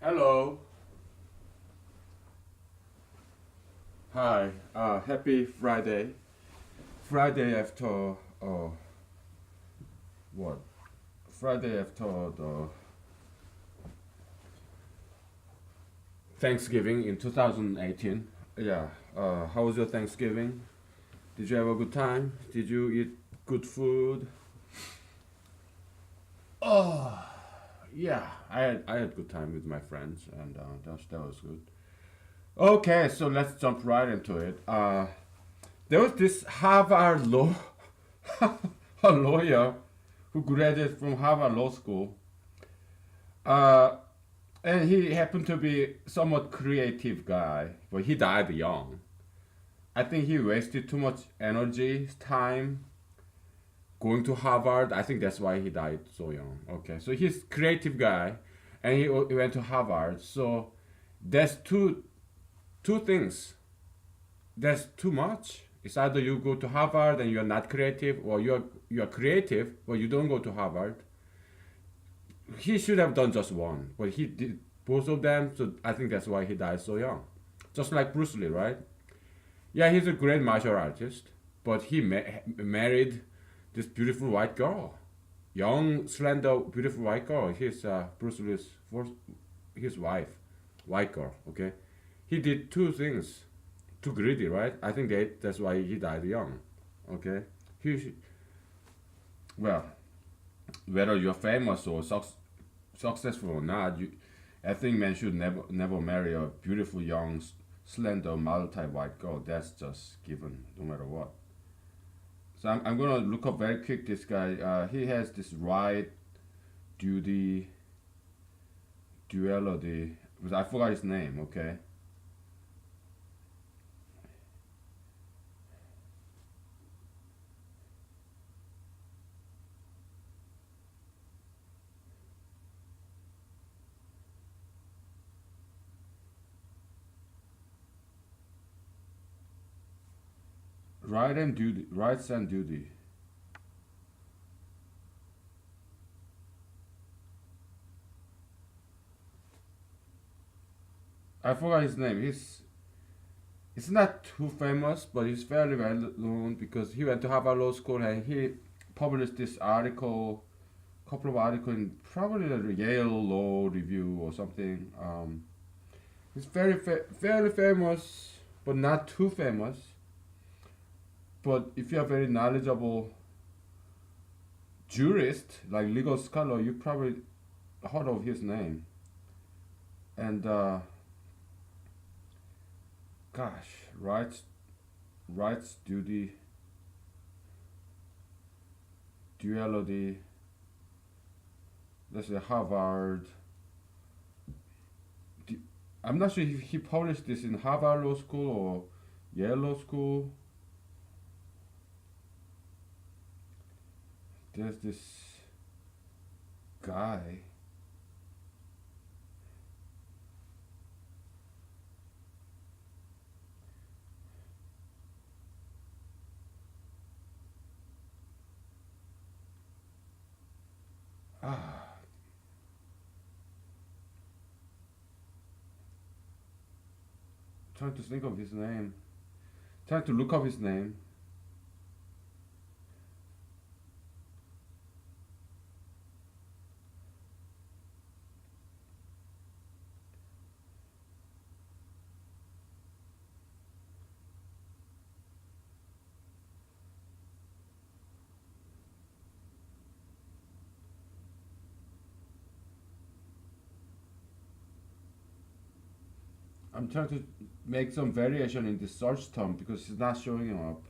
Hello. Hi. Happy Friday. Friday after what? Friday after the Thanksgiving in 2018. Yeah. How was your Thanksgiving? Did you have a good time? Did you eat good food? Oh, yeah. I had good time with my friends, and that was good. Okay, so let's jump right into it. There was this Harvard law a lawyer who graduated from Harvard Law School, uh, and he happened to be somewhat creative guy, but he died young. I think he wasted too much energy, time going to Harvard. I think that's why he died so young. Okay, so he's creative guy, and he went to Harvard. So that's two things. That's too much. It's either you go to Harvard and you're not creative, or you're creative but you don't go to Harvard. He should have done just one, but he did both of them. So I think that's why he died so young. Just like Bruce Lee, right? Yeah, he's a great martial artist, but he married this beautiful white girl, young, slender, beautiful white girl. He's Bruce Lee's first, his wife, white girl. Okay, he did two things. Too greedy, right? I think that's why he died young. Okay, he well, whether you're famous or successful or not, I think men should never marry a beautiful young slender model type white girl. That's just given no matter what. So I'm gonna look up very quick this guy. He has this right duty duality. But I forgot his name. Okay. Rights and duty. I forgot his name. He's not too famous, but he's fairly well known because he went to Harvard Law School and he published this article, couple of articles in probably the Yale Law Review or something. He's fairly famous, but not too famous. But if you're a very knowledgeable jurist, like legal scholar, you probably heard of his name. And gosh, rights, duty, duality. Let's say Harvard. I'm not sure if he published this in Harvard Law School or Yale Law School. There's this guy. Ah, trying to think of his name. Trying to look up his name. I'm trying to make some variation in the search term because it's not showing up.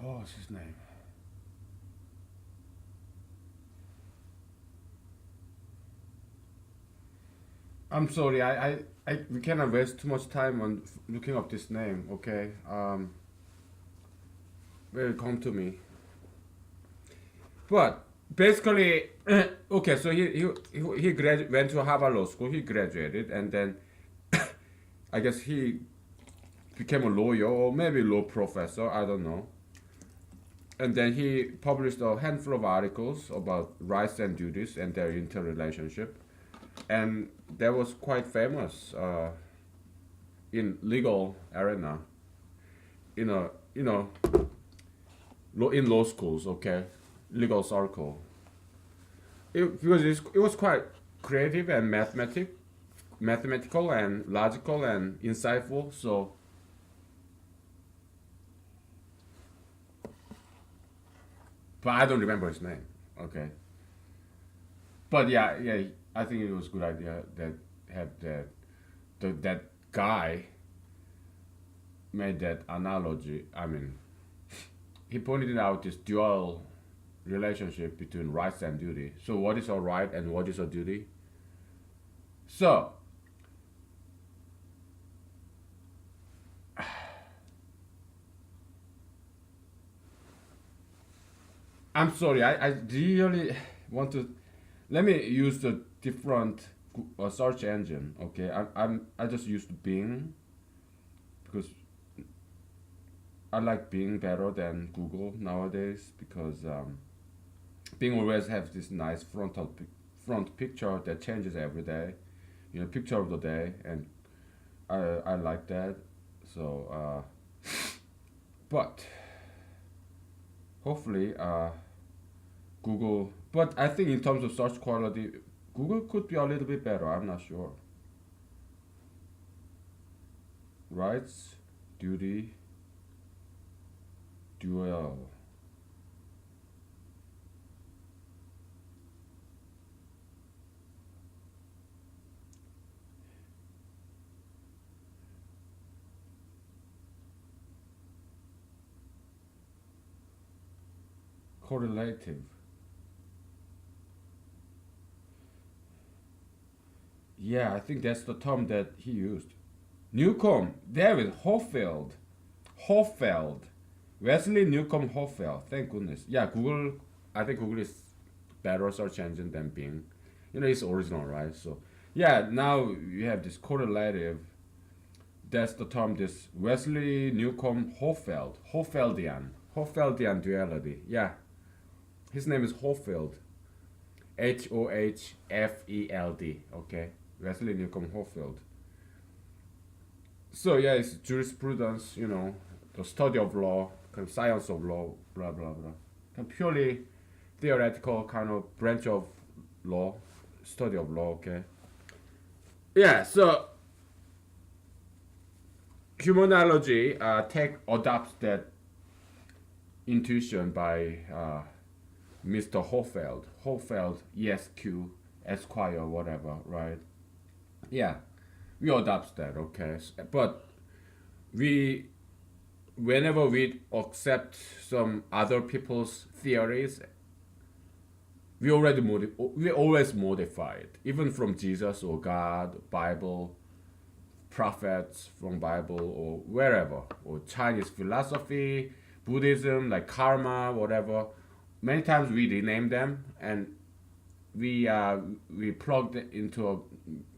What was his name? I'm sorry. We cannot waste too much time on looking up this name. Okay. Will come to me. But basically, okay. So he went to Harvard Law School. He graduated, and then I guess he became a lawyer or maybe law professor. I don't know. And then he published a handful of articles about rights and duties and their interrelationship, and that was quite famous in legal arena, in a in law schools. Okay, legal circle. It was quite creative and mathematical and logical and insightful. So, but I don't remember his name. Okay, but yeah, I think it was a good idea that had that guy made that analogy. I mean, he pointed out this dual relationship between rights and duty. So, what is a right and what is a duty? So, I'm sorry, I really want to. Let me use the different search engine. Okay, I just used Bing because I like Bing better than Google nowadays because Bing always has this nice front picture that changes every day. Picture of the day, and I like that. So, but hopefully, Google. But I think in terms of search quality, Google could be a little bit better. I'm not sure. Rights, duty, dual. Correlative. Yeah, I think that's the term that he used. Newcomb, David Hofeld, Hofeld, Wesley Newcomb Hofeld. Thank goodness. Yeah, Google. I think Google is better search engine than Bing. It's original, right? So, yeah, now you have this correlative. That's the term. This Wesley Newcomb Hofeld, Hofeldian duality. Yeah, his name is Hofeld. Hohfeld. Okay, Wesley Newcomb Hofeld. So yeah, it's jurisprudence. The study of law, kind of science of law, blah blah blah. Kind of purely theoretical kind of branch of law, study of law. Okay. Yeah. So humanology take adopts that intuition by Mr. Hofeld, ESQ, Esquire, whatever, right? Yeah, we adopt that, okay. But we, whenever we accept some other people's theories, we always modify it, even from Jesus or God, Bible, prophets from Bible or wherever, or Chinese philosophy, Buddhism, like karma, whatever. Many times we rename them and we plugged it into a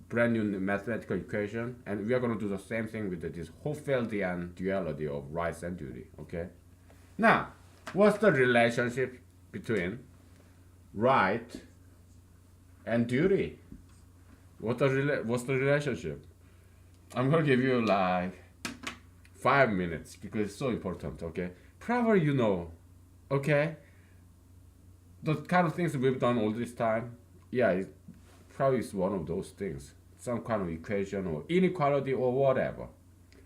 brand new mathematical equation, and we are going to do the same thing with this Hofeldian duality of rights and duty. Okay. Now, what's the relationship between right and duty? What's the relationship? I'm gonna give you like 5 minutes because it's so important. Okay. Probably Okay. The kind of things we've done all this time. Yeah, it probably is one of those things. Some kind of equation or inequality or whatever.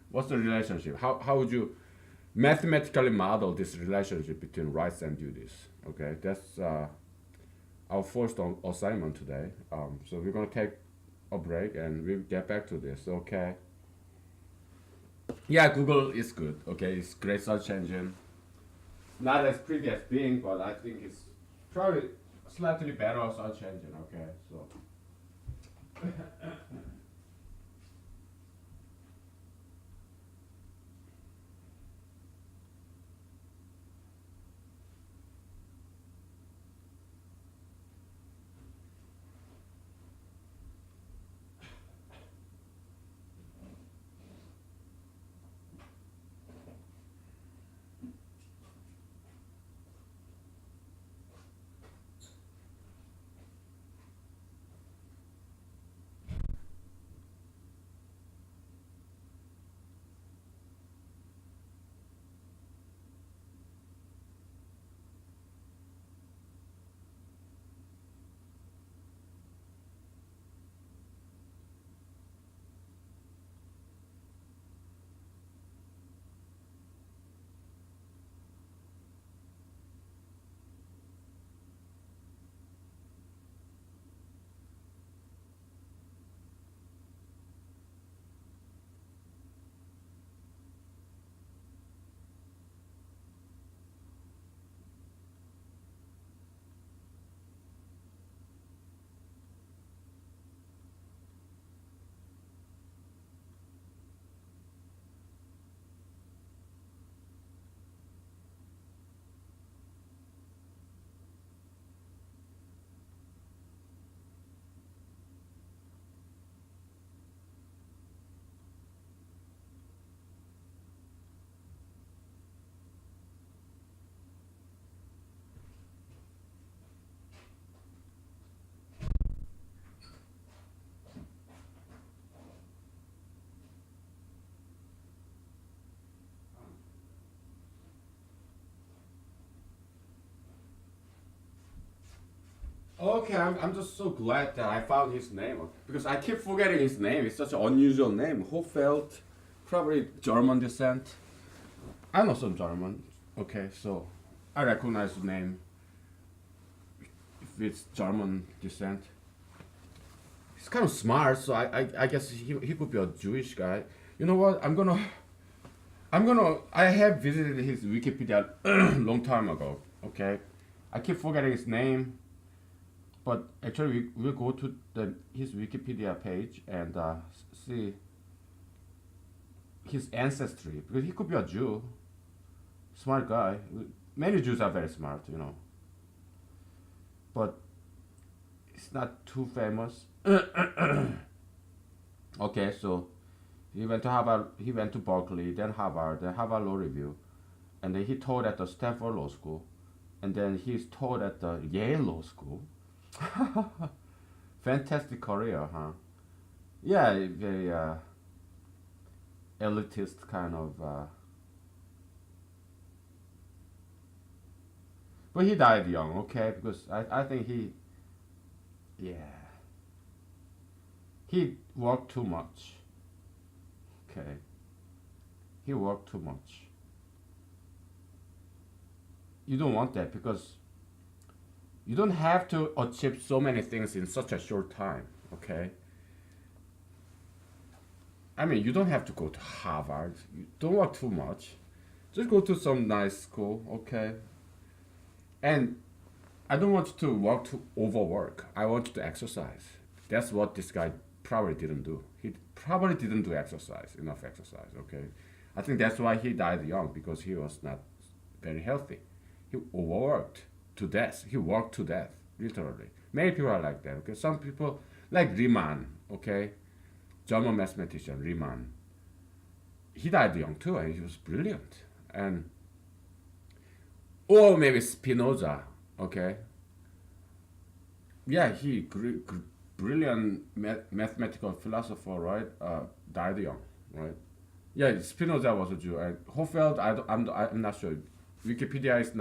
What's the relationship? How would you mathematically model this relationship between rights and duties? Okay, that's our first assignment today. So we're gonna take a break and we'll get back to this. Okay. Yeah, Google is good. Okay, it's great search engine. Not as pretty as Bing, but I think it's probably slightly better search engine. Okay, so Okay, I'm just so glad that I found his name because I keep forgetting his name. It's such an unusual name. Hofeld, probably German descent. I know some German. Okay, so I recognize the name if it's German descent. He's kind of smart, so I guess he could be a Jewish guy. You know what? I have visited his Wikipedia long time ago. Okay, I keep forgetting his name, but actually we'll go to his Wikipedia page and see his ancestry because he could be a Jew, smart guy. Many Jews are very smart, you know, but it's not too famous. Okay, so he went to Harvard. He went to Berkeley, then Harvard Law Review, and then he taught at the Stanford Law School, and then he's taught at the Yale Law School. Fantastic career, huh? Yeah, very elitist kind of. But he died young, okay? Because I think yeah, he worked too much. Okay, he worked too much. You don't want that because you don't have to achieve so many things in such a short time. Okay, I mean you don't have to go to Harvard. You don't work too much. Just go to some nice school. Okay, and I don't want you to work to overwork. I want you to exercise. That's what this guy probably didn't do. He probably didn't do enough exercise. Okay, I think that's why he died young because he was not very healthy. He overworked to death. He worked to death, literally. Many people are like that. Okay, some people like Riemann. Okay, German mathematician Riemann. He died young too, and he was brilliant. And or maybe Spinoza. Okay, yeah, brilliant mathematical philosopher, right? Died young, right? Yeah, Spinoza was a Jew. And Hofeld, I'm not sure. Wikipedia is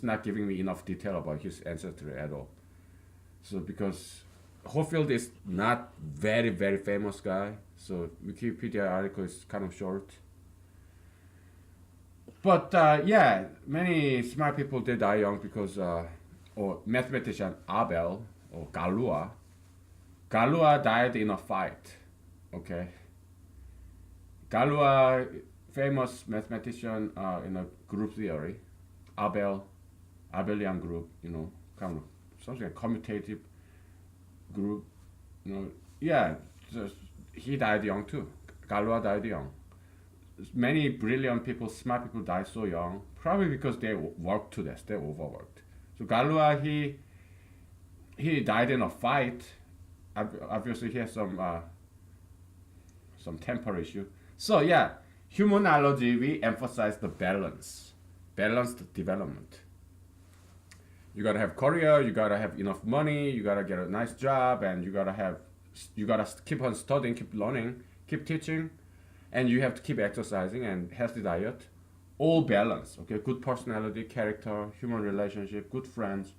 not giving me enough detail about his ancestry at all. So because Hofield is not very famous guy, so Wikipedia article is kind of short. But yeah, many smart people they die young because or mathematician Abel or Galois. Galois died in a fight. Okay, Galois, famous mathematician in a group theory, Abel, Abelian group. You know, kind of something like commutative group. You know, yeah, just, he died young too. Galois died young. Many brilliant people, smart people die so young, probably because they worked to death, they overworked. So Galois, he died in a fight. Obviously, he has some temper issue. So yeah, humanology we emphasize the balanced development. You gotta have career, you gotta have enough money, you gotta get a nice job, and you gotta keep on studying, keep learning, keep teaching, and you have to keep exercising and healthy diet. All balance, okay? Good personality, character, human relationship, good friends,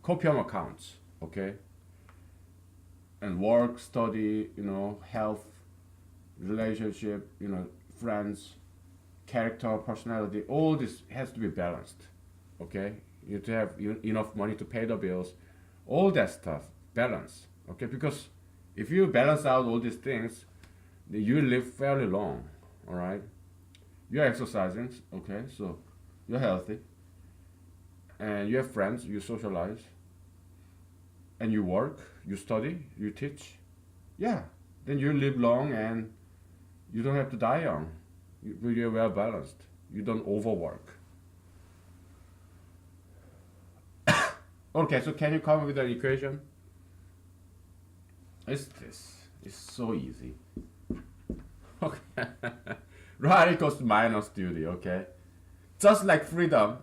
copium accounts, okay? And work, study, you know, health, relationship, you know, friends, character, personality, all this has to be balanced, okay? You have to have enough money to pay the bills, all that stuff, balance, okay? Because if you balance out all these things, you live fairly long, all right? You're exercising, okay? So you're healthy, and you have friends, you socialize, and you work, you study, you teach. Yeah, then you live long and you don't have to die young. You're well balanced. You don't overwork. Okay, so can you come up with an equation? It's this. It's so easy. Okay. Right equals to minus duty, okay? Just like freedom,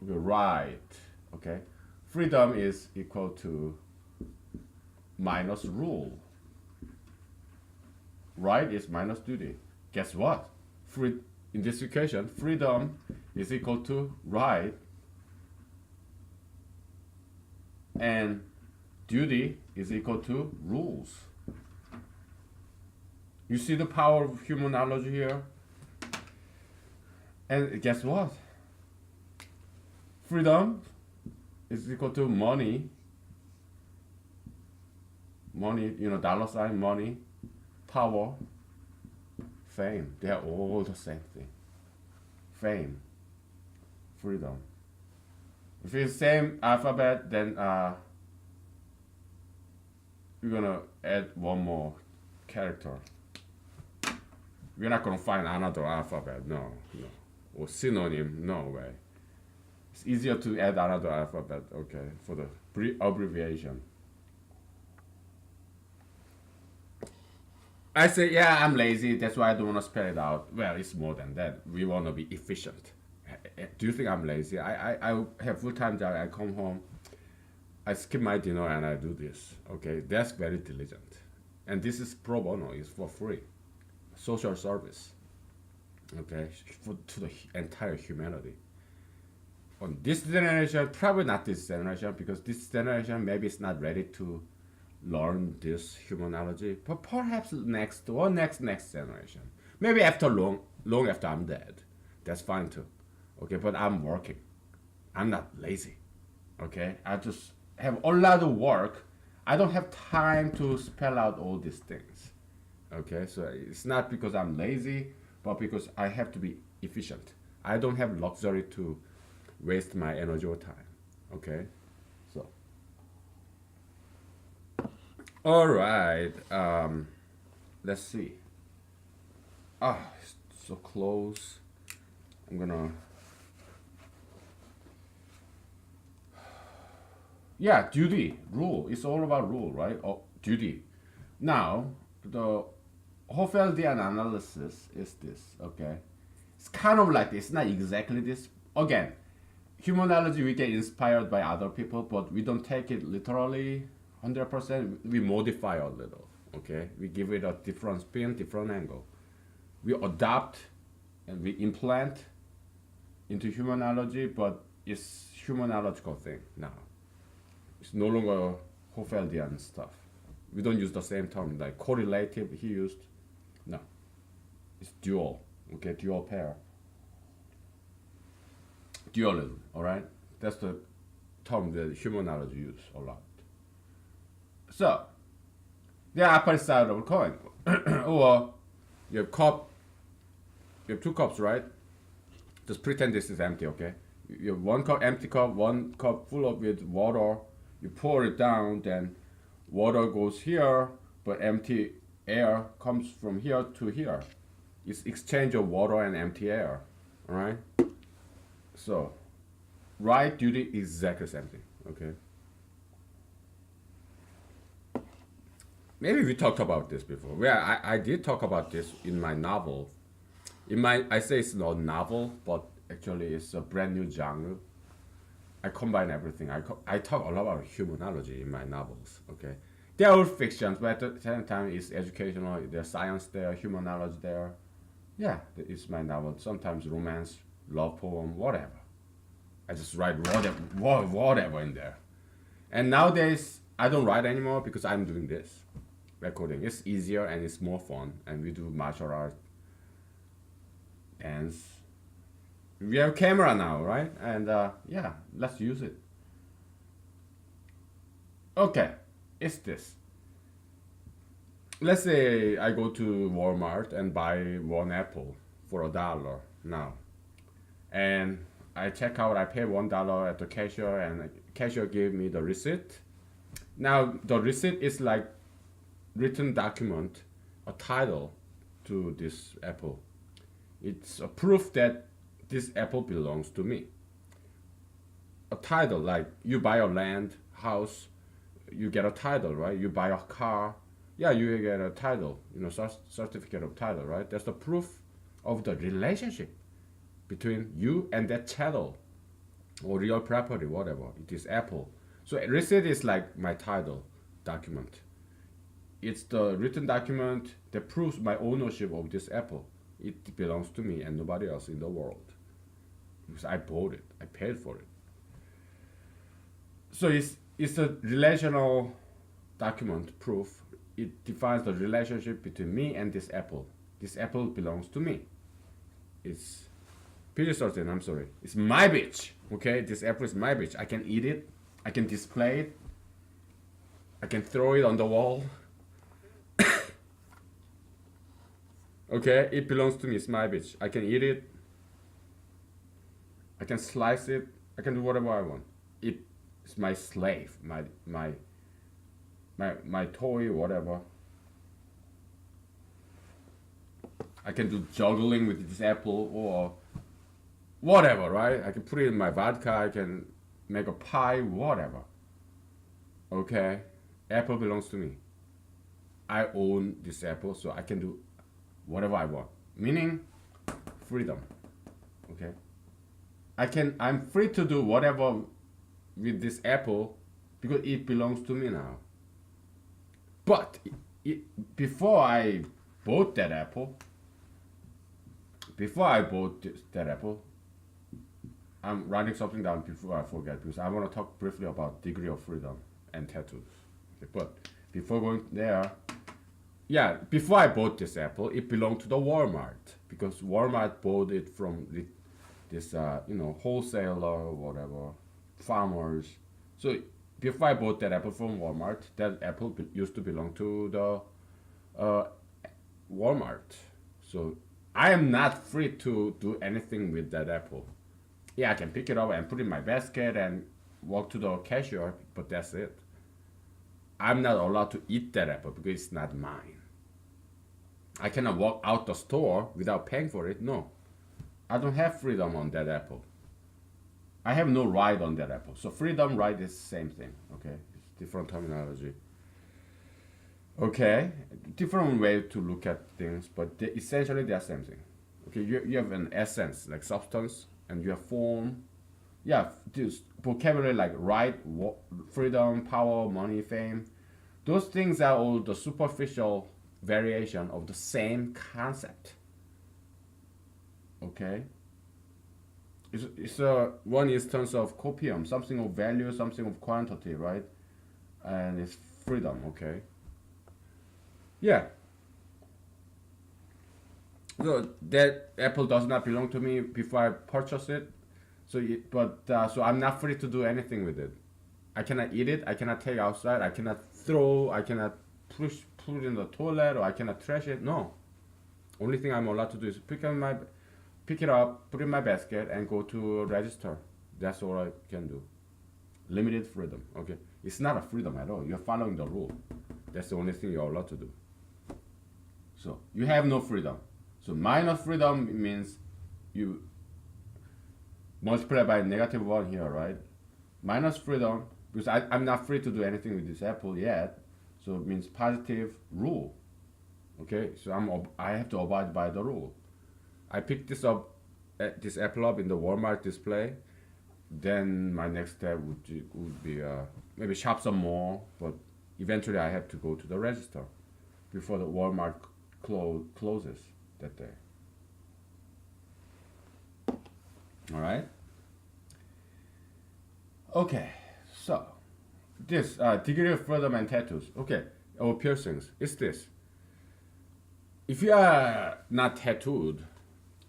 okay, right, okay? Freedom is equal to minus rule. Right is minus duty. Guess what? In this equation, freedom is equal to right And duty is equal to rules. You see the power of humanology here? And guess what? Freedom is equal to money. Money, dollar sign, money, power, fame. They are all the same thing. Fame, freedom. If it's the same alphabet, then we're gonna add one more character. We're not gonna find another alphabet, no. Or synonym, no way. It's easier to add another alphabet, okay, for the abbreviation. I say, yeah, I'm lazy, that's why I don't want to spell it out. Well, it's more than that. We want to be efficient. Do you think I'm lazy? I have full-time job, I come home, I skip my dinner and I do this, okay? That's very diligent. And this is pro bono, it's for free. Social service, okay, to the entire humanity. On this generation, probably not this generation, because this generation maybe it's not ready to learn this humanology, but perhaps next generation, maybe after long after I'm dead, that's fine too, okay. But I'm working, I'm not lazy, okay. I just have a lot of work. I don't have time to spell out all these things, okay. So it's not because I'm lazy, but because I have to be efficient. I don't have luxury to waste my energy or time, okay. So all right, let's see. It's so close. I'm gonna, yeah, duty, rule. It's all about rule, right? Oh, duty. Now, the Hofeldian analysis is this, okay? It's kind of like this, it's not exactly this. Again, humanology, we get inspired by other people, but we don't take it literally 100%. We modify a little, okay? We give it a different spin, different angle. We adapt and we implant into humanology, but it's humanological thing now. It's no longer Hofeldian stuff. We don't use the same term like correlative he used. No, it's dual, okay? Dual pair. Dualism, all right? That's the term that humanology use a lot. So, the opposite side of a coin. Or you have you have two cups, right? Just pretend this is empty, okay? You have one cup, empty cup, one cup full of with water. You pour it down, then water goes here, but empty air comes from here to here. It's exchange of water and empty air, all right? So, right duty exactly the same thing, okay? Maybe we talked about this before. Yeah, I did talk about this in my novel. I say it's not novel, but actually it's a brand new genre. I combine everything. I talk a lot about humanology in my novels, okay? They're all fictions, but at the same time it's educational. There's science there, humanology there. Yeah, it's my novel. Sometimes romance, love poem, whatever. I just write whatever in there. And nowadays, I don't write anymore because I'm doing this recording. It's easier and it's more fun. And we do martial art, dance. We have camera now, right? And yeah, let's use it. Okay, it's this. Let's say I go to Walmart and buy one apple for $1 now. And I check out, I pay $1 at the cashier, and the cashier gave me the receipt. Now the receipt is like written document, a title to this apple. It's a proof that this apple belongs to me. A title, like you buy a land, house, you get a title, right? You buy a car, yeah, you get a title, certificate of title, right? That's the proof of the relationship between you and that chattel or real property, whatever. It is Apple. So a receipt is like my title document. It's the written document that proves my ownership of this Apple. It belongs to me and nobody else in the world. Because I bought it, I paid for it. So it's It's a relational document proof. It defines the relationship between me and this apple. This apple belongs to me. It's pretty certain, I'm sorry. It's my bitch. Okay, this apple is my bitch. I can eat it. I can display it. I can throw it on the wall. Okay, it belongs to me. It's my bitch. I can eat it. I can slice it. I can do whatever I want. It's my slave. My toy, whatever. I can do juggling with this apple or whatever, right? I can put it in my vodka. I can make a pie, whatever. Okay, apple belongs to me. I own this apple, so I can do whatever I want. Meaning, freedom. Okay, I'm free to do whatever with this apple because it belongs to me now. But before I bought that apple, that apple, I'm writing something down before I forget because I want to talk briefly about degree of freedom and tattoos. Okay, but before going there, yeah, before I bought this apple, it belonged to the Walmart because Walmart bought it from this wholesaler or whatever, farmers. So before I bought that apple from Walmart, that apple used to belong to the Walmart. So I am not free to do anything with that apple. Yeah, I can pick it up and put it in my basket and walk to the cashier, but that's it. I'm not allowed to eat that apple because it's not mine. I cannot walk out the store without paying for it. No, I don't have freedom on that apple. I have no right on that apple. So freedom, right is the same thing. Okay, it's different terminology. Okay, different way to look at things, but essentially they're the same thing. Okay, you have an essence like substance, and you have form. Yeah, this vocabulary like right, freedom, power, money, fame. Those things are all the superficial variation of the same concept. Okay, it's a one instance of copium, something of value, something of quantity, right? And it's freedom. Okay, yeah. So that apple does not belong to me before I purchase it. So I'm not free to do anything with it. I cannot eat it. I cannot take outside. I cannot throw. I cannot put it in the toilet, or I cannot trash it. No. Only thing I'm allowed to do is pick it up, put it in my basket, and go to register. That's all I can do. Limited freedom. Okay. It's not a freedom at all. You're following the rule. That's the only thing you're allowed to do. So you have no freedom. So minus freedom means you multiply by -1 here, right? Minus freedom, because I'm not free to do anything with this apple yet. So it means positive rule. Okay, so I have to abide by the rule. I picked this apple up in the Walmart display. Then my next step would be maybe shop some more, but eventually I have to go to the register before the Walmart closes that day. All right. Okay, so this degree of freedom and tattoos. Okay, or piercings. It's this. If you are not tattooed,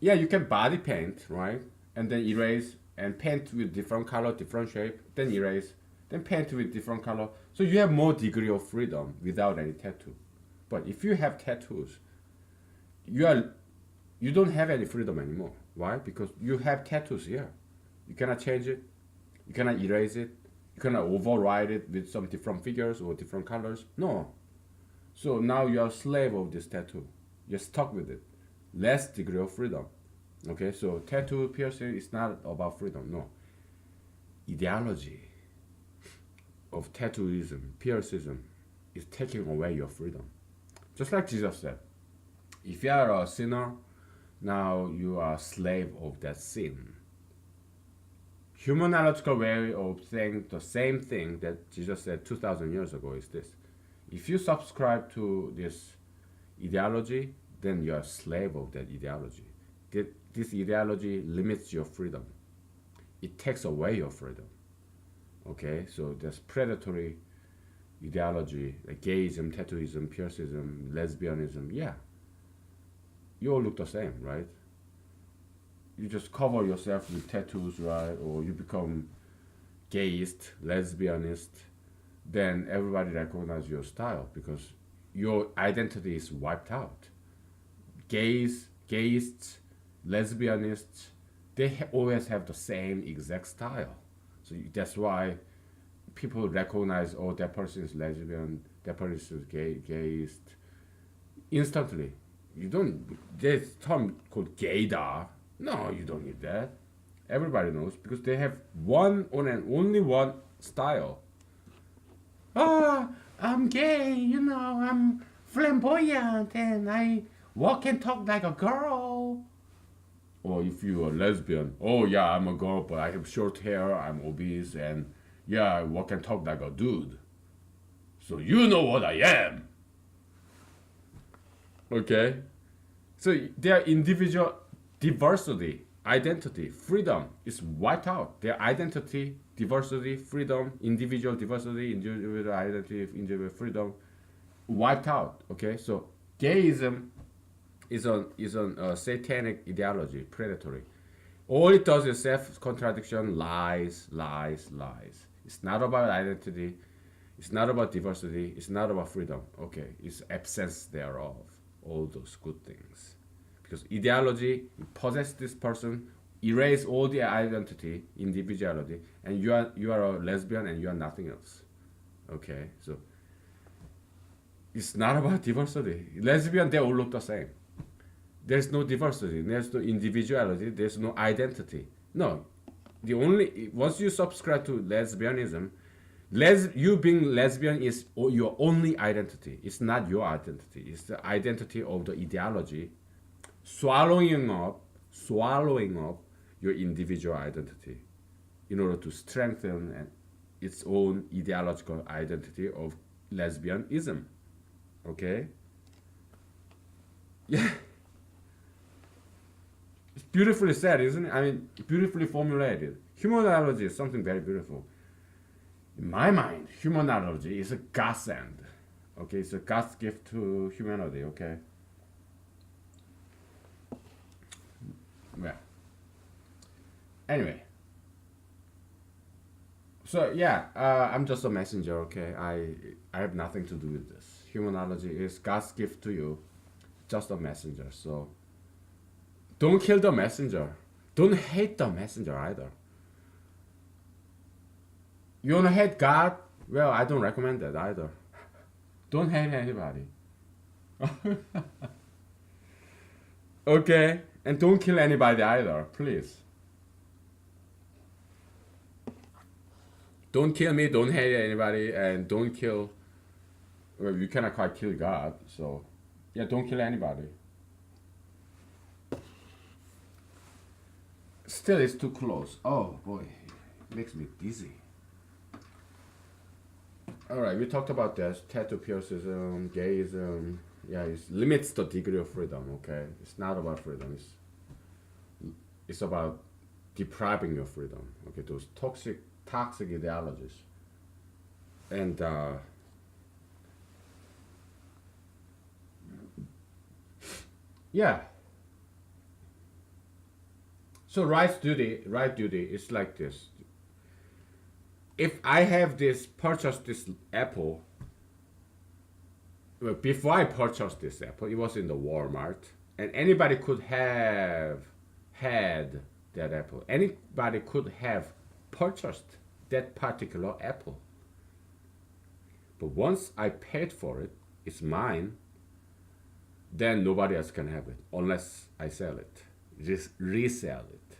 yeah, you can body paint, right? And then erase and paint with different color, different shape, then erase, then paint with different color. So you have more degree of freedom without any tattoo. But if you have tattoos, you don't have any freedom anymore. Why? Because you have tattoos here. You cannot change it. You cannot erase it. You cannot override it with some different figures or different colors. No. So now you are a slave of this tattoo. You're stuck with it. Less degree of freedom. Okay, so tattoo piercing is not about freedom. No. Ideology of tattooism, piercism, is taking away your freedom. Just like Jesus said, if you are a sinner, now you are a slave of that sin. Humanological way of saying the same thing that Jesus said 2,000 years ago is this. If you subscribe to this ideology, then you're a slave of that ideology. This ideology limits your freedom. It takes away your freedom. Okay, so there's predatory ideology like gayism, tattooism, piercism, lesbianism. Yeah, you all look the same, right? You just cover yourself with tattoos, right? Or you become gayist, lesbianist, then everybody recognizes your style because your identity is wiped out. Gayists, lesbianists, they always have the same exact style. So that's why people recognize, oh, that person is lesbian, that person is gayist, instantly. You don't, there's a term called gaydar. No, you don't need that. Everybody knows because they have one and only one style. Oh, I'm gay, I'm flamboyant and I walk and talk like a girl. Or if you are lesbian, oh yeah, I'm a girl, but I have short hair, I'm obese, and yeah, I walk and talk like a dude. So you know what I am. Okay? So their individual diversity, identity, freedom is wiped out. Their identity, diversity, freedom, individual diversity, individual identity, individual freedom, wiped out. Okay, so gayism is a satanic ideology, predatory. All it does is self contradiction, lies, lies, lies. It's not about identity. It's not about diversity. It's not about freedom. Okay, it's absence thereof. All those good things, because ideology possess this person, erase all the identity, individuality, and you are a lesbian and you are nothing else. Okay, so it's not about diversity. Lesbian, they all look the same. There's no diversity. There's no individuality. There's no identity. No, the only once you subscribe to lesbianism, you being lesbian is your only identity. It's not your identity. It's the identity of the ideology swallowing up your individual identity in order to strengthen its own ideological identity of lesbianism. Okay? Yeah. It's beautifully said, isn't it? I mean, beautifully formulated. Humanology is something very beautiful. In my mind, humanology is a godsend. Okay, it's a God's gift to humanity. Okay. Well. Anyway. So yeah, I'm just a messenger. Okay, I have nothing to do with this. Humanology is God's gift to you, just a messenger. So don't kill the messenger. Don't hate the messenger either. You wanna hate God? Well, I don't recommend that either. Don't hate anybody. Okay? And don't kill anybody either, please. Don't kill me, don't hate anybody, and don't kill. Well, you cannot quite kill God, so yeah, don't kill anybody. Still, it's too close. Oh boy, it makes me dizzy. All right, we talked about this tattoo piercism, gayism. Yeah, it limits the degree of freedom. Okay, it's not about freedom. It's about depriving your freedom. Okay, those toxic ideologies, and yeah. So right duty is like this. If I have purchased this apple, well, before I purchased this apple, it was in the Walmart, and anybody could have had that apple. Anybody could have purchased that particular apple. But once I paid for it, it's mine, then nobody else can have it unless I sell it, just resell it.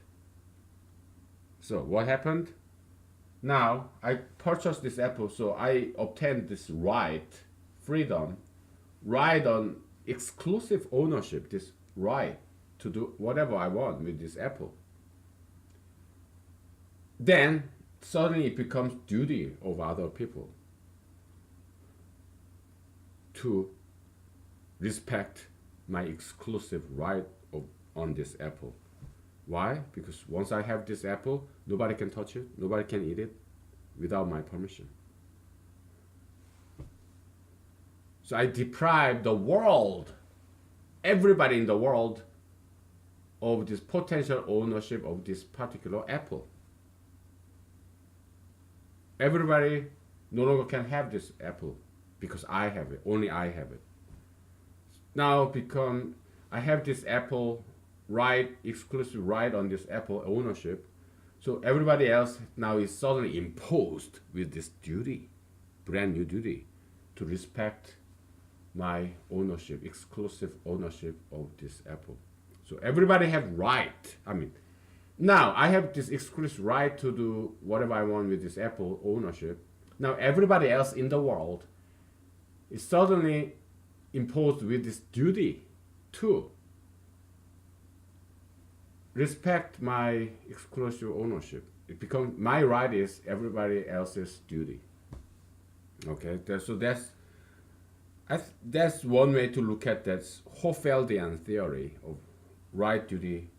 So what happened? Now I purchased this apple, so I obtained this freedom, right on exclusive ownership, this right to do whatever I want with this apple. Then suddenly it becomes duty of other people to respect my exclusive right on this apple. Why? Because once I have this apple, nobody can touch it, nobody can eat it, without my permission. So I deprive the world, everybody in the world, of this potential ownership of this particular apple. Everybody no longer can have this apple because I have it. Only I have it. Now become I have this apple right, exclusive right on this apple ownership. So everybody else now is suddenly imposed with this duty, brand new duty, to respect my ownership, exclusive ownership of this apple. So everybody have right. I mean, now I have this exclusive right to do whatever I want with this apple ownership. Now everybody else in the world is suddenly imposed with this duty to respect my exclusive ownership. It becomes my right is everybody else's duty. Okay, so that's one way to look at that Hofeldian theory of right duty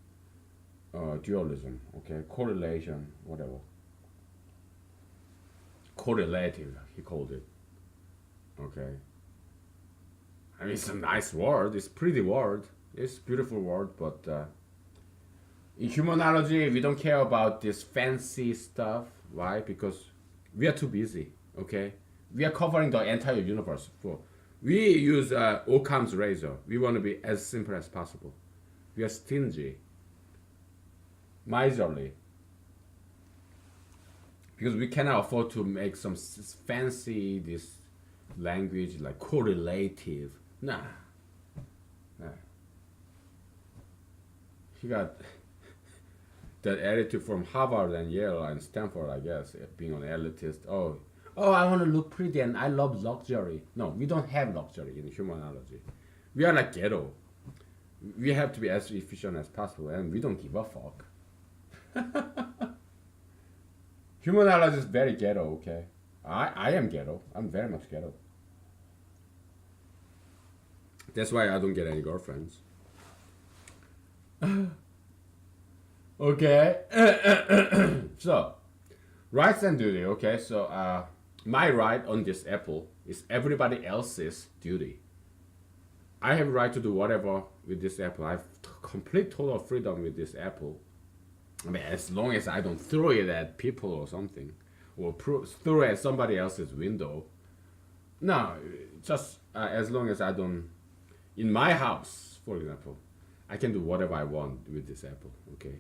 dualism. Okay, correlation, whatever. Correlative, he called it. Okay. I mean, it's a nice word. It's a pretty word. It's a beautiful word, but in humanology, we don't care about this fancy stuff. Why? Because we are too busy. Okay, we are covering the entire universe. We use Occam's razor. We want to be as simple as possible. We are stingy, miserly, because we cannot afford to make some fancy this language like correlative. Nah. He got that attitude from Harvard and Yale and Stanford, I guess, being an elitist. Oh, I want to look pretty and I love luxury. No, we don't have luxury in humanology. We are like ghetto. We have to be as efficient as possible, and we don't give a fuck. Humanology is very ghetto, okay? I am ghetto. I'm very much ghetto. That's why I don't get any girlfriends. Okay. So, rights and duty, okay? So, my right on this apple is everybody else's duty. I have right to do whatever with this apple. I have complete total freedom with this apple. I mean, as long as I don't throw it at people or something, or throw it at somebody else's window. No, just as long as I don't, in my house, for example, I can do whatever I want with this apple, okay?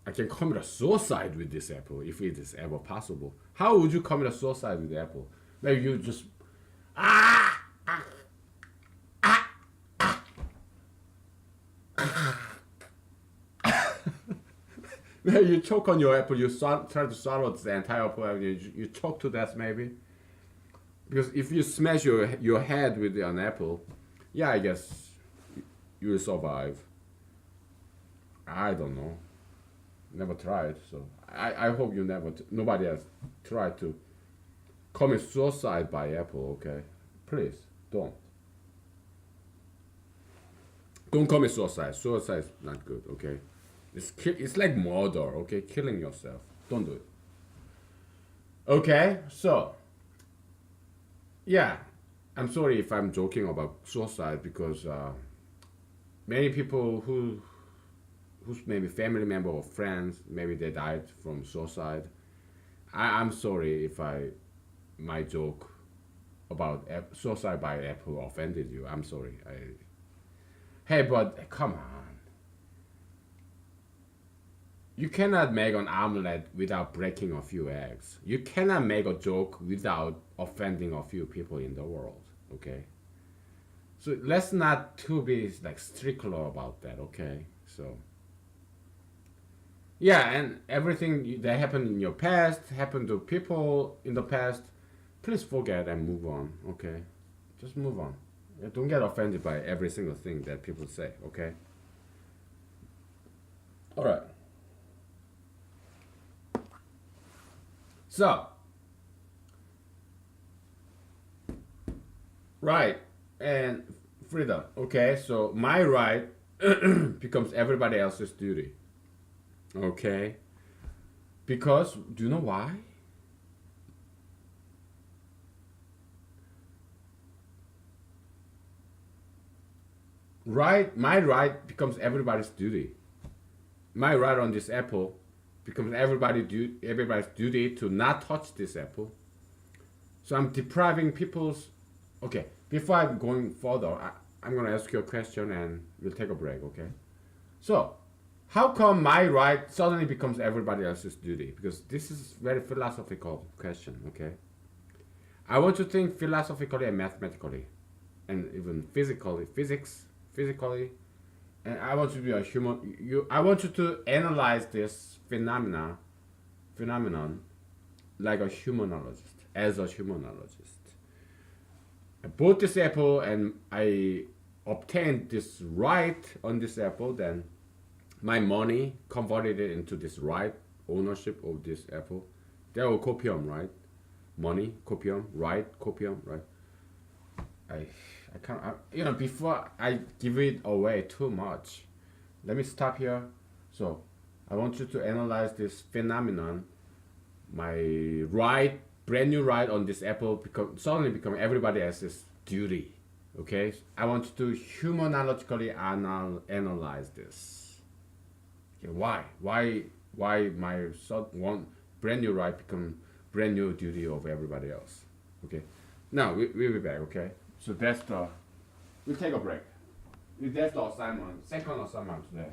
I can commit a suicide with this apple if it is ever possible. How would you commit a suicide with the apple? Maybe you just, maybe you choke on your apple, you try to swallow the entire apple, and you choke to death maybe. Because if you smash your head with an apple, yeah, I guess you will survive. I don't know. Never tried, so I hope you nobody has tried to commit suicide by apple, okay? Please, don't. Don't commit suicide. Suicide is not good, okay? It's like murder, okay? Killing yourself. Don't do it. Okay, so yeah, I'm sorry if I'm joking about suicide because many people who's maybe family member or friends, maybe they died from suicide. I'm sorry if my joke about suicide by apple offended you. I'm sorry. Hey, but come on. You cannot make an omelette without breaking a few eggs. You cannot make a joke without offending a few people in the world, okay? So let's not be like strictly about that, okay? So yeah, and everything that happened in your past, happened to people in the past, please forget and move on, okay? Just move on. Don't get offended by every single thing that people say, okay? All right. So, right and freedom, okay? So my right becomes everybody else's duty. Okay? Because, do you know why? right, my right becomes everybody's duty. My right on this apple becomes everybody's duty to not touch this apple. So I'm depriving people's. Okay, before I'm going further, I'm gonna ask you a question and we'll take a break. Okay. So, how come my right suddenly becomes everybody else's duty? Because this is very philosophical question. Okay. I want to think philosophically and mathematically, and even physically, and I want to be a human. I want you to analyze this phenomenon, like a humanologist, as a humanologist. I bought this apple and I obtained this right on this apple. Then my money converted it into this right ownership of this apple. They were copium, right? Money, copium, right, copium, right? I I can't before I give it away too much. Let me stop here. So I want you to analyze this phenomenon. My right, brand new right on this apple suddenly become everybody else's duty. Okay, I want you to humanologically analyze this. Okay, why my one brand new right become brand new duty of everybody else? Okay, now we'll be back. Okay, so that's the we'll take a break. That's the assignment, second assignment today.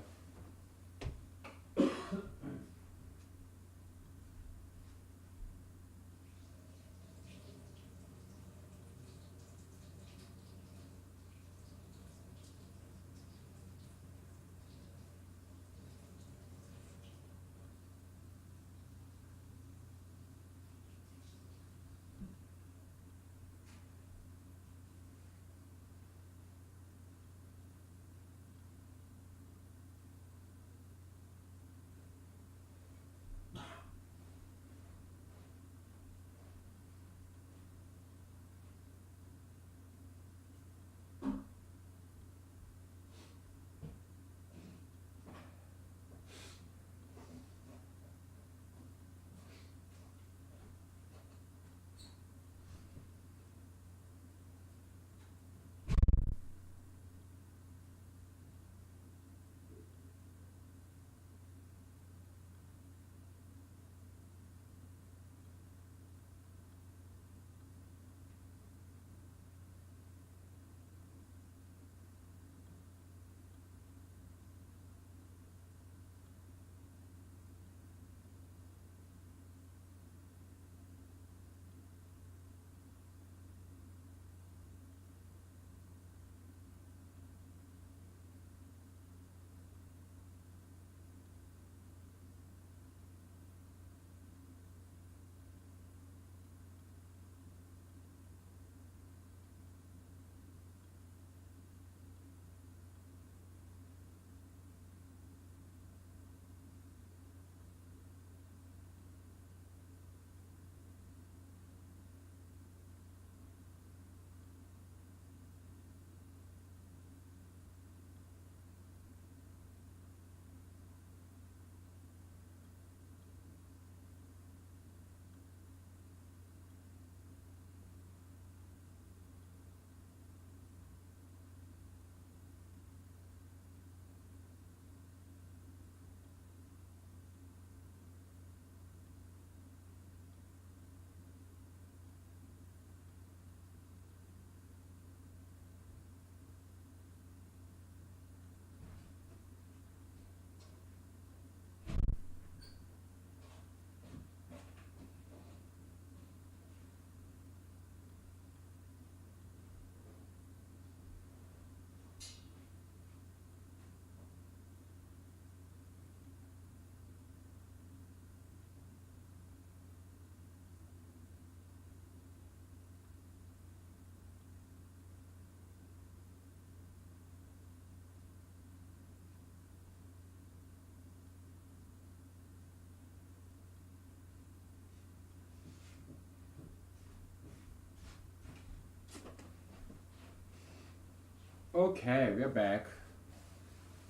Okay, we're back.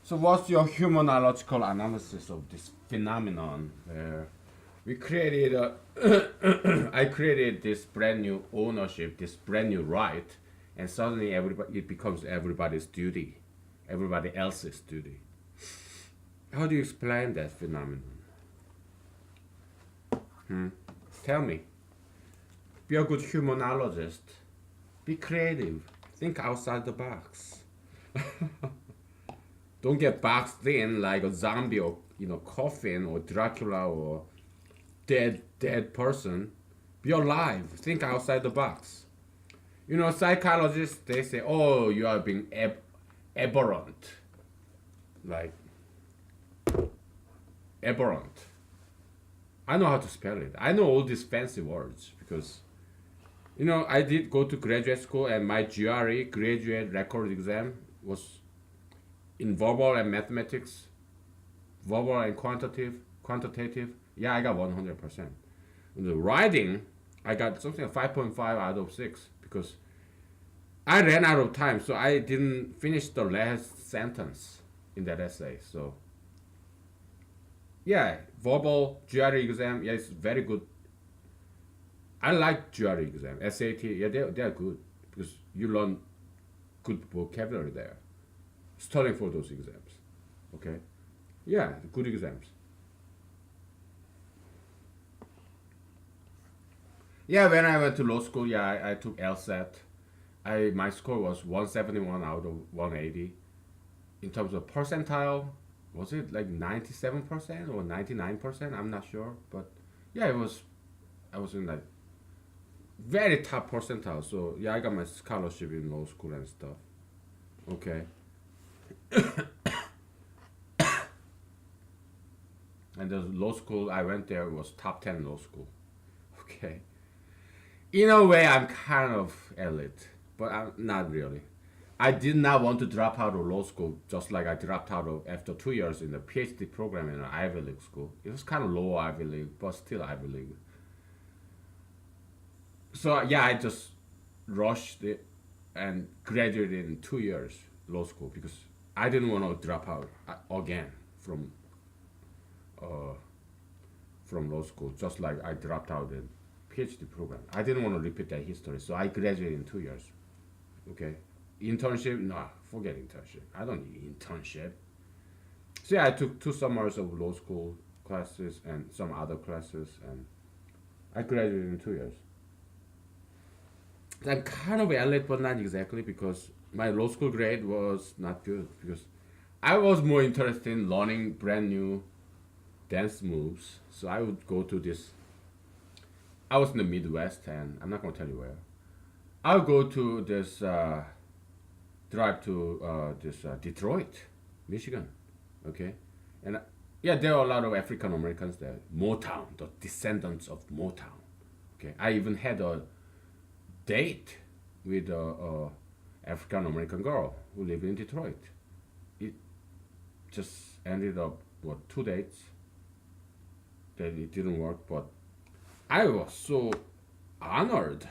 So, what's your humanological analysis of this phenomenon where we created I created this brand new ownership, this brand new right, and suddenly everybody it becomes everybody's duty. everybody else's duty. How do you explain that phenomenon? Hmm? Tell me. Be a good humanologist. Be creative. Think outside the box. Don't get boxed in like a zombie or coffin or Dracula or dead person. Be alive. Think outside the box. Psychologists they say, "Oh, you are being aberrant," like aberrant. I know how to spell it. I know all these fancy words because I did go to graduate school and my GRE graduate record exam was in verbal and mathematics, verbal and quantitative. Yeah, I got 100%. In the writing, I got something like 5.5 out of 6 because I ran out of time, so I didn't finish the last sentence in that essay. So yeah, verbal GRE exam, yeah, it's very good. I like GRE exam, SAT, yeah, they're good because you learn good vocabulary there, studying for those exams. Okay, yeah, good exams. Yeah, when I went to law school, yeah, I took LSAT. My score was 171 out of 180. In terms of percentile, was it like 97% or 99%? I'm not sure, but yeah, it was. I was in like very top percentile. So yeah, I got my scholarship in law school and stuff. Okay, and the law school I went there was top 10 law school. Okay, in a way, I'm kind of elite, but I'm not really. I did not want to drop out of law school, just like I dropped out of after 2 years in the PhD program in an Ivy League school. It was kind of low Ivy League, but still Ivy League. So yeah, I just rushed it and graduated in 2 years law school because I didn't want to drop out again uh, from law school, just like I dropped out in PhD program. I didn't want to repeat that history, so I graduated in 2 years. Okay, internship? No, forget internship. I don't need internship. So yeah, I took 2 summers of law school classes and some other classes, and I graduated in 2 years. I'm kind of elite, but not exactly because my law school grade was not good because I was more interested in learning brand new dance moves. So I would go to this. I was in the Midwest, and I'm not gonna tell you where. I'll go to this drive to this Detroit, Michigan. Okay, and yeah, there are a lot of African Americans there. Motown, the descendants of Motown. Okay, I even had a date with a African American girl who lived in Detroit. It just ended up what 2 dates. That it didn't work, but I was so honored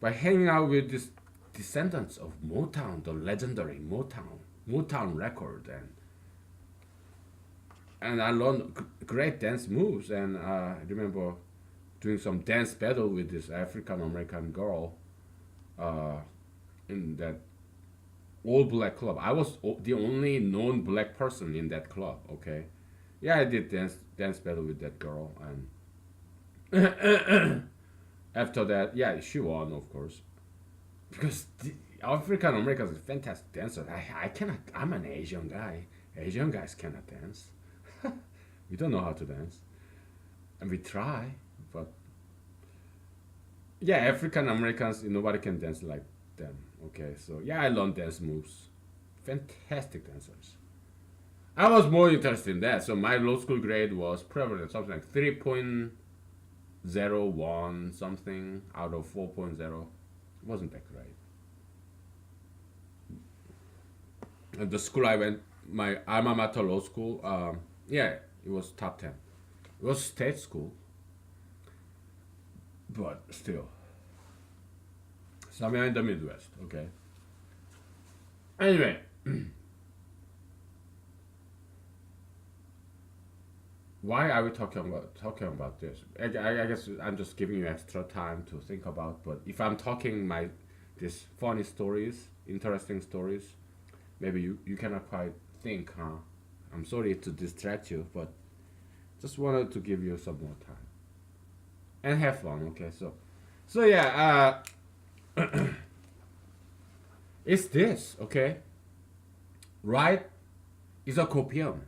by hanging out with these descendants of Motown, the legendary Motown record, and I learned great dance moves. And I remember doing some dance battle with this African American girl uh, in that all black club. I was the only known black person in that club. Okay, yeah, I did dance battle with that girl, and after that, yeah, she won, of course, because the African Americans are fantastic dancers. I cannot. I'm an Asian guy. Asian guys cannot dance. We don't know how to dance, and we try, but yeah, African Americans, nobody can dance like them. Okay, so yeah, I learned dance moves. Fantastic dancers. I was more interested in that, so my law school grade was probably something like 3.01 something out of 4.0. It wasn't that great. And the school I went, my alma mater law school, yeah, it was top 10. It was state school, but still, somewhere in the Midwest. Okay. Anyway, why are we talking about this? I guess I'm just giving you extra time to think about. But if I'm talking my these funny stories, interesting stories, Maybe you cannot quite think, huh? I'm sorry to distract you, but just wanted to give you some more time and have fun. Okay, so yeah, it's this. Okay, right is a copium.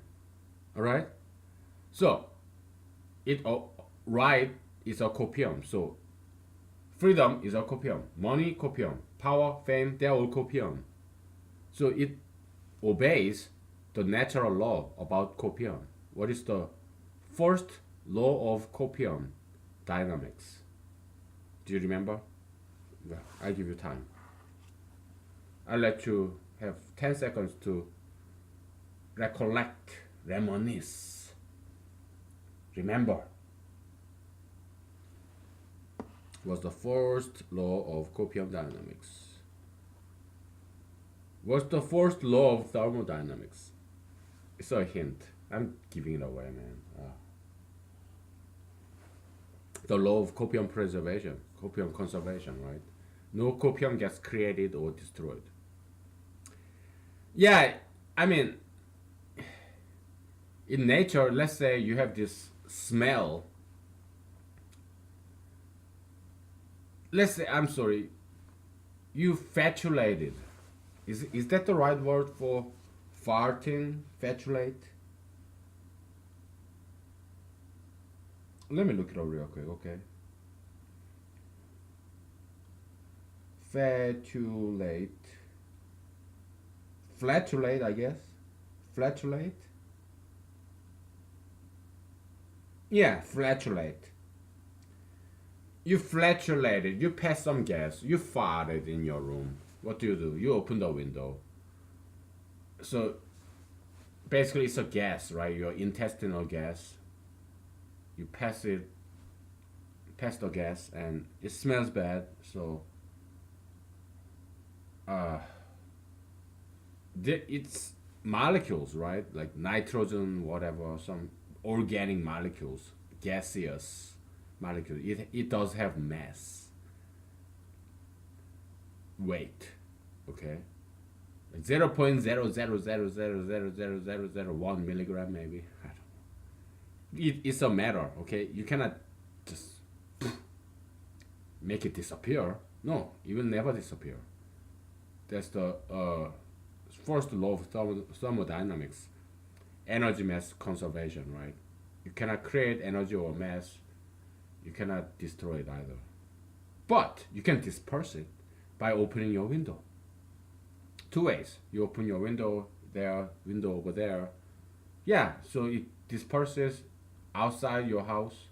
All right. So it right is a copium. So freedom is a copium. Money copium. Power, fame, they're all copium. So it obeys the natural law about copium. What is the first law of copium dynamics? Do you remember? Well, I give you time. I'll let you have 10 seconds to recollect, reminisce, remember. Was the first law of copium dynamics. What's the first law of thermodynamics? It's a hint. I'm giving it away, man. The law of copium preservation, copium conservation, right? No copium gets created or destroyed. Yeah, I mean, in nature, let's say you have this smell. Let's say, I'm sorry, you fetulated. Is that the right word for farting? Fetulate? Let me look it up real quick, okay? Fetulate. Flatulate, I guess. Flatulate? Yeah, flatulate. You flatulated, you passed some gas, you farted in your room. What do? You open the window. So basically it's a gas, right? Your intestinal gas. You pass the gas and it smells bad, so uh it's molecules, right? Like nitrogen, whatever, some organic molecules, gaseous molecule. It does have mass, weight, okay, 0.000000001 milligram maybe. I don't know. It's a matter, okay. You cannot just make it disappear. No, it will never disappear. That's the first law of thermodynamics. Energy mass conservation, right? You cannot create energy or mass. You cannot destroy it either. But you can disperse it by opening your window. Two ways. You open your window there, window over there. Yeah, so it disperses outside your house.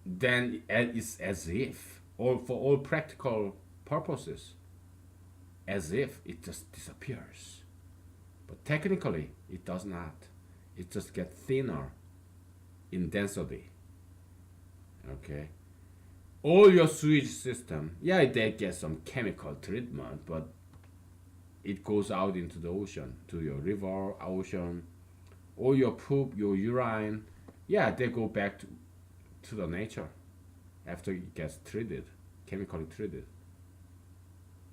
Then it's as if, or for all practical purposes, as if it just disappears. But technically, it does not. It just gets thinner in density. Okay? All your sewage system, yeah, they get some chemical treatment, but it goes out into the ocean, to your river, ocean. All your poop, your urine, yeah, they go back to the nature after it gets treated, chemically treated.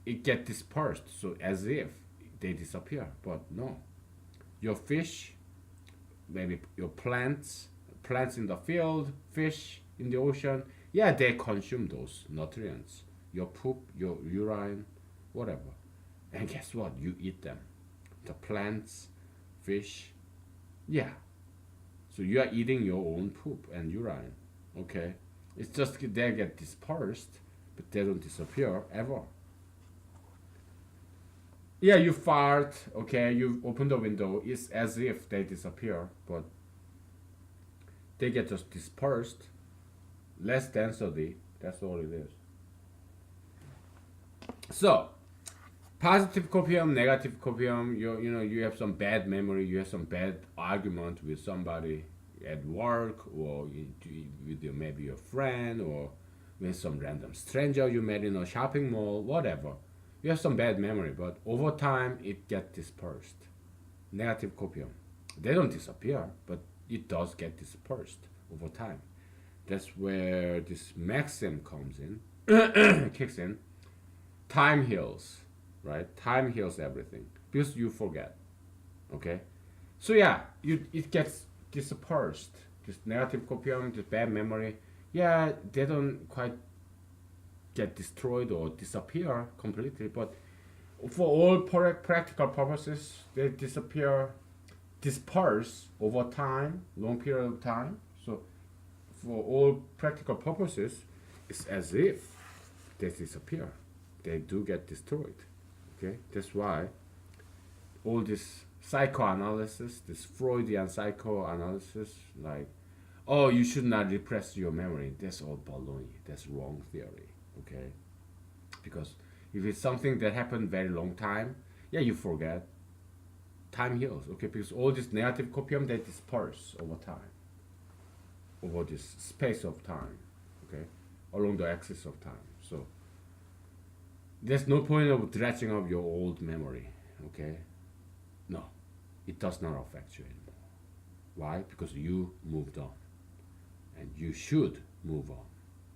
It gets dispersed, so as if they disappear, but no. Your fish, maybe your plants in the field, fish in the ocean, yeah, they consume those nutrients. Your poop, your urine, whatever. And guess what? You eat them. The plants, fish, yeah. So you are eating your own poop and urine. Okay? It's just they get dispersed, but they don't disappear ever. Yeah, you fart, okay, you open the window, it's as if they disappear, but they get just dispersed, less density, that's all it is. So, positive copium, negative copium, you have some bad memory, you have some bad argument with somebody at work, or with maybe your friend, or with some random stranger you met in a shopping mall, whatever. You have some bad memory, but over time it gets dispersed. Negative copium. They don't disappear, but it does get dispersed over time. That's where this maxim comes in, kicks in. Time heals. right? Time heals everything because you forget. Okay, so yeah, it gets dispersed. This negative copium, this bad memory, yeah, they don't quite get destroyed or disappear completely, but for all practical purposes, they disperse over time, long period of time. So for all practical purposes, it's as if they disappear. They do get destroyed. Okay, that's why all this psychoanalysis, this Freudian psychoanalysis, like, oh, you should not repress your memory. That's all baloney. That's wrong theory. Okay, because if it's something that happened very long time, yeah, you forget. Time heals. Okay, because all this negative copium they disperse over time, over this space of time. Okay, along the axis of time. So there's no point of dredging up your old memory. Okay, no, it does not affect you anymore. Why? Because you moved on, and you should move on.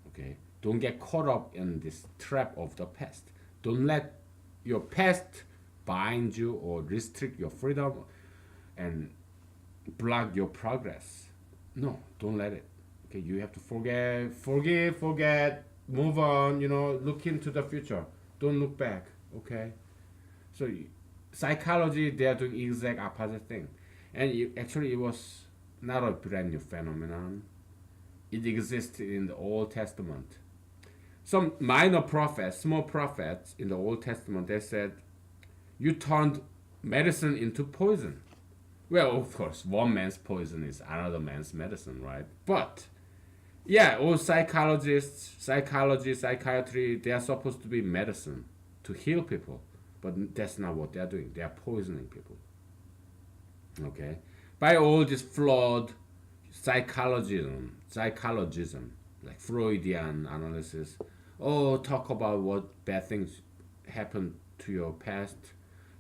Okay, don't get caught up in this trap of the past. Don't let your past bind you or restrict your freedom and block your progress. No, don't let it. Okay, you have to forget, forgive, forget, move on. Look into the future. Don't look back. Okay, so psychology they are doing exact opposite thing, and actually it was not a brand new phenomenon. It existed in the Old Testament. Some minor prophets, small prophets in the Old Testament, they said, you turned medicine into poison. Well, of course, one man's poison is another man's medicine, right? But, yeah, all psychologists, psychology, psychiatry, they are supposed to be medicine to heal people. But that's not what they are doing. They are poisoning people. Okay? By all this flawed psychologism, like Freudian analysis. Oh, talk about what bad things happened to your past.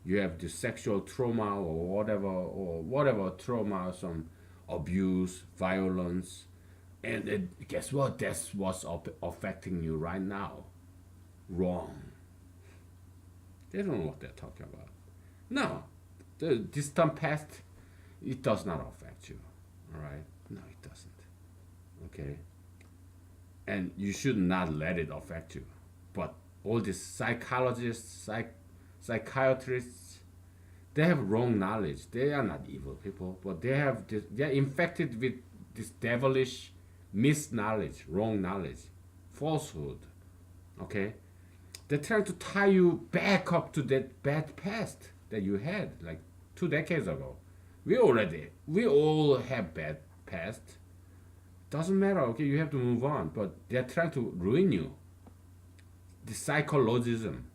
You have this sexual trauma or whatever trauma, some abuse, violence, and guess what? That's what's affecting you right now. Wrong. They don't know what they're talking about. No, the distant past, it does not affect you. All right? No, it doesn't. Okay? And you should not let it affect you. But all these psychologists, psychiatrists, they have wrong knowledge. They are not evil people, but they are infected with this devilish misknowledge, wrong knowledge, falsehood. Okay? They're trying to tie you back up to that bad past that you had like 2 decades ago. We all have bad past. Doesn't matter, okay, you have to move on. But they're trying to ruin you. The psychologism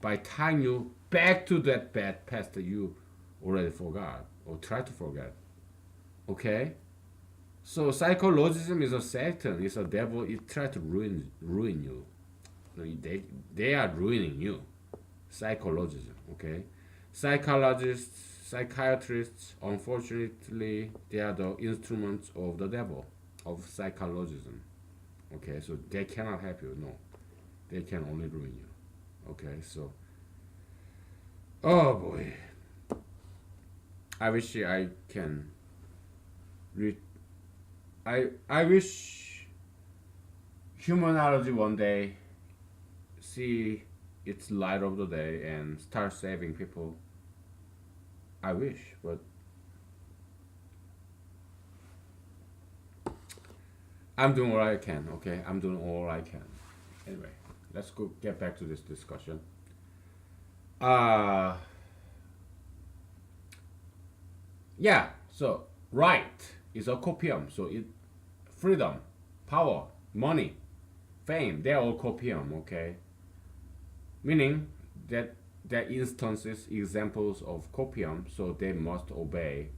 by tying you back to that bad past that you already forgot or try to forget. Okay? So psychologism is a Satan, it's a devil, it tries to ruin you. They are ruining you. Psychologism, okay? Psychologists, psychiatrists, unfortunately, they are the instruments of the devil, of psychologism. Okay, so they cannot help you, no. They can only ruin you. Okay, so, oh boy. I wish I can read. I wish humanology one day see its light of the day and start saving people. I wish, but I'm doing all I can. Okay, I'm doing all I can. Anyway, let's go get back to this discussion. Uh yeah. So right is a copium. So freedom, power, money, fame. They're all copium. Okay, meaning that they're instances, examples of copium. So they must obey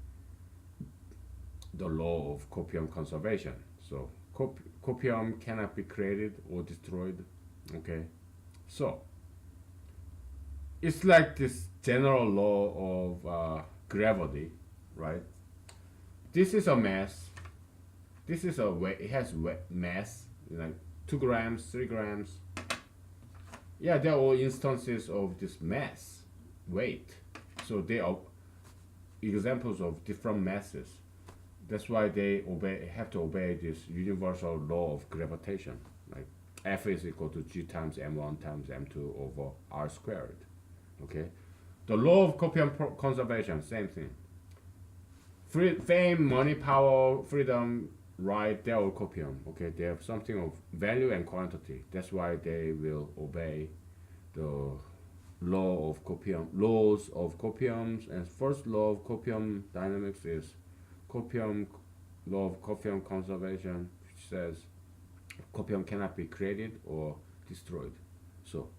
the law of copium conservation. So copium cannot be created or destroyed. Okay, so it's like this general law of gravity, right? This is a mass. This is a weight. It has mass, like 2 grams, 3 grams. Yeah, they're all instances of this mass weight. So they are examples of different masses. That's why they have to obey this universal law of gravitation. Like F is equal to G times m1 times m2 over r squared. Okay, the law of copium conservation, same thing. Fame, money, power, freedom, right? They're all copium. Okay, they have something of value and quantity. That's why they will obey the laws of copiums. And first law of copium dynamics is copium law of copium conservation, which says copium cannot be created or destroyed. So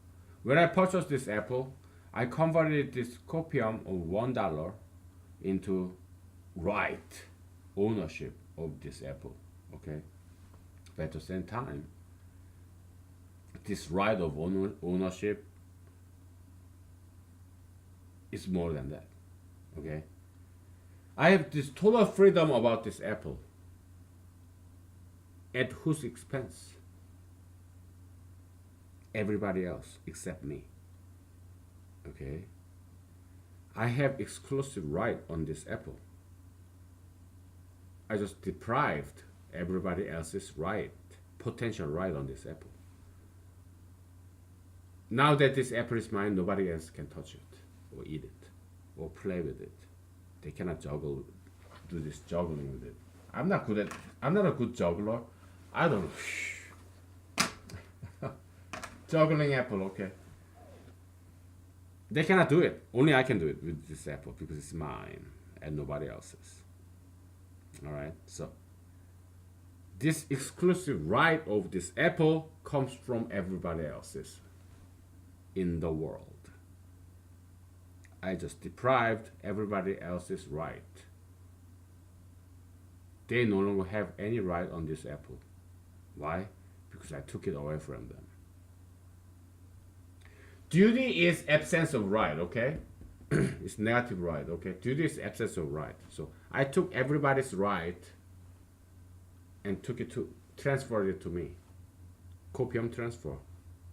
when I purchased this apple, I converted this copium of $1 into right ownership of this apple. Okay, but at the same time, this right of ownership is more than that. Okay, I have this total freedom about this apple. At whose expense? Everybody else except me. Okay, I have exclusive right on this apple. I just deprived everybody else's right, potential right on this apple. Now that this apple is mine, nobody else can touch it or eat it or play with it. They cannot do this juggling with it. I'm not good at. I'm not a good juggler. I don't know. Juggling apple, okay. They cannot do it. Only I can do it with this apple because it's mine and nobody else's. All right. So this exclusive right of this apple comes from everybody else's in the world. I just deprived everybody else's right. They no longer have any right on this apple. Why? Because I took it away from them. Duty is absence of right, okay? It's negative right, okay? Duty is absence of right. So I took everybody's right and transferred it to me. Copium transfer.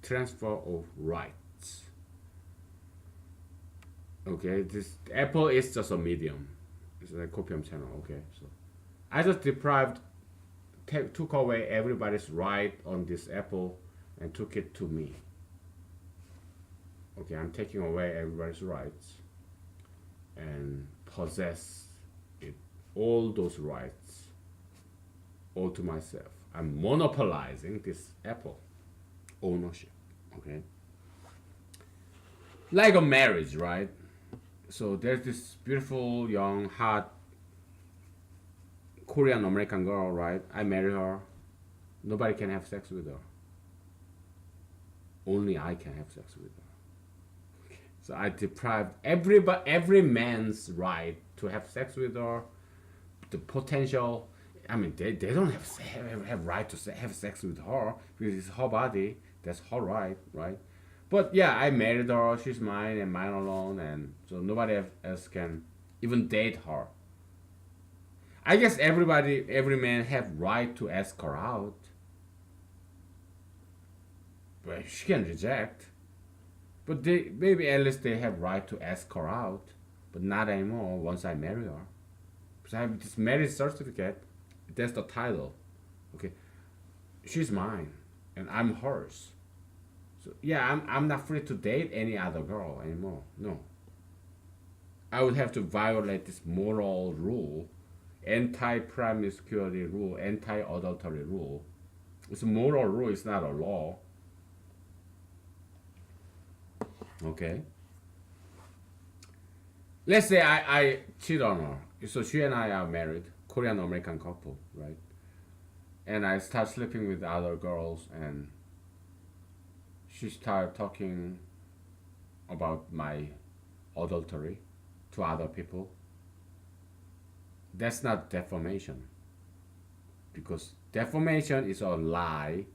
Transfer of rights. Okay, this apple is just a medium. It's a copium channel, okay? So I just took away everybody's right on this apple and took it to me. Okay, I'm taking away everybody's rights and possess it, all those rights, all to myself. I'm monopolizing this apple ownership. Okay, like a marriage, right? So there's this beautiful, young, hot Korean American girl, right? I marry her. Nobody can have sex with her. Only I can have sex with her. So I deprived every man's right to have sex with her. The potential. I mean, they don't have right to have sex with her because it's her body. That's her right, right? But yeah, I married her. She's mine and mine alone, and so nobody else can even date her. I guess every man have right to ask her out, but she can reject. But maybe at least they have right to ask her out, but not anymore once I marry her. Because I have this marriage certificate. That's the title. Okay, she's mine, and I'm hers. So yeah, I'm not free to date any other girl anymore. No. I would have to violate this moral rule, anti-promiscuity rule, anti-adultery rule. It's a moral rule. It's not a law. Okay. Let's say I cheat on her. So she and I are married, Korean American couple, right? And I start sleeping with other girls, and she start talking about my adultery to other people. That's not defamation, because defamation is a lie,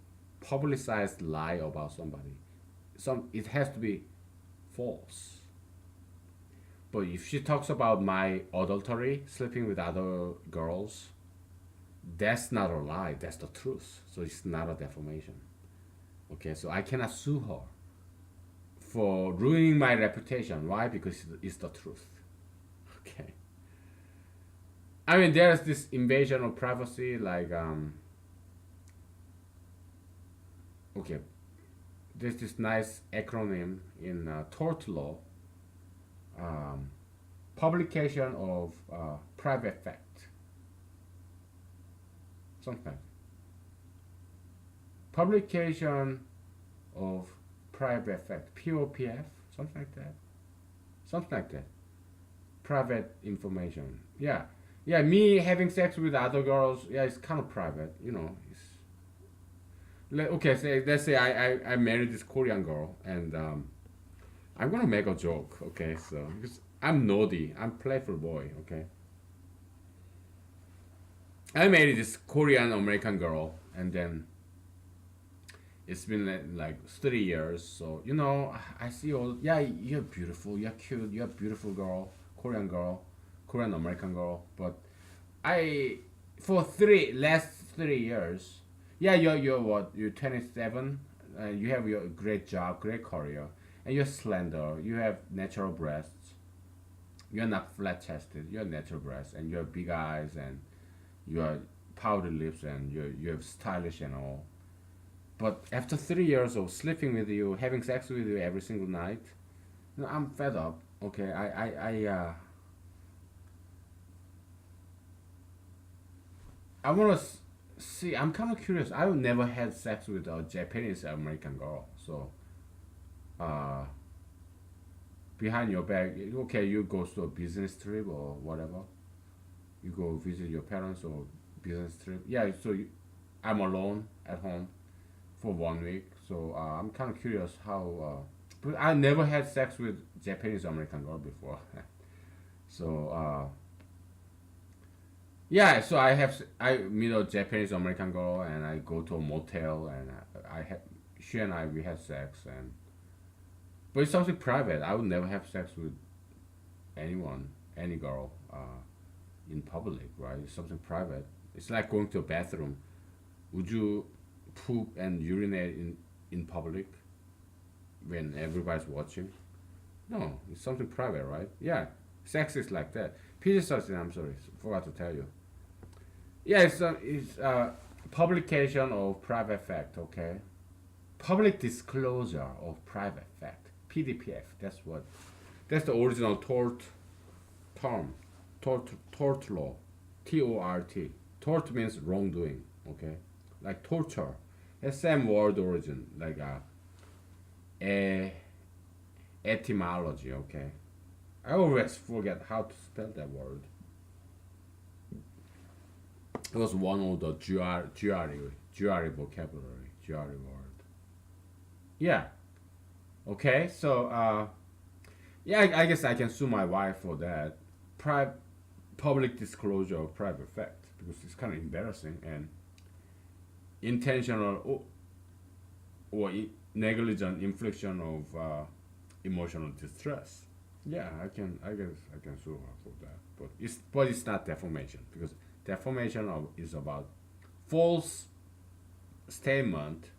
publicized lie about somebody. It has to be false. But if she talks about my adultery, sleeping with other girls, that's not a lie, that's the truth. So it's not a defamation. Okay, so I cannot sue her for ruining my reputation. Why? Because it's the truth. Okay. I mean, there's this invasion of privacy, like okay, there's this nice acronym in tort law, um, publication of private fact, something like publication of private fact, POPF, something like that, something like that, private information. Yeah, yeah. Me having sex with other girls, yeah, it's kind of private, you know. It's okay. Say let's say I married this Korean girl, and I'm gonna make a joke. Okay, so because I'm naughty, I'm playful boy. Okay, I married this Korean American girl, and then it's been like 3 years. So you know, I see all. Yeah, you're beautiful. You're cute. You're a beautiful girl, Korean American girl. But I for three last 3 years. Yeah, you're what? You're 27. You have your great job, great career, and you're slender. You have natural breasts. You're not flat chested. You're natural breasts, and you have big eyes, and you are powdered lips, and you have stylish and all. But after 3 years of sleeping with you, having sex with you every single night, you know, I'm fed up. Okay, I wanna see. I'm kind of curious. I've never had sex with a Japanese American girl. So, uh, behind your back, okay, you go to a business trip or whatever. You go visit your parents or business trip. Yeah. So I'm alone at home for 1 week. So I'm kind of curious how. But I never had sex with Japanese American girl before. So yeah, so I meet a Japanese American girl and I go to a motel and I had she and I we had sex and but it's something private. I would never have sex with anyone, any girl, in public, right? It's something private. It's like going to a bathroom. Would you poop and urinate in public when everybody's watching? No, it's something private, right? Yeah, sex is like that. PG Sustin, I'm sorry, forgot to tell you. Yeah, it's publication of private fact. Okay, public disclosure of private fact. PDPF. That's what. That's the original tort term. Tort law. TORT. Tort means wrongdoing. Okay, like torture. It's same word origin. Like a etymology. Okay, I always forget how to spell that word. It was one of the GRE vocabulary, GRE word. Yeah. Okay. So, yeah, I guess I can sue my wife for that. Public disclosure of private fact because it's kind of embarrassing and intentional or negligent infliction of emotional distress. Yeah, I can. I guess I can sue her for that. But it's not defamation because defamation is about false statement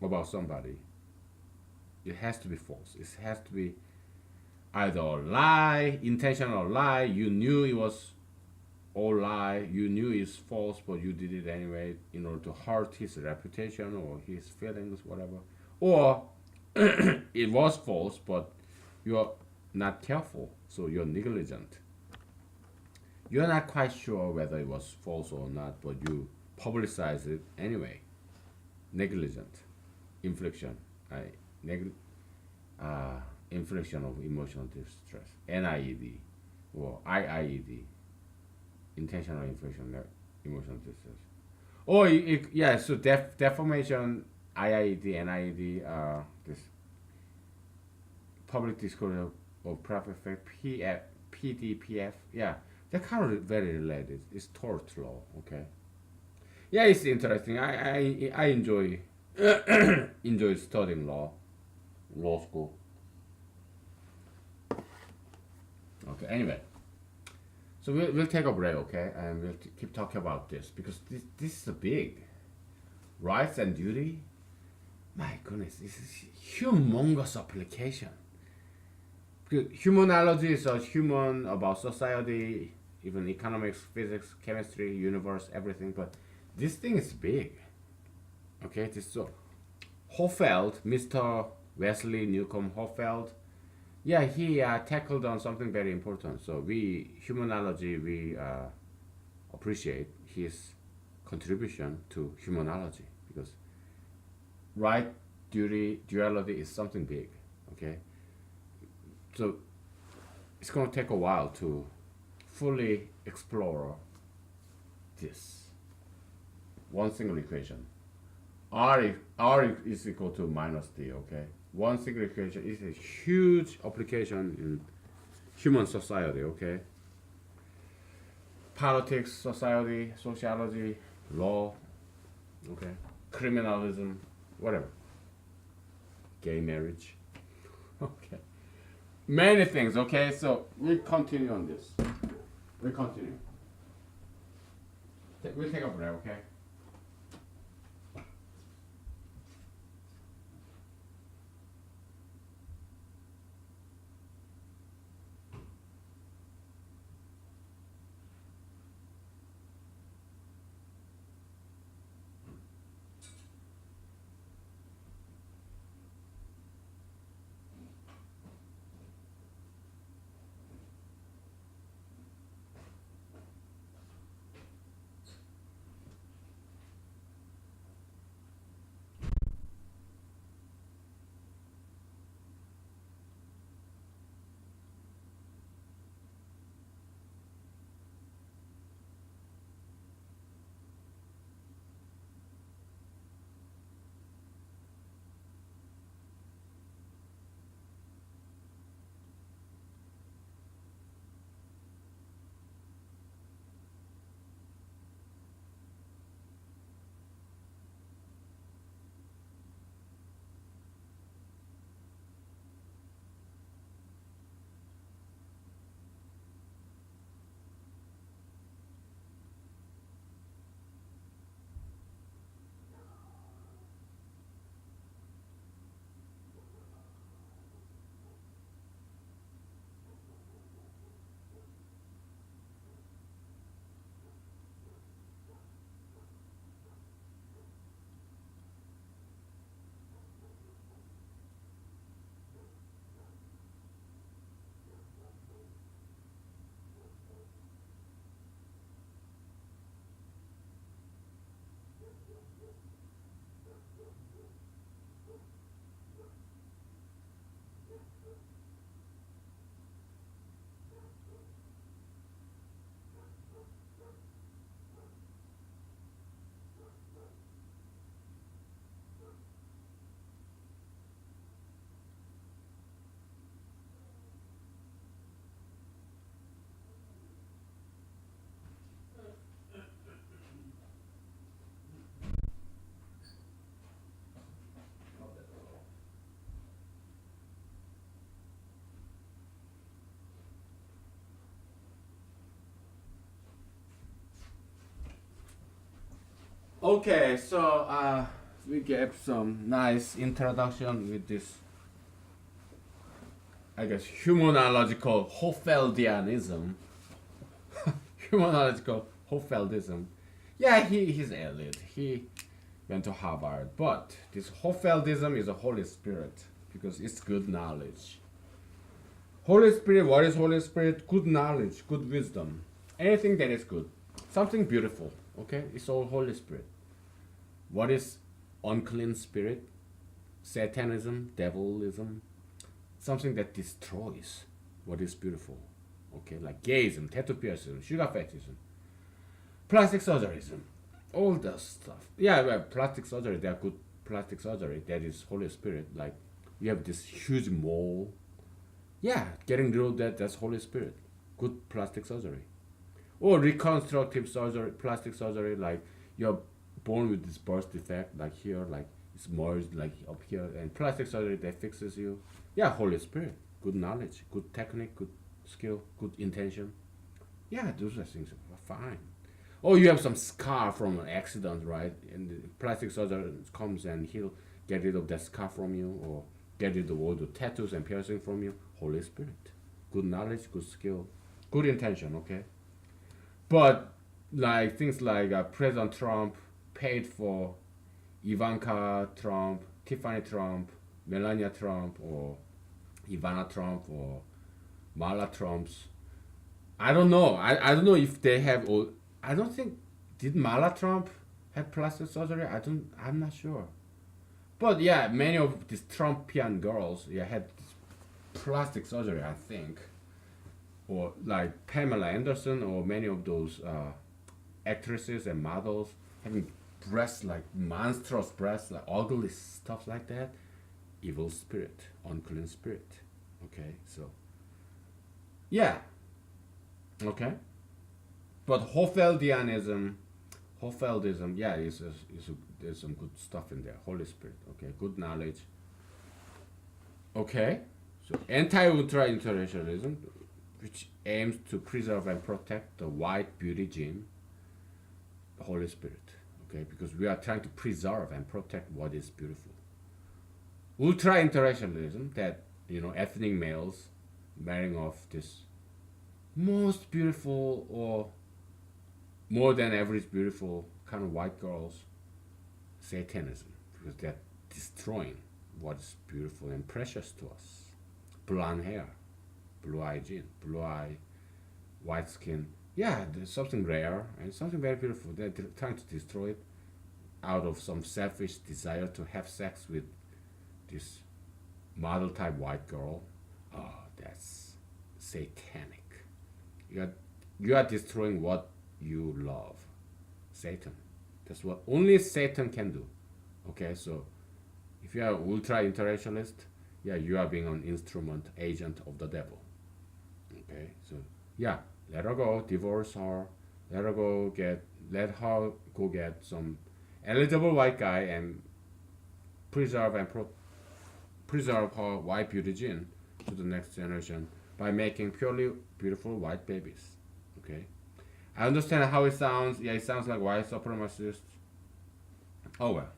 about somebody. It has to be false. It has to be either a lie, intentional lie. You knew it was all lie. You knew it's false, but you did it anyway in order to hurt his reputation or his feelings, whatever. Or it was false, but you're not careful, so you're negligent. You're not quite sure whether it was false or not, but you publicize it anyway. Negligent infliction, I neg- infliction of emotional distress, NIED or IIED, intentional infliction of emotional distress. Or yeah, so defamation, IIED, NIED, this public disclosure of private fact, PDPF, yeah, they're kind of very related. It's tort law, okay. Yeah, it's interesting. I enjoy enjoy studying law school. Okay. Anyway, so we'll take a break, okay, and we'll keep talking about this because this is a big rights and duty. My goodness, this is humongous application. Because humanology is a human about society, even economics, physics, chemistry, universe, everything. But this thing is big. Okay, this so Hofeld, Mr. Wesley Newcomb Hofeld. Yeah, he tackled on something very important. So we humanology we appreciate his contribution to humanology because right duality is something big. Okay, so it's going to take a while to fully explore this one single equation. R is equal to minus d. Okay, one single equation is a huge application in human society. Okay, politics, society, sociology, law. Okay, criminalism, whatever, gay marriage. Okay, many things. Okay, so we continue on this. We continue. We'll take a break. Okay. Okay, so we gave some nice introduction with this, I guess, humanological Hofeldianism. Humanological Hofeldism. Yeah, he's elite. He went to Harvard, but this Hofeldism is a Holy Spirit because it's good knowledge. Holy Spirit, what is Holy Spirit? Good knowledge, good wisdom, anything that is good, something beautiful. Okay, it's all Holy Spirit. What is unclean spirit? Satanism, devilism, something that destroys what is beautiful. Okay, like gayism, tattoo piercism, sugar fetishism, plastic surgeryism, all that stuff. Yeah, well, plastic surgery, they are good plastic surgery. That is Holy Spirit. Like you have this huge mole. Yeah, getting rid of that, that's Holy Spirit. Good plastic surgery. Or reconstructive surgery, plastic surgery, like you're born with this birth defect, like here, like it's merged, like up here, and plastic surgery that fixes you. Yeah, Holy Spirit, good knowledge, good technique, good skill, good intention. Yeah, those are things are fine. Or you have some scar from an accident, right? And the plastic surgeon comes and he'll get rid of that scar from you, or get rid of all the tattoos and piercing from you. Holy Spirit. Good knowledge, good skill, good intention, okay? But like things like President Trump paid for Ivanka Trump, Tiffany Trump, Melania Trump, or Ivana Trump, or Mala Trumps. I don't know. I don't know if they have all. I don't think, did Mala Trump have plastic surgery? I'm not sure. But yeah, many of these Trumpian girls, yeah, had plastic surgery, I think. Or like Pamela Anderson, or many of those actresses and models having breasts, like monstrous breasts, like ugly stuff like that. Evil spirit, unclean spirit. Okay, so yeah, okay. But Hofeldism, yeah, there's some good stuff in there. Holy Spirit, okay, good knowledge. Okay, so anti-ultra interracialism, which aims to preserve and protect the white beauty gene, the Holy Spirit. Okay, because we are trying to preserve and protect what is beautiful. Ultra interracialism, that ethnic males marrying off this most beautiful or more than average beautiful kind of white girls, Satanism, because they're destroying what is beautiful and precious to us. Blonde hair, blue eye jean, blue eye, white skin. Yeah, there's something rare and something very beautiful. They're trying to destroy it out of some selfish desire to have sex with this model type white girl. Oh, that's satanic. You are destroying what you love. Satan. That's what only Satan can do. Okay, so if you are ultra interracialist, yeah, you are being an instrument, agent of the devil. Okay, so yeah, let her go, divorce her, let her go get some eligible white guy and preserve her white beauty gene to the next generation by making purely beautiful white babies. Okay, I understand how it sounds. Yeah, it sounds like white supremacist. Oh well,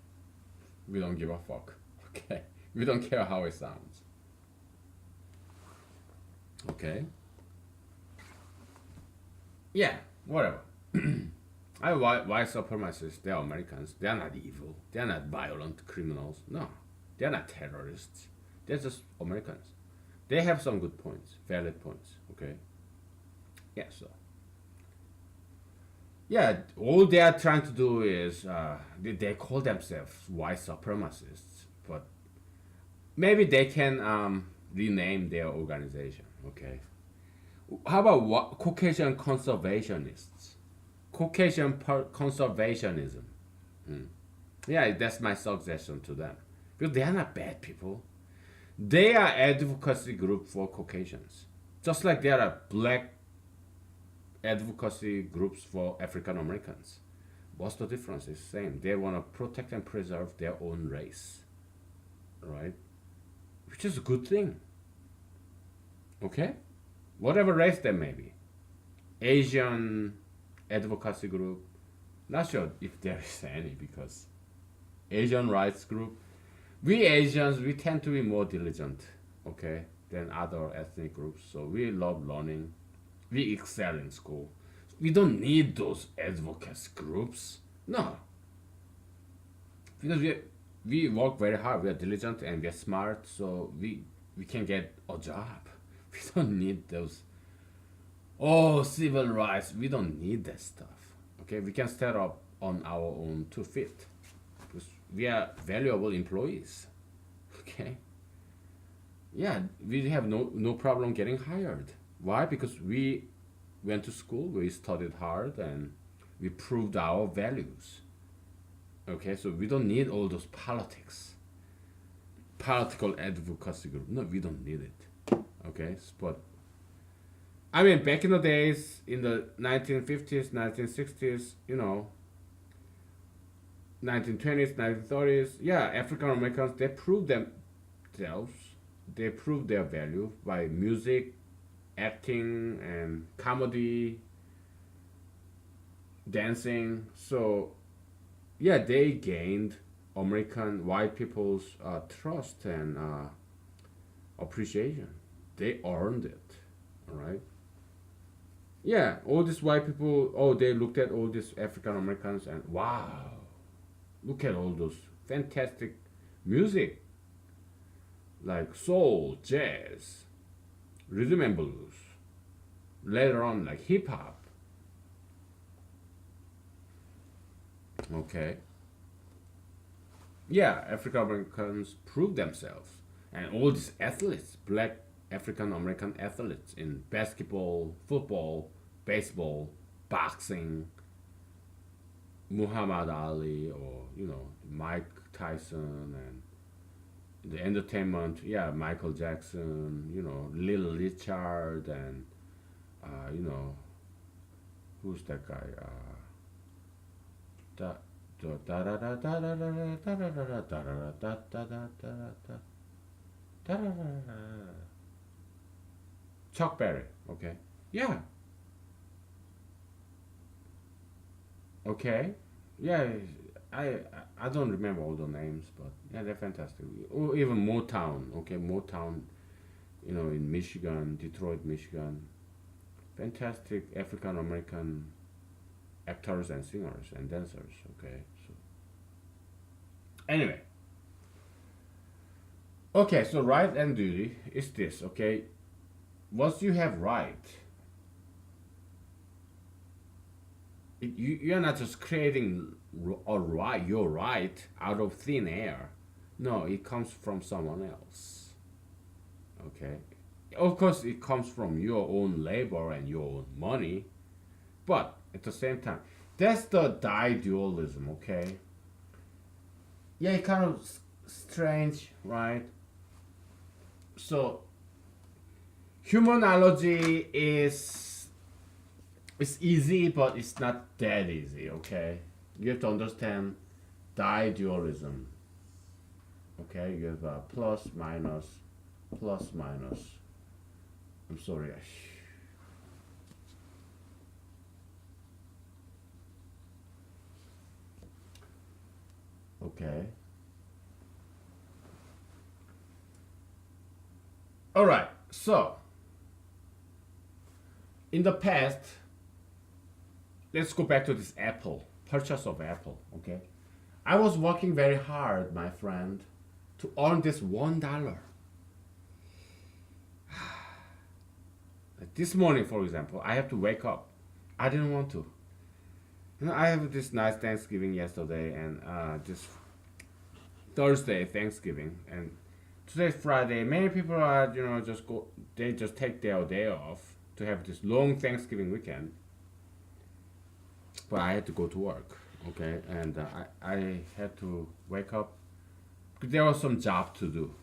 we don't give a fuck. Okay, we don't care how it sounds. Okay. Yeah, whatever. White supremacists, they are Americans. They are not evil. They are not violent criminals. No, they are not terrorists. They're just Americans. They have some good points, valid points. Okay. Yeah. So yeah, all they are trying to do is they call themselves white supremacists, but maybe they can rename their organization. Okay. How about Caucasian conservationists? Conservationism. Hmm. Yeah, that's my suggestion to them. Because they are not bad people. They are advocacy group for Caucasians. Just like there are black advocacy groups for African Americans. What's the difference? It's the same. They want to protect and preserve their own race. Right? Which is a good thing. Okay? Whatever race they may be. Asian advocacy group. Not sure if there is any, because Asian rights group. We Asians, we tend to be more diligent, okay, than other ethnic groups. So we love learning. We excel in school. We don't need those advocacy groups. No. Because we work very hard. We are diligent and we are smart, so we can get a job. We don't need those. Oh, civil rights. We don't need that stuff. Okay, we can stand up on our own 2 feet because we are valuable employees. Okay. Yeah, we have no problem getting hired. Why? Because we went to school, we studied hard, and we proved our values. Okay, so we don't need all those political advocacy group. No, we don't need it. Okay, but I mean, back in the days, in the 1950s, 1960s, 1920s, 1930s, yeah, African Americans, they proved themselves, they proved their value by music, acting, and comedy, dancing. So, yeah, they gained American white people's trust and appreciation. They earned it. All right. Yeah, all these white people. Oh, they looked at all these African Americans and wow, look at all those fantastic music like soul, jazz, rhythm and blues. Later on, like hip hop. Okay. Yeah, African Americans proved themselves, and all these athletes, black African American athletes in basketball, football, baseball, boxing, Muhammad Ali, or Mike Tyson, and the entertainment. Yeah, Michael Jackson. Little Richard, and you know who's that guy? Da, da da da da da da da da da da da da da da da Chuck Berry. Okay. Yeah. Okay. Yeah. I I don't remember all the names, but yeah, they're fantastic. Or even Motown. Okay, Motown. In Michigan, Detroit, Michigan. Fantastic African American actors and singers and dancers. Okay. So anyway. Okay. So right and duty is this. Okay. Once you have right, you're not just creating a right, your right out of thin air. No, it comes from someone else. Okay. Of course, it comes from your own labor and your own money, but at the same time, that's the die dualism. Okay. Yeah, it kind of strange, right? So humanology is it's easy, but it's not that easy. Okay, you have to understand dualism. Okay, you have plus minus, plus minus. I'm sorry. Okay. All right. So in the past, let's go back to this Apple purchase of Apple. Okay, I was working very hard, my friend, to earn this $1. Like this morning, for example, I have to wake up. I didn't want to. I have this nice Thanksgiving yesterday, and this Thursday Thanksgiving, and today's Friday. Many people are just go. They just take their day off to have this long Thanksgiving weekend. But I had to go to work. Okay, and I had to wake up. There was some job to do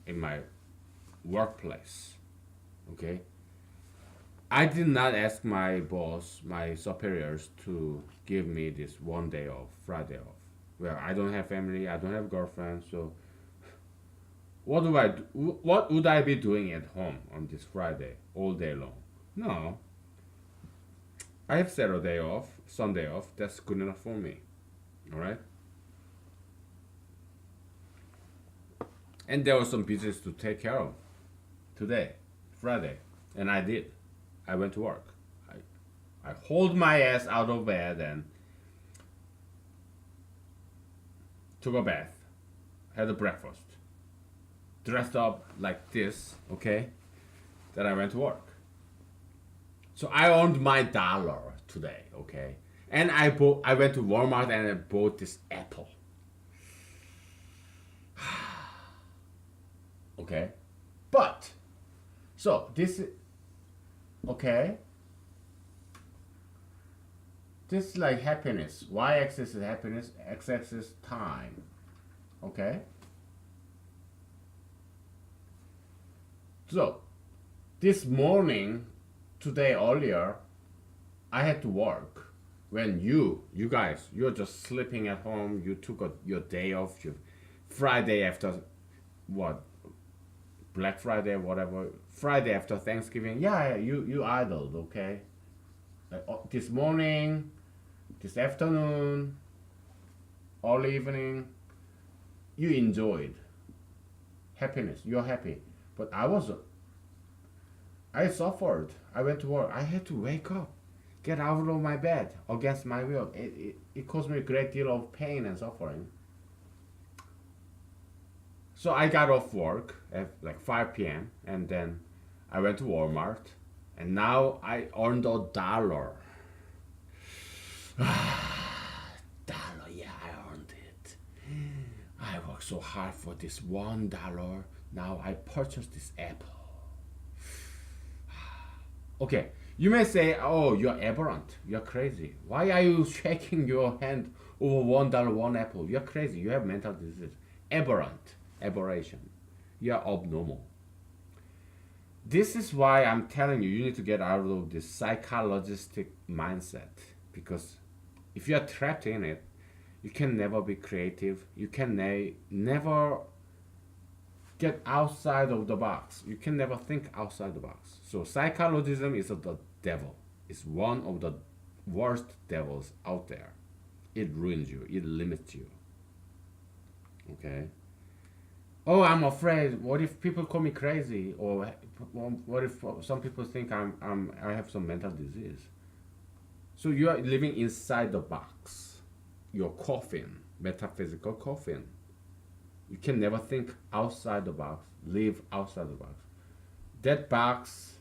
in my workplace. Okay, I did not ask my boss, my superiors, to give me this one day off, Friday off. Well, I don't have family, I don't have girlfriend, so what do I do? What would I be doing at home on this Friday all day long? No, I have Saturday off, Sunday off. That's good enough for me. All right. And there was some business to take care of today, Friday, and I did. I went to work. I hauled my ass out of bed and took a bath, had a breakfast, dressed up like this, okay? Then I went to work. So I earned my dollar today, okay? And I went to Walmart and I bought this apple. Okay? But so this okay? This is like happiness. Y axis is happiness, x axis is time. Okay? So this morning, today earlier, I had to work. When you guys, you're just sleeping at home. You took your day off. You Friday after what? Black Friday, whatever. Friday after Thanksgiving. Yeah, you idled. Okay. This morning, this afternoon, early evening. you enjoyed happiness. You're happy, but I wasn't. I suffered. I went to work. I had to wake up, get out of my bed against my will. It caused me a great deal of pain and suffering. So I got off work at like 5 p.m. and then I went to Walmart and now I earned $1. Dollar, yeah, I earned it. I worked so hard for this $1. Now I purchased this apple. Okay, you may say, oh, you're aberrant. You're crazy. Why are you shaking your hand over $1 one apple? You're crazy. You have mental disease. Aberrant. Aberration. You're abnormal. This is why I'm telling you, you need to get out of this psychologistic mindset. Because if you are trapped in it, you can never be creative. You can never get outside of the box. You can never think outside the box. So psychologism is the devil. It's one of the worst devils out there. It ruins you. It limits you. Okay. Oh, I'm afraid. What if people call me crazy? Or what if some people think I have some mental disease? So you are living inside the box. Your coffin, metaphysical coffin. You can never think outside the box, live outside the box. That box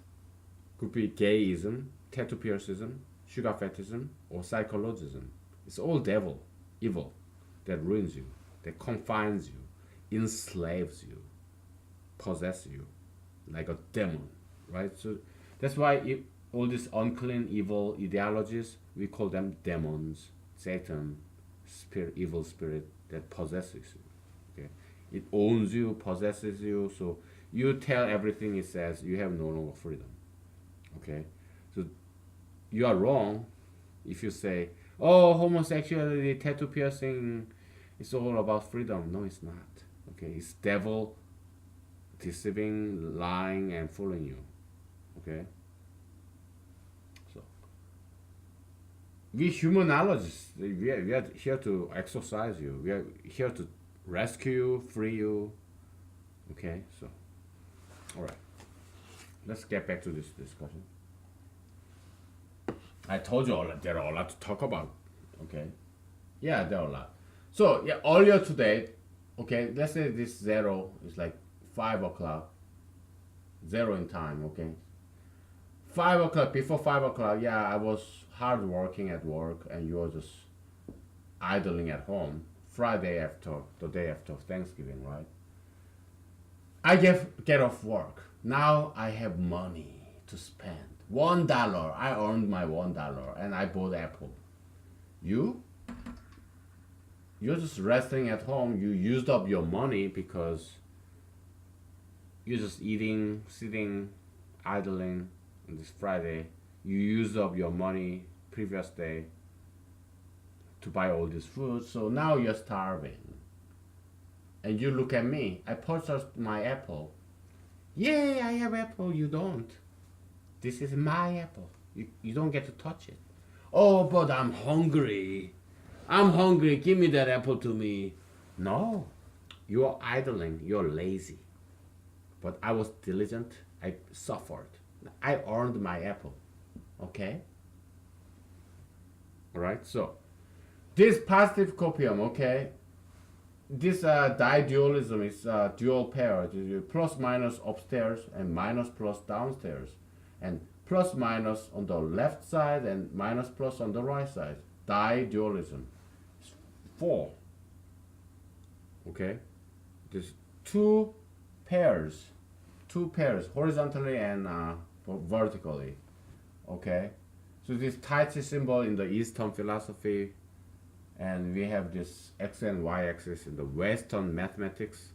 could be gayism, tattoo piercism, sugar fetishism, or psychologism. It's all devil, evil, that ruins you, that confines you, enslaves you, possesses you like a demon, right? So that's why all these unclean, evil ideologies, we call them demons, Satan, spirit, evil spirit that possesses you. Okay, it owns you, possesses you. So you tell everything it says. You have no longer freedom. Okay, so you are wrong if you say, "Oh, homosexuality, tattoo piercing, it's all about freedom." No, it's not. Okay, it's devil deceiving, lying, and fooling you. Okay, so we humanologists, we are here to exercise you. We are here to rescue you, free you. Okay, so all right, let's get back to this discussion. I told you there are a lot to talk about. Okay, yeah, there are a lot. So yeah, earlier today, okay, let's say this zero is like 5 o'clock, zero in time. Okay, 5 o'clock, before 5 o'clock, yeah, I was hard working at work, and you were just idling at home. Friday after the day after Thanksgiving, right? I get off work. Now I have money to spend. $1. I earned my $1 and I bought Apple. You? You're just resting at home. You used up your money because you're just eating, sitting, idling on this Friday. You used up your money previous day to buy all this food, so now you're starving. And you look at me. I purchased my apple. Yay, I have apple. You don't. This is my apple. You don't get to touch it. Oh, but I'm hungry. I'm hungry. Give me that apple to me. No. You're idling. You're lazy. But I was diligent. I suffered. I earned my apple. Okay? Alright, so this positive copium, okay? This didualism is dual pair. Plus minus upstairs and minus plus downstairs. And plus minus on the left side and minus plus on the right side. Didualism. 4. Okay? There's two pairs, horizontally and vertically. Okay? So this Tai Chi symbol in the Eastern philosophy, and we have this x and y axis in the Western mathematics.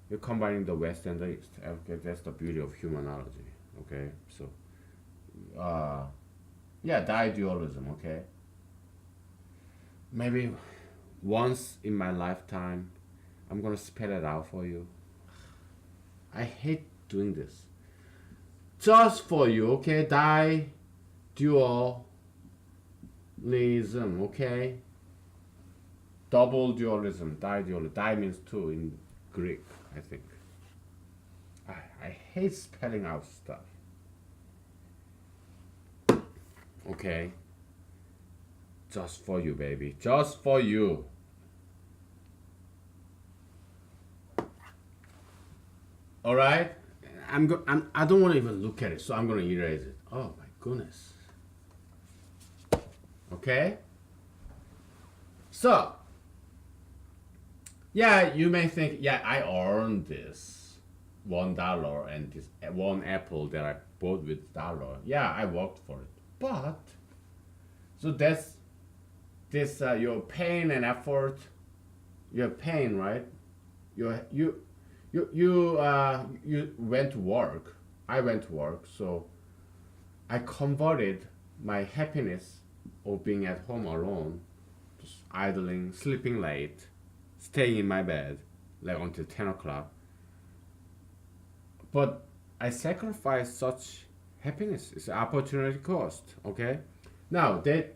We're combining the West and the East. Okay, that's the beauty of humanology. Okay, so yeah, didualism. Okay, maybe once in my lifetime, I'm gonna spell it out for you. I hate doing this. Just for you, okay? Dualism, okay? double dualism, didualism. Di means two in Greek, I think. I hate spelling out stuff. Okay. Just for you, baby. Just for you. All right. I don't want to even look at it, so I'm gonna erase it. Oh my goodness. Okay. So, yeah, you may think, yeah, I earned this $1 and this one apple that I bought with dollar. Yeah, I worked for it. But so that's this your pain and effort. Your pain, right? You went to work. I went to work, so I converted my happiness of being at home alone, just idling, sleeping late, staying in my bed like until 10 o'clock. But I sacrificed such happiness. It's an opportunity cost. Okay, now that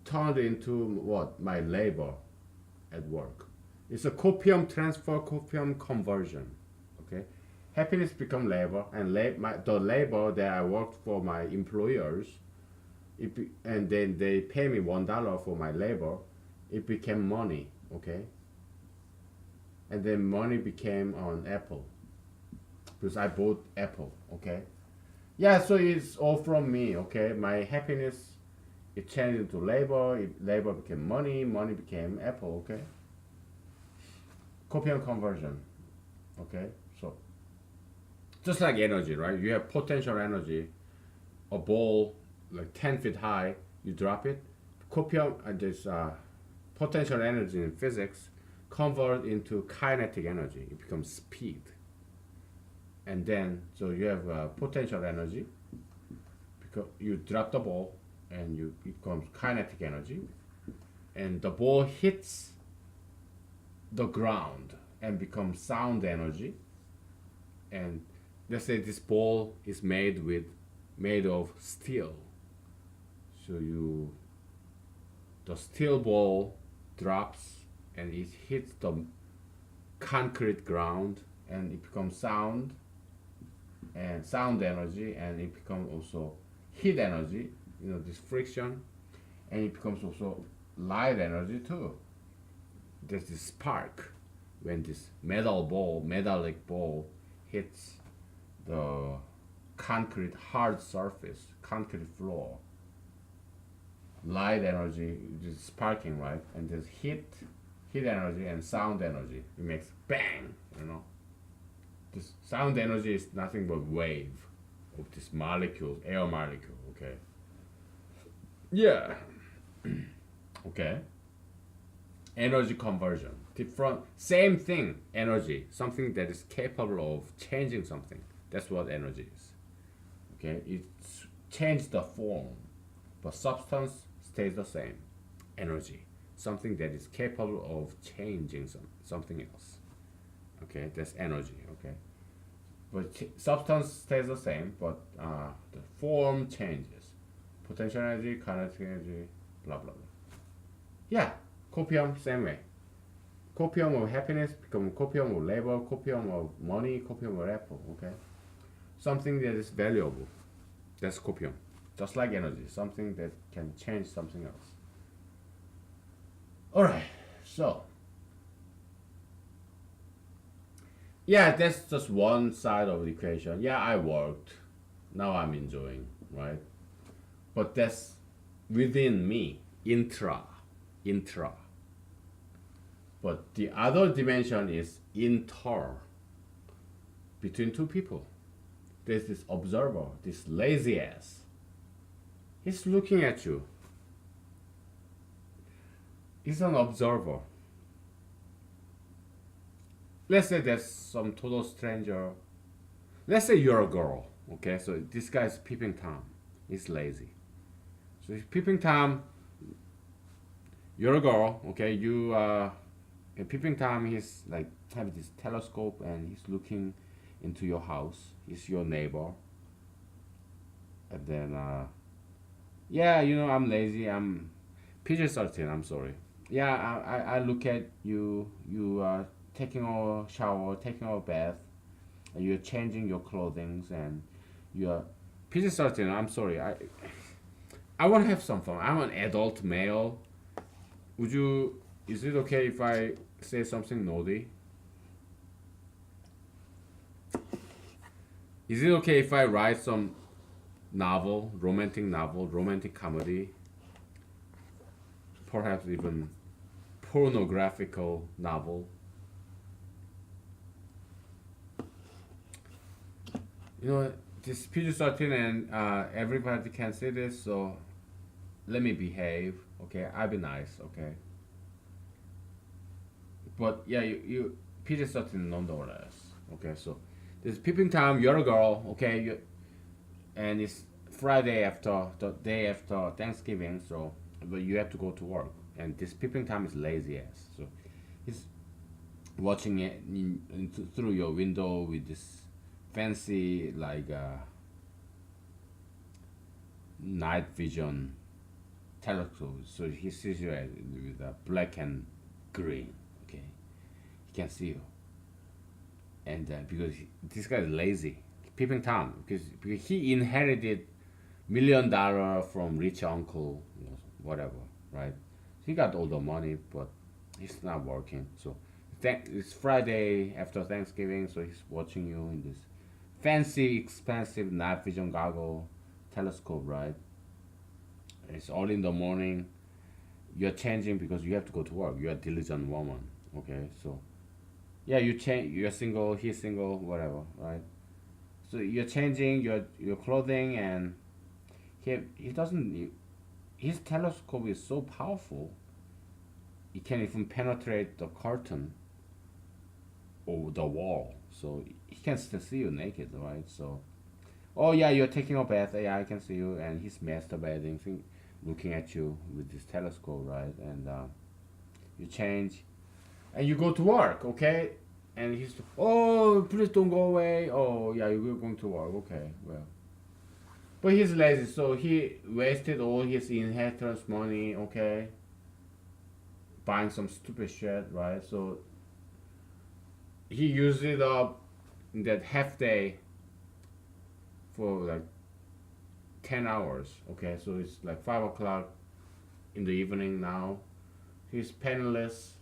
turned into what my labor at work. It's a copium transfer, copium conversion. Okay, happiness become labor, and the labor that I worked for my employers, and then they pay me $1 for my labor. It became money. Okay, and then money became on Apple because I bought Apple. Okay, yeah. So it's all from me. Okay, my happiness it changed into labor. Labor became money. Money became Apple. Okay, copy and conversion. Okay, so just like energy, right? You have potential energy, a ball like 10 feet high, you drop it. Copy this potential energy in physics convert into kinetic energy. It becomes speed, and then so you have potential energy because you drop the ball and it becomes kinetic energy, and the ball hits the ground and becomes sound energy. And let's say this ball is made of steel, so the steel ball drops and it hits the concrete ground and it becomes sound and sound energy, and it becomes also heat energy, this friction, and it becomes also light energy too. There's this spark when this metallic ball hits the concrete hard surface, concrete floor. Light energy is sparking, right? And there's heat energy and sound energy. It makes bang. This sound energy is nothing but wave of this molecules, air molecule. Okay. Yeah. Okay. Energy conversion. Different, same thing. Energy, something that is capable of changing something. That's what energy is. Okay. It's changed the form, but substance stays the same. Energy, something that is capable of changing something else. Okay, that's energy. Okay, but substance stays the same, but the form changes. Potential energy, kinetic energy, blah blah blah. Yeah, copium same way. Copium of happiness become copium of labor, copium of money, copium of apple. Okay, something that is valuable. That's copium. Just like energy, something that can change something else. All right, so yeah, that's just one side of the equation. Yeah, I worked. Now I'm enjoying, right? But that's within me, intra. But the other dimension is inter, between two people. There's this observer, this lazy ass. He's looking at you. He's an observer. Let's say there's some total stranger. Let's say you're a girl. Okay, so this guy's peeping Tom. He's lazy. So he's peeping Tom. You're a girl. Okay, and peeping Tom. He's like have this telescope and he's looking into your house. He's your neighbor. And then yeah, I'm lazy. I'm PG-13. I'm sorry. Yeah, I look at you. You are taking a shower, taking a bath, and you're changing your clothing, and you're PG 13. I'm sorry. I want to have some fun. I'm an adult male. Would you? Is it okay if I say something naughty? Is it okay if I write some novel, romantic comedy, perhaps even pornographical novel? You know, this PG-13 and everybody can see this, so let me behave. Okay, I'll be nice. Okay, but yeah, you PG-13 nonetheless. Okay, so this peeping time. You're a girl. Okay, and it's Friday after the day after Thanksgiving, so but you have to go to work, and this peeping time is lazy ass. So he's watching it through your window with this fancy like night vision telescope. So he sees you with a black and green. Okay, he can see you, and because this guy is lazy, peeping tom because he inherited $1 million from rich uncle, whatever, right? He got all the money, but he's not working. So it's Friday after Thanksgiving, so he's watching you in this fancy, expensive night vision goggle telescope, right? It's early in the morning. You're changing because you have to go to work. You're a diligent woman, okay? So yeah, you change. You're single. He's single. Whatever, right? So you're changing your clothing, and he doesn't. His telescope is so powerful. It can even penetrate the curtain or the wall, so he can still see you naked, right? So, oh yeah, you're taking a bath. Yeah, I can see you, and he's masturbating, looking at you with this telescope, right? And you change, and you go to work, okay? And he's, oh, please don't go away. Oh yeah, you're going to work, okay? Well, but he's lazy, so he wasted all his inheritance money, okay? Buying some stupid shit, right? So he used it up in that half day for like 10 hours, okay? So it's like 5 o'clock in the evening now. He's penniless,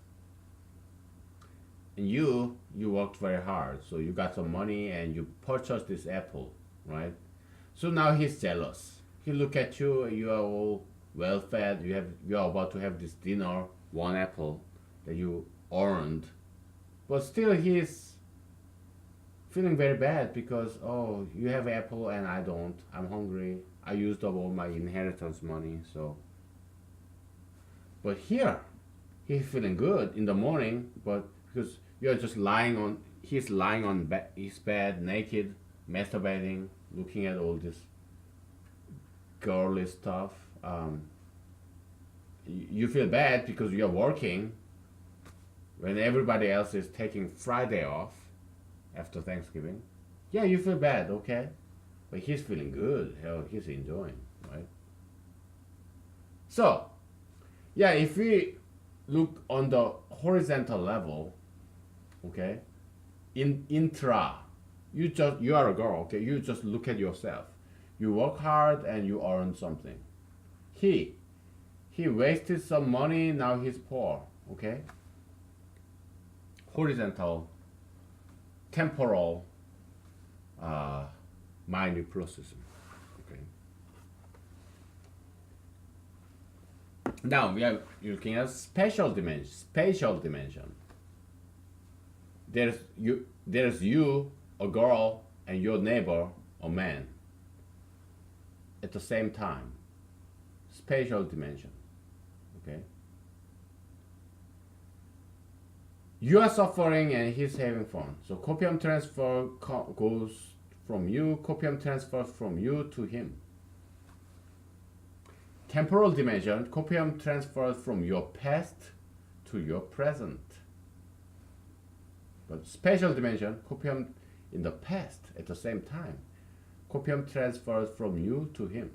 and you worked very hard, so you got some money and you purchased this apple, right? So now he's jealous. He look at you. You are all well fed. You are about to have this dinner, one apple that you earned, but still he's feeling very bad because, oh, you have apple and I don't. I'm hungry. I used up all my inheritance money. So, but here he's feeling good in the morning, but because you're just he's lying on his bed naked, masturbating, looking at all this girly stuff. You feel bad because you're working when everybody else is taking Friday off after Thanksgiving. Yeah, you feel bad, okay? But he's feeling good. Hell, he's enjoying, right? So, yeah, if we look on the horizontal level, okay, in intra, you are a girl, okay? You just look at yourself. You work hard and you earn something. He he wasted some money. Now he's poor, okay? Horizontal, temporal, uh, mind processing. Okay. Now we are looking at spatial dimension. Spatial dimension. There's you, a girl, and your neighbor, a man, at the same time. Spatial dimension. Okay. You are suffering and he's having fun. So copium transfer goes from you. Copium transfers from you to him. Temporal dimension, copium transfers from your past to your present. But spatial dimension, copium in the past at the same time. Copium transfers from you to him.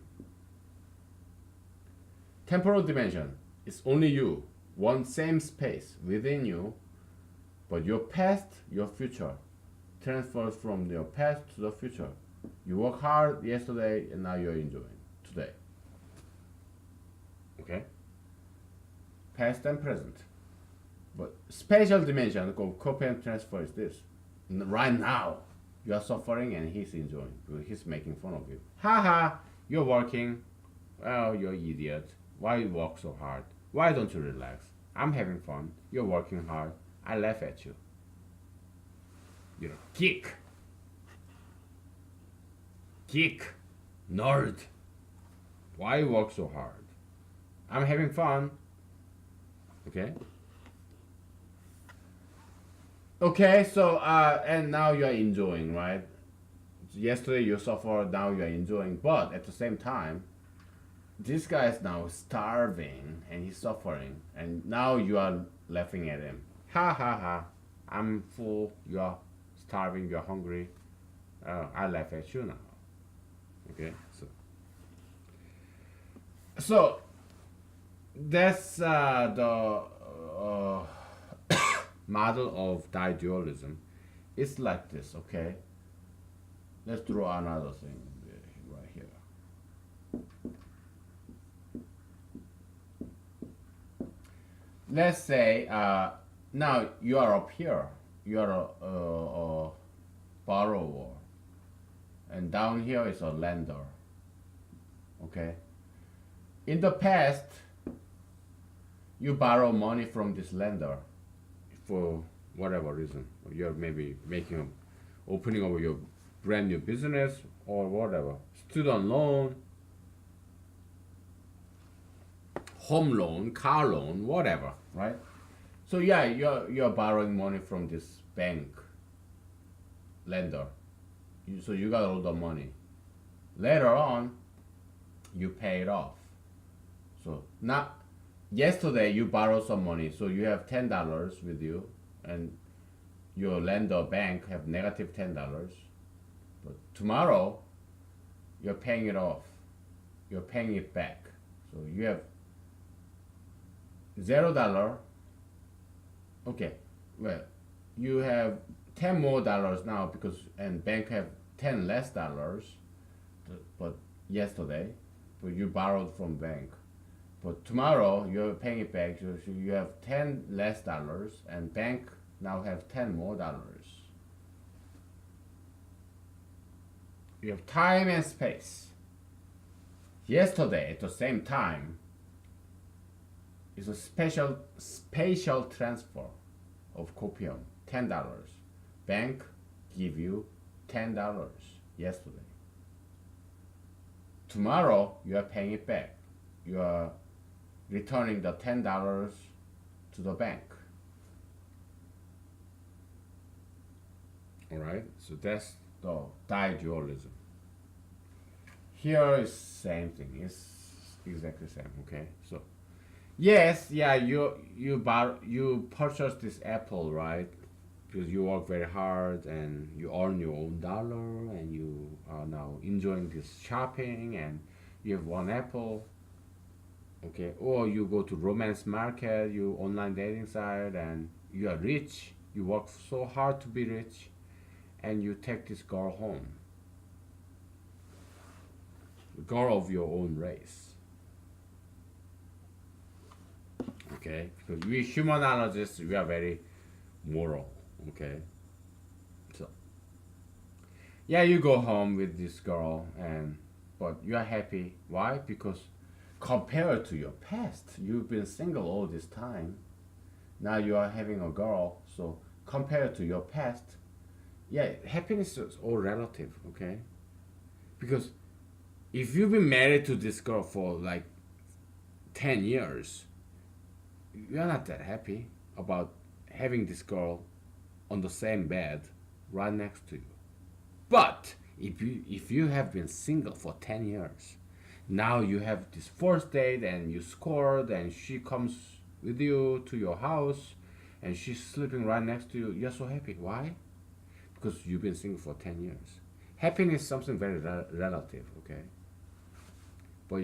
Temporal dimension, it's only you. one same space within you, but your past, your future transfers from your past to the future. You work hard yesterday and now you're enjoying today. Okay? Past and present. But spatial dimension of coherent transfer is this. Right now, you are suffering and he's enjoying. He's making fun of you. Haha, you're working. Well, you're an idiot. Why you work so hard? Why don't you relax? I'm having fun. You're working hard. I laugh at you. You're a geek. Geek. Nerd. Why you work so hard? I'm having fun. Okay? Okay, so and now you are enjoying, right? Yesterday you suffered, now you are enjoying, but at the same time, this guy is now starving and he's suffering, and now you are laughing at him. Ha ha ha! I'm full. You are starving. You are hungry. I laugh at you now. Okay, so that's the model of didualism. It's like this. Okay, let's draw another thing right here. Let's say now you are up here. You are a borrower, and down here is a lender. Okay. In the past, you borrow money from this lender for whatever reason. You're maybe opening up your brand new business or whatever. Student loan, home loan, car loan, whatever, right? So yeah, you're borrowing money from this bank lender. So you got all the money. Later on, you pay it off. So now, yesterday you borrowed some money, so you have $10 with you, and your lender bank have negative $10. But tomorrow, you're paying it off. You're paying it back. So you have $0. Okay, well, you have 10 more dollars now because and bank have 10 less dollars, but yesterday, but you borrowed from bank. But tomorrow you're paying it back, so you have 10 less dollars, and bank now have 10 more dollars. You have time and space. Yesterday, at the same time, is a special spatial transfer of copium, $10. Bank give you $10 yesterday. Tomorrow you are paying it back. You are returning the $10 to the bank. All right, so that's the didualism. Here is same thing. It's exactly same. Okay, so yes, yeah, you purchased this apple, right? Because you work very hard and you earn your own dollar, and you are now enjoying this shopping, and you have one apple. Okay, or you go to romance market, you online dating site, and you are rich. You work so hard to be rich, and you take this girl home. A girl of your own race. Okay, because we humanologists, we are very moral. Okay, so yeah, you go home with this girl, and but you are happy. Why? Because compared to your past, you've been single all this time. Now you are having a girl, so compared to your past, yeah, happiness is all relative. Okay, because if you've been married to this girl for like 10 years, you're not that happy about having this girl on the same bed right next to you. But if you have been single for 10 years, now you have this first date and you scored, and she comes with you to your house and she's sleeping right next to you, you're so happy. Why? Because you've been single for 10 years. Happiness is something very relative, okay? But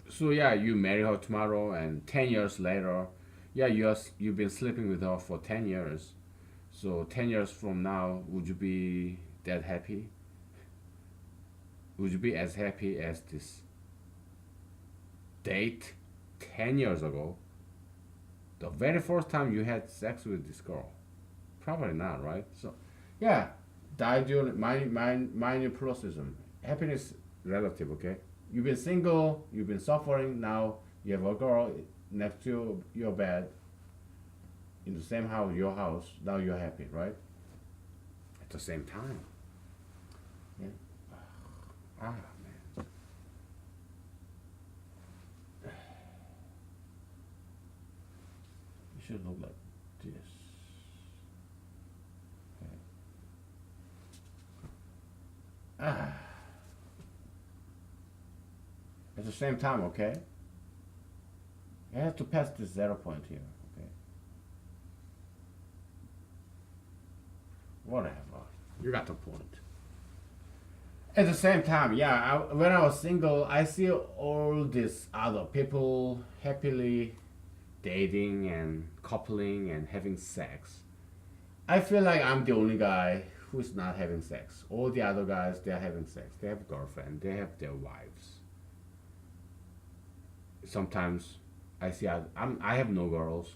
so yeah, you marry her tomorrow, and 10 years later, Yeah, you've been sleeping with her for 10 years. So 10 years from now, would you be that happy? Would you be as happy as this date 10 years ago? The very first time you had sex with this girl? Probably not, right? So, yeah, the ideal minor processism. Happiness relative, okay? You've been single, you've been suffering. Now you have a girl next to your bed in the same house, your house. Now you're happy, right? At the same time, yeah. Ah, man. You should look like this. Okay. Ah. At the same time, okay? I have to pass this 0 point here, okay? Whatever. You got the point. At the same time, yeah, when I was single, I see all these other people happily dating and coupling and having sex. I feel like I'm the only guy who's not having sex. All the other guys, they're having sex. They have girlfriend. They have their wives. Sometimes I have no girls.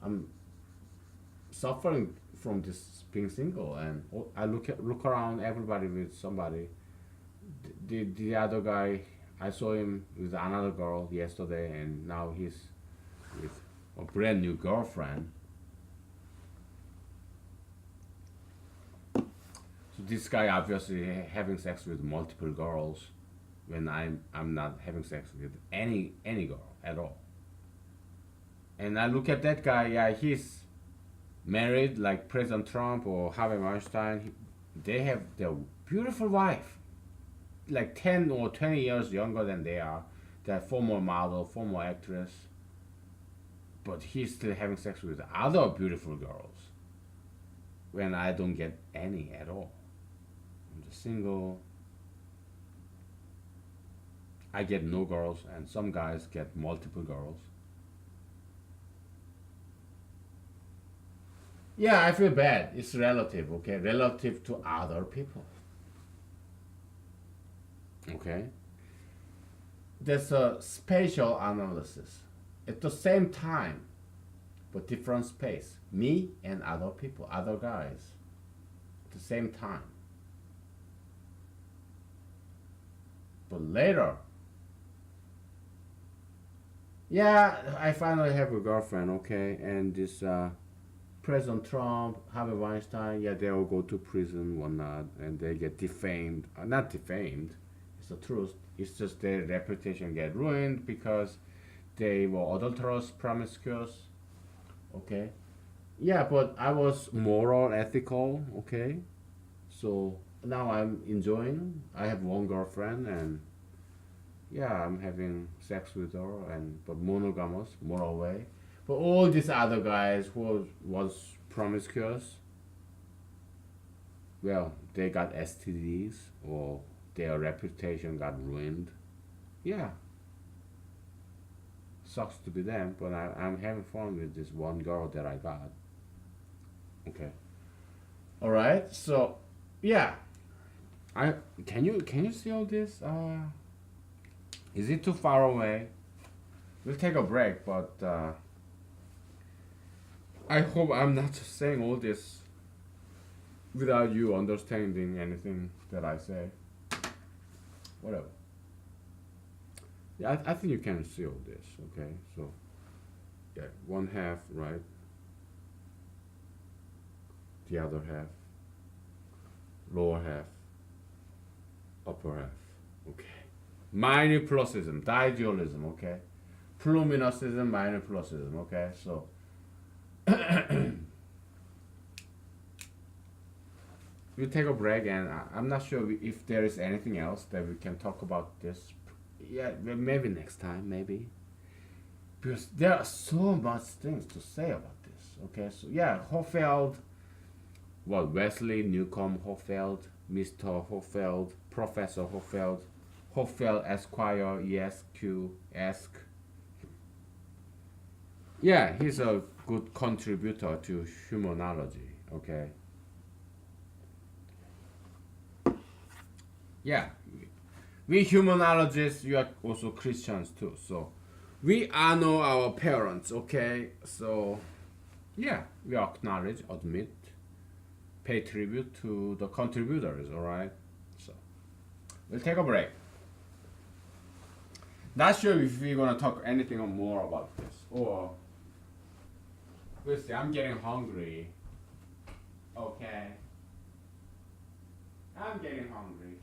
I'm suffering from this being single, and I look around everybody with somebody. The other guy, I saw him with another girl yesterday, and now he's with a brand new girlfriend. So this guy obviously having sex with multiple girls, when I'm not having sex with any girl at all. And I look at that guy, yeah, he's married like President Trump or Harvey Weinstein. They have their beautiful wife, like 10 or 20 years younger than they are. They're former model, former actress, but he's still having sex with other beautiful girls when I don't get any at all. I'm just single. I get no girls, and some guys get multiple girls. Yeah, I feel bad. It's relative, okay? Relative to other people. Okay? There's a spatial analysis. At the same time, but different space. Me and other people, other guys. At the same time. But later, yeah, I finally have a girlfriend, okay? And this President Trump, Harvey Weinstein, yeah, they all go to prison, whatnot, and they get defamed. Not defamed, it's the truth. It's just their reputation get ruined because they were adulterous, promiscuous, okay? Yeah, but I was moral, ethical, okay? So now I'm enjoying. I have one girlfriend, and yeah, I'm having sex with her, and but monogamous, moral way. But all these other guys who was promiscuous, well, they got STDs or their reputation got ruined. Yeah, sucks to be them, but I'm having fun with this one girl that I got. Okay. All right. So, yeah. I can you see all this? Is it too far away? We'll take a break, but I hope I'm not just saying all this without you understanding anything that I say. Whatever. Yeah, I think you can see all this. Okay, so yeah, one half, right? The other half, lower half, upper half. Okay. Minor plussism, didualism. Okay. Pluminosism, minor plussism. Okay, so. We'll take a break, and I'm not sure if there is anything else that we can talk about this. Yeah, maybe next time, maybe, because there are so much things to say about this. Okay, so yeah, Hofeld, what, Wesley Newcomb Hofeld, Mr. Hofeld, Professor Hofeld, Hofeld Esquire, ESQ, ESQ. Yeah, he's a good contributor to humanology. Okay. Yeah, we humanologists, we are also Christians too. So we honor our parents. Okay. So yeah, we acknowledge, admit, pay tribute to the contributors. All right. So we'll take a break. Not sure if we're gonna talk anything more about this, or we'll see. I'm getting hungry. Okay, I'm getting hungry.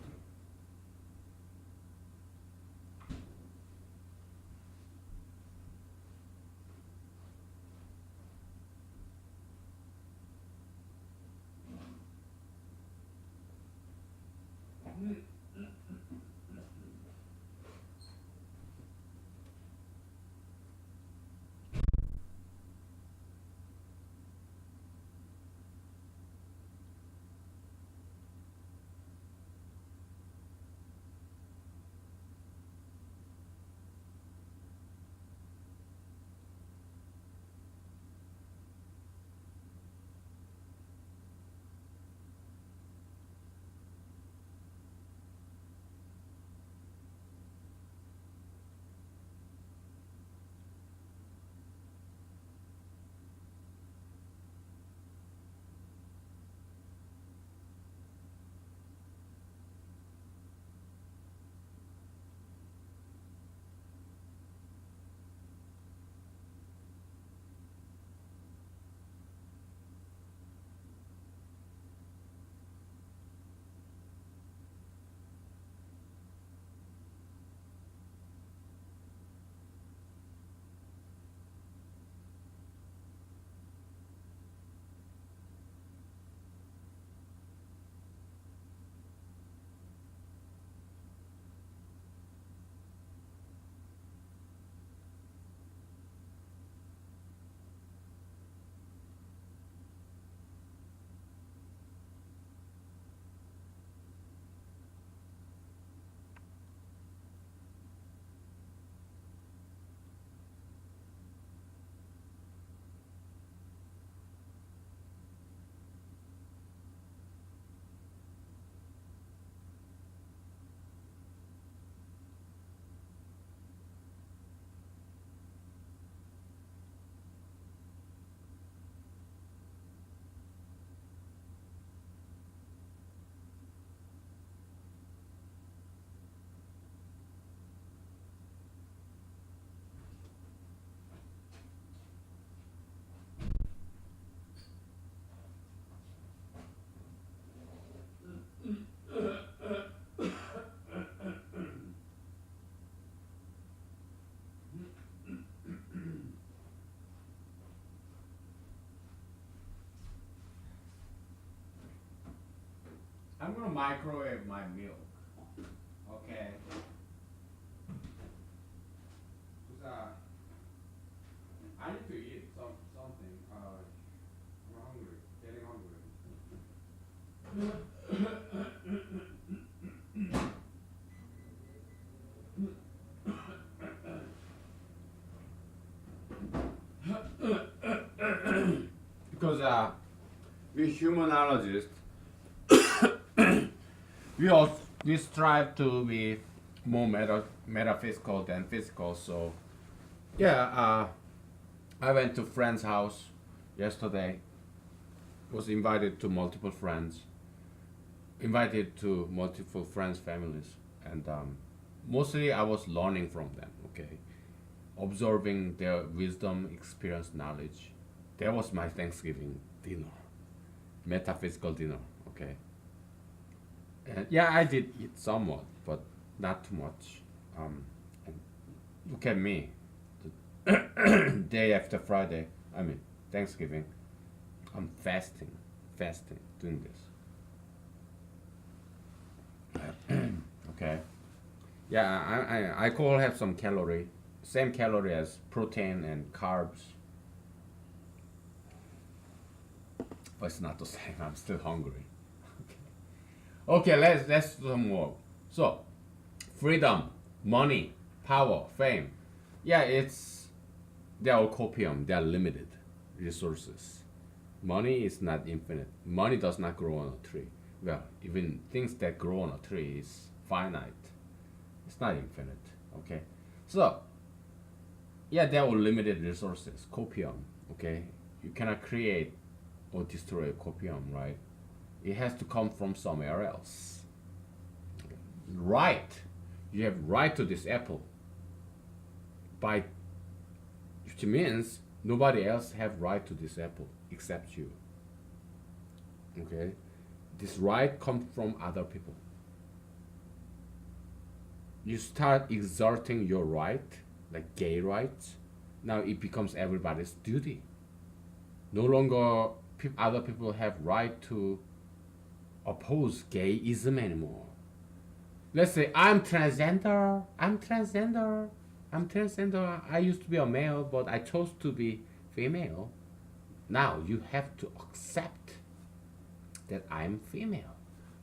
I'm gonna microwave my milk. Okay. 'Cause, I need to eat something. I'm hungry. Getting hungry. Because we humanologists, we strive to be more metaphysical than physical. So yeah, I went to friend's house yesterday. Was invited to multiple friends, invited to multiple friends' families, and mostly I was learning from them. Okay, observing their wisdom, experience, knowledge. That was my Thanksgiving dinner, metaphysical dinner. Okay, and yeah, I did eat somewhat, but not too much. And look at me, the day after Friday. I mean Thanksgiving. I'm fasting, doing this. Okay. Yeah, I could have some calorie, same calorie as protein and carbs, but it's not the same. I'm still hungry. Okay, let's do some more. So, freedom, money, power, fame. Yeah, it's They are copium. They are limited resources. Money is not infinite. Money does not grow on a tree. Well, even things that grow on a tree is finite. It's not infinite. Okay, so yeah, they are limited resources. Copium. Okay, you cannot create or destroy a copium, right? It has to come from somewhere else. Right. You have right to this apple. By which means nobody else have right to this apple except you. Okay? This right comes from other people. You start exerting your right, like gay rights. Now it becomes everybody's duty. No longer other people have right to oppose gayism anymore. Let's say I'm transgender. I used to be a male, but I chose to be female. Now you have to accept that I'm female.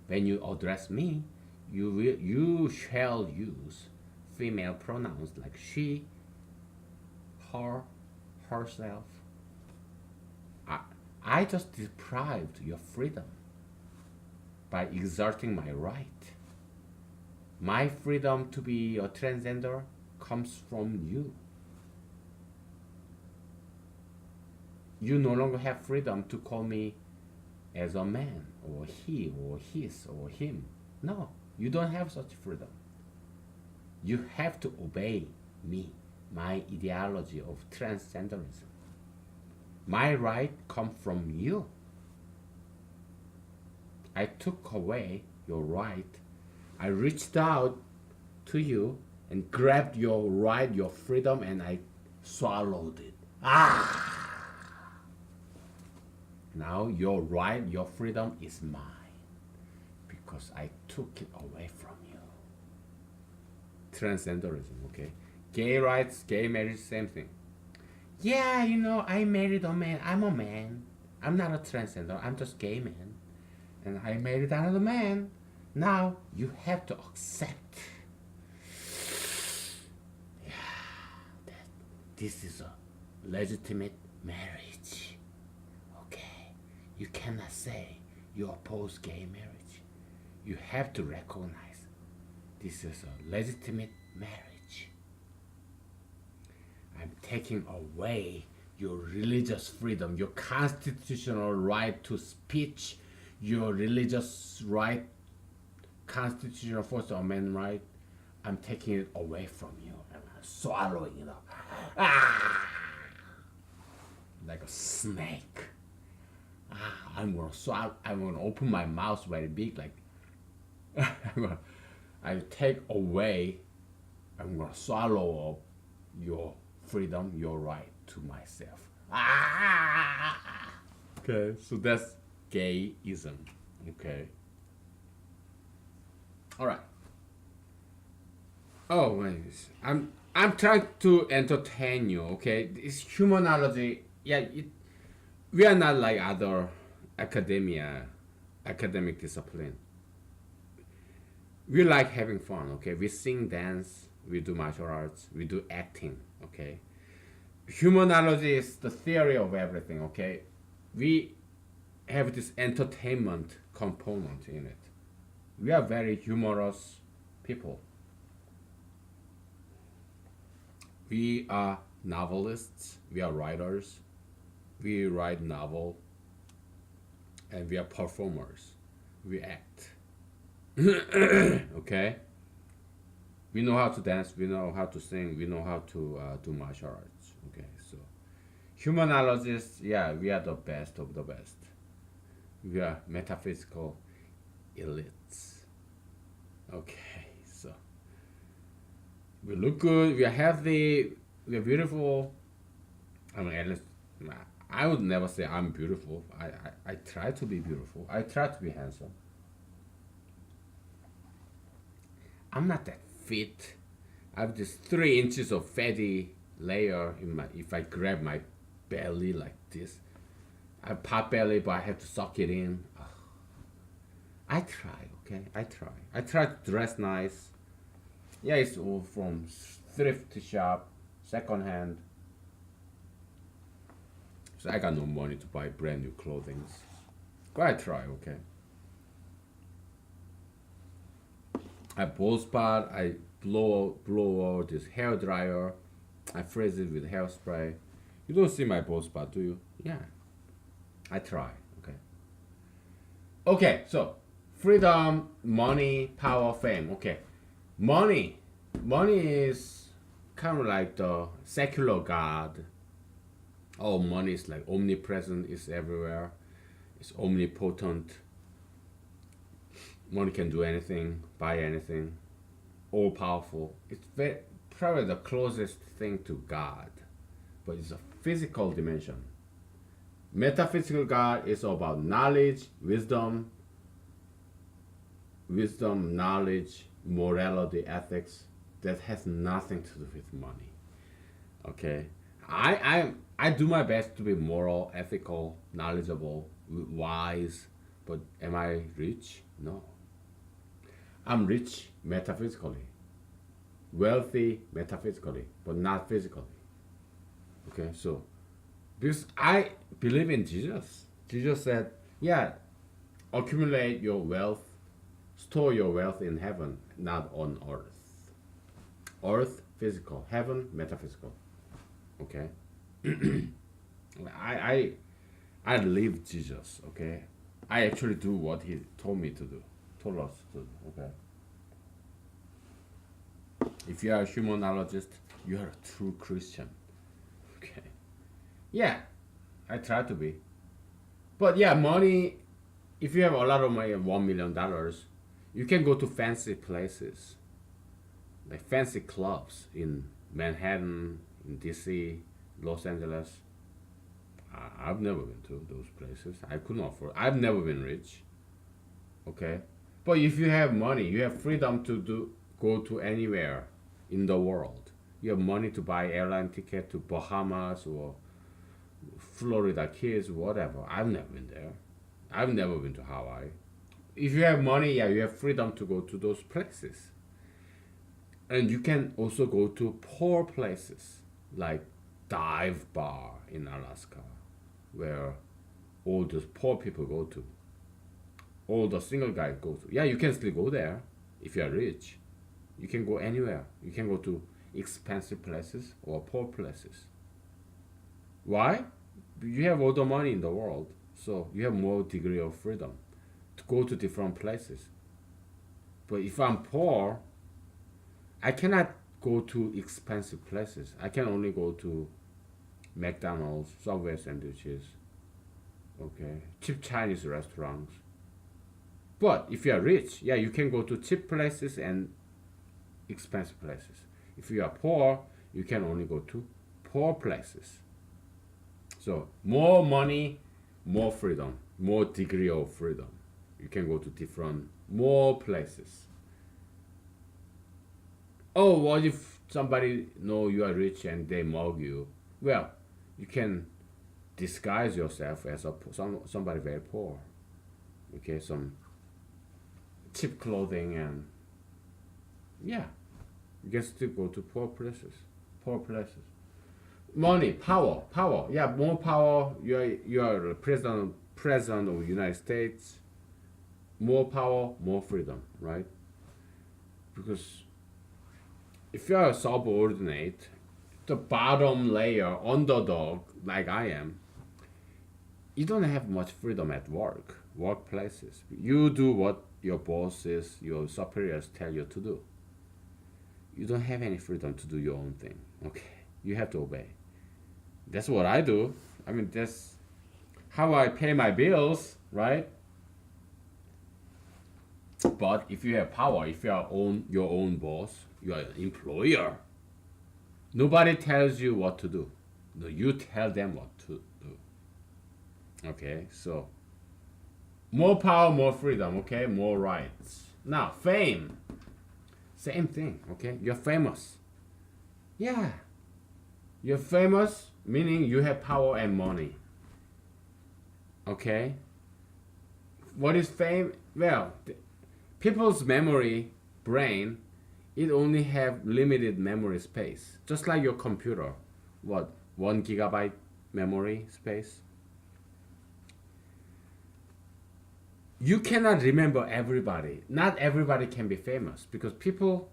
When you address me, you shall use female pronouns like she, her, herself. I, I just deprived your freedom by exerting my right. My freedom to be a transgender comes from you. You no longer have freedom to call me as a man or he or his or him. No, you don't have such freedom. You have to obey me, my ideology of transgenderism. My right comes from you. I took away your right. I reached out to you and grabbed your right, your freedom, and I swallowed it. Now your right, your freedom is mine because I took it away from you. Transgenderism, okay? Gay rights, gay marriage, same thing. Yeah, I married a man. I'm a man. I'm not a transgender. I'm just gay man. And I married another man. Now you have to accept that this is a legitimate marriage. Okay? You cannot say you oppose gay marriage. You have to recognize this is a legitimate marriage. I'm taking away your religious freedom, your constitutional right to speech, your religious right, constitutional First Amendment right. I'm taking it away from you. I'm swallowing it up. Like a snake. I'm gonna swallow. I'm gonna open my mouth very big, like I take away. I'm gonna swallow up your freedom, your right to myself. Okay, so that's gayism. Okay. All right. Oh, wait. I'm trying to entertain you. Okay, it's humanology. Yeah, we are not like other academic discipline. We like having fun. Okay, we sing, dance, we do martial arts, we do acting. Okay, humanology is the theory of everything. Okay, we have this entertainment component in it. We are very humorous people. We are novelists, we are writers, we write novel, and we are performers. We act. Okay? We know how to dance, we know how to sing, we know how to do martial arts. Okay, so humanologists, yeah, we are the best of the best. We are metaphysical elites. Okay, so we look good, we are healthy, we are beautiful. I mean, at least I would never say I'm beautiful. I try to be beautiful. I try to be handsome. I'm not that fit. I have this 3 inches of fatty layer in my. If I grab my belly like this, I have pot belly, but I have to suck it in. Ugh. I try, okay? I try. I try to dress nice. Yeah, it's all from thrift shop, second hand. So I got no money to buy brand new clothing. But I try, okay? I bald spot, I blow out this hair dryer, I freeze it with hairspray. You don't see my bald spot, do you? Yeah, I try, okay? Okay, so freedom, money, power, fame. Okay, money. Money is kind of like the secular god. Oh, money is like omnipresent, it's everywhere, it's omnipotent. Money can do anything, buy anything, all powerful. It's probably the closest thing to God, but it's a physical dimension. Metaphysical God is all about knowledge, knowledge, morality, ethics. That has nothing to do with money. Okay, I do my best to be moral, ethical, knowledgeable, wise, but am I rich? No. I'm rich metaphysically, wealthy metaphysically, but not physically. Okay, so because I believe in Jesus. Jesus said, yeah, accumulate your wealth, store your wealth in heaven, not on earth. Earth, physical, heaven, metaphysical. Okay? I I live Jesus, okay? I actually do what he told me to do, told us to do, okay? If you are a humanologist, you are a true Christian, okay? Yeah, I try to be. But yeah, money, if you have a lot of money, $1 million, you can go to fancy places, like fancy clubs in Manhattan, in DC, Los Angeles. I've never been to those places. I couldn't afford. I've never been rich. Okay, but if you have money, you have freedom to go to anywhere in the world. You have money to buy airline ticket to Bahamas or Florida Keys, whatever. I've never been there. I've never been to Hawaii. If you have money, yeah, you have freedom to go to those places. And you can also go to poor places like dive bar in Alaska, where all those poor people go to. All the single guys go to. Yeah, you can still go there if you are rich. You can go anywhere. You can go to expensive places or poor places. Why? You have all the money in the world, so you have more degree of freedom to go to different places. But if I'm poor, I cannot go to expensive places. I can only go to McDonald's, Subway sandwiches, okay, cheap Chinese restaurants. But if you are rich, yeah, you can go to cheap places and expensive places. If you are poor, you can only go to poor places. So more money, more freedom, more degree of freedom. You can go to different, more places. Oh, what if somebody know you are rich and they mug you? Well, you can disguise yourself as somebody very poor. Okay, some cheap clothing, and yeah, you can still go to poor places. Poor places. Money, power. Yeah, more power. You are the president of the United States. More power, more freedom, right? Because if you are a subordinate, the bottom layer, underdog, like I am, you don't have much freedom at workplaces. You do what your bosses, your superiors tell you to do. You don't have any freedom to do your own thing. Okay, you have to obey. That's what I do. I mean, that's how I pay my bills, right? But if you have power, if you are your own boss, you are an employer. Nobody tells you what to do. No, you tell them what to do. Okay, so more power, more freedom. Okay, more rights. Now, fame. Same thing. Okay, you're famous. Yeah, you're famous, meaning you have power and money. Okay. What is fame? Well, people's memory, brain, it only have limited memory space. Just like your computer. What, 1 gigabyte memory space. You cannot remember everybody. Not everybody can be famous because people,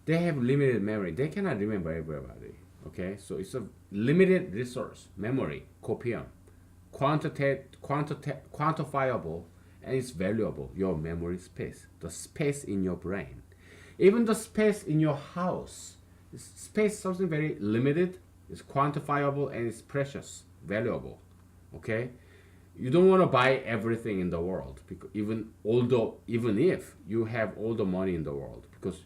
they have limited memory. They cannot remember everybody. Okay, so it's a limited resource, memory, copium, quantifiable, and it's valuable. Your memory space, the space in your brain, even the space in your house. Space something very limited. It's quantifiable and it's precious, valuable. Okay, you don't want to buy everything in the world because even if you have all the money in the world, because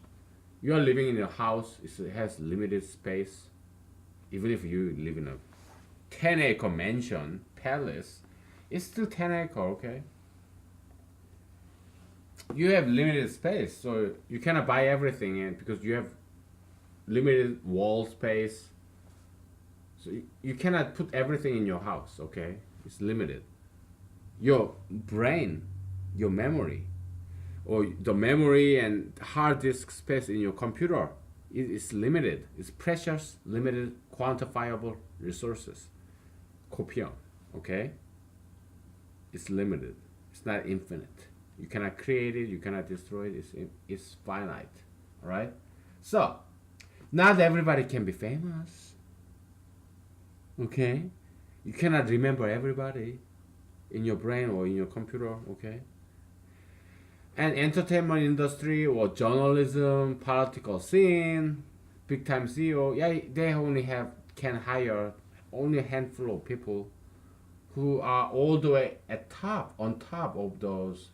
you are living in a house, it has limited space. Even if you live in a 10-acre mansion palace, it's still 10 acre. Okay, you have limited space, so you cannot buy everything, and because you have limited wall space, so you cannot put everything in your house. Okay, it's limited. Your brain, your memory, or the memory and hard disk space in your computer is limited. It's precious, limited, quantifiable resources. Copium, okay? It's limited. It's not infinite. You cannot create it. You cannot destroy it. It's finite. All right. So, not everybody can be famous. Okay, you cannot remember everybody in your brain or in your computer. Okay, and entertainment industry or journalism, political scene, big time CEO, yeah, they only can hire only a handful of people who are all the way on top of those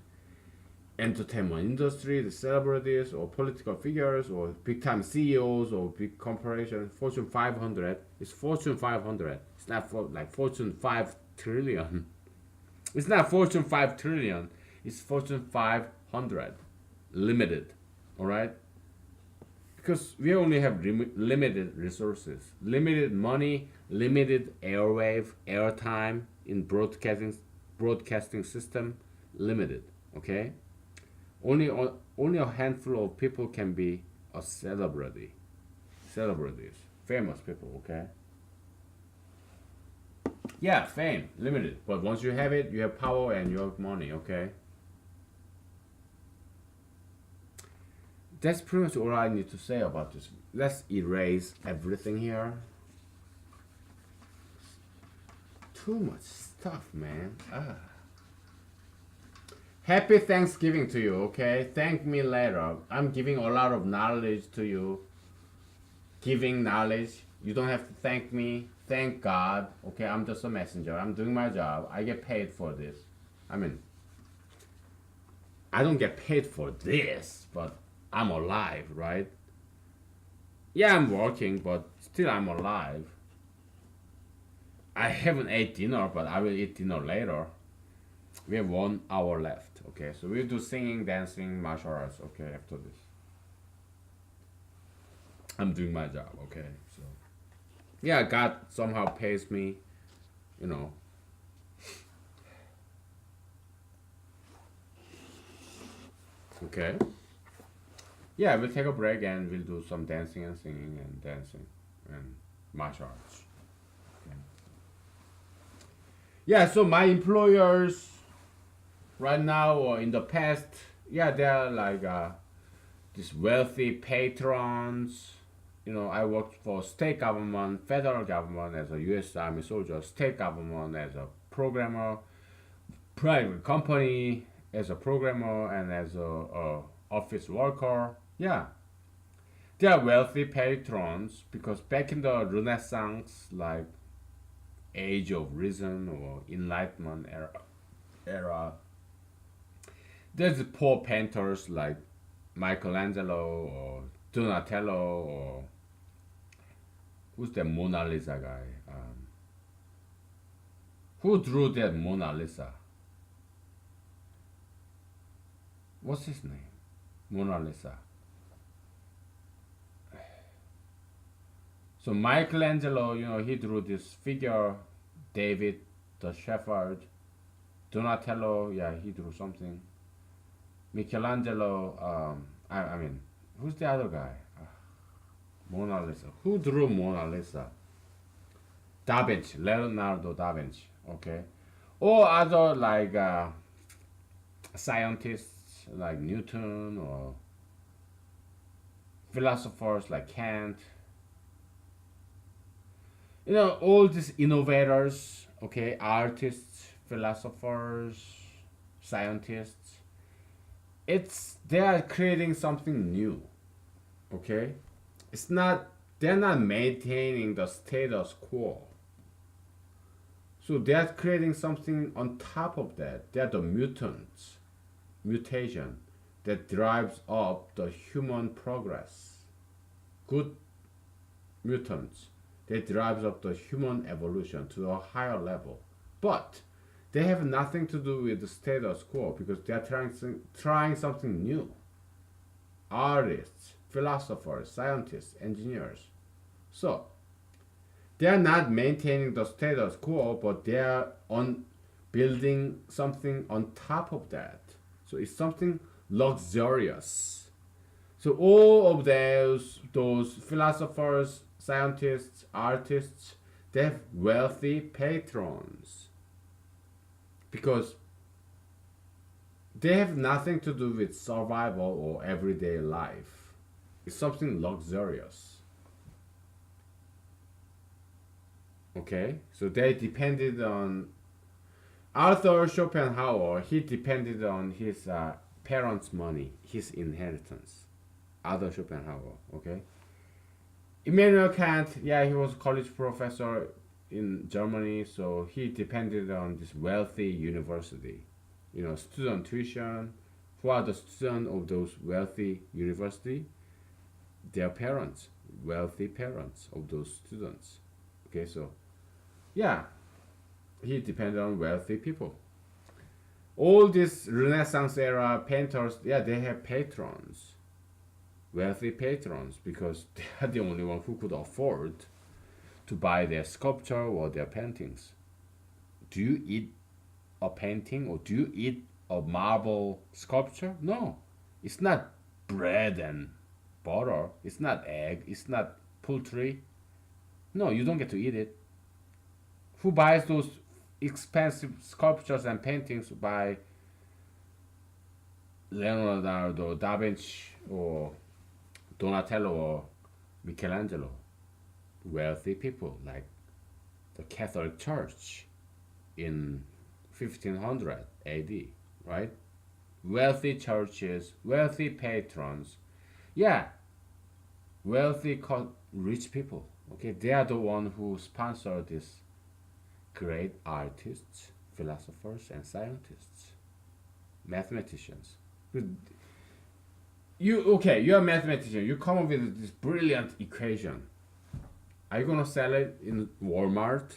entertainment industry, the celebrities or political figures or big time CEOs or big corporations. Fortune 500. It's Fortune 500. It's not for like Fortune 5 trillion. It's not Fortune 5 trillion. It's Fortune 500. Limited. All right? Because we only have limited resources, limited money, limited airtime in broadcasting system, limited. Okay, only a handful of people can be a celebrities, famous people. Okay, yeah, fame limited, but once you have it, you have power and you have money. Okay, that's pretty much all I need to say about this. Let's erase everything here. Too much stuff, man. Happy Thanksgiving to you, okay? Thank me later. I'm giving a lot of knowledge to you. Giving knowledge. You don't have to thank me. Thank God. Okay, I'm just a messenger. I'm doing my job. I get paid for this. I mean, I don't get paid for this, but I'm alive, right? Yeah, I'm working, but still I'm alive. I haven't ate dinner, but I will eat dinner later. We have 1 hour left. Okay, so we'll do singing, dancing, martial arts. Okay, after this, I'm doing my job. Okay, so yeah, God somehow pays me, you know. Okay. Yeah, we'll take a break and we'll do some dancing and singing and dancing and martial arts. Okay. Yeah, so my employers right now or in the past, yeah, they're like these wealthy patrons. You know, I worked for state government, federal government as a U.S. Army soldier, state government as a programmer, private company as a programmer, and as a office worker. Yeah, they are wealthy patrons because back in the Renaissance, like Age of Reason or Enlightenment era, there's poor painters like Michelangelo or Donatello or who's the Mona Lisa guy? Who drew that Mona Lisa? What's his name? Mona Lisa. So Michelangelo, you know, he drew this figure, David the Shepherd. Donatello, yeah, he drew something. Michelangelo, I mean, who's the other guy? Mona Lisa. Who drew Mona Lisa? Da Vinci, Leonardo da Vinci, okay, or other like scientists like Newton or philosophers like Kant. You know, all these innovators, okay, artists, philosophers, scientists. It's they are creating something new, okay. It's not they're not maintaining the status quo. So they're creating something on top of that. They're the mutants, mutation that drives up the human progress. Good mutants that drives up the human evolution to a higher level. But they have nothing to do with the status quo because they are trying something new. Artists, philosophers, scientists, engineers. So they are not maintaining the status quo, but they are on building something on top of that. So it's something luxurious. So all of those philosophers, scientists, artists, they have wealthy patrons because they have nothing to do with survival or everyday life. It's something luxurious. Okay, so they depended on Arthur Schopenhauer. He depended on his parents' money, his inheritance. Arthur Schopenhauer. Okay. Immanuel Kant. Yeah, he was a college professor in Germany, so he depended on this wealthy university. You know, student tuition. Who are the students of those wealthy university? Their parents, wealthy parents of those students. Okay, so yeah, he depended on wealthy people. All these Renaissance era painters, yeah, they have patrons, wealthy patrons, because they are the only one who could afford to buy their sculpture or their paintings. Do you eat a painting or do you eat a marble sculpture? No, it's not bread and butter. It's not egg. It's not poultry. No, you don't get to eat it. Who buys those expensive sculptures and paintings by Leonardo da Vinci or Donatello or Michelangelo? Wealthy people like the Catholic Church in 1500 AD, right? Wealthy churches, wealthy patrons. Yeah, wealthy rich people. Okay, they are the one who sponsor these great artists, philosophers, and scientists, mathematicians. You okay? You're a mathematician. You come up with this brilliant equation. Are you gonna sell it in Walmart?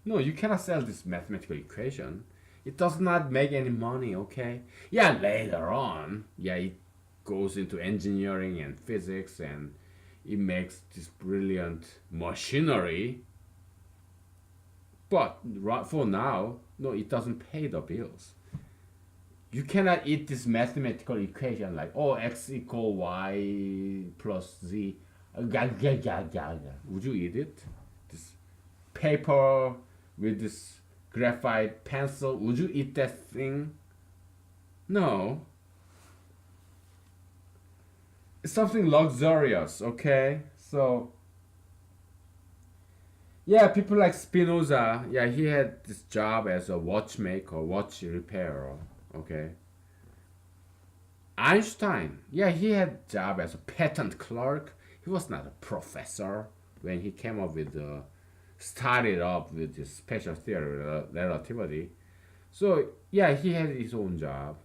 No, you cannot sell this mathematical equation. It does not make any money. Okay? Yeah, later on, yeah, it goes into engineering and physics, and it makes this brilliant machinery. But right for now, no, it doesn't pay the bills. You cannot eat this mathematical equation like x equal y plus z. Would you eat it? This paper with this graphite pencil, would you eat that thing? No. It's something luxurious, okay? So yeah, people like Spinoza, yeah, he had this job as a watchmaker, watch repairer, okay? Einstein, yeah, he had job as a patent clerk. He was not a professor when he came up with started up with this special theory, relativity. So yeah, he had his own job,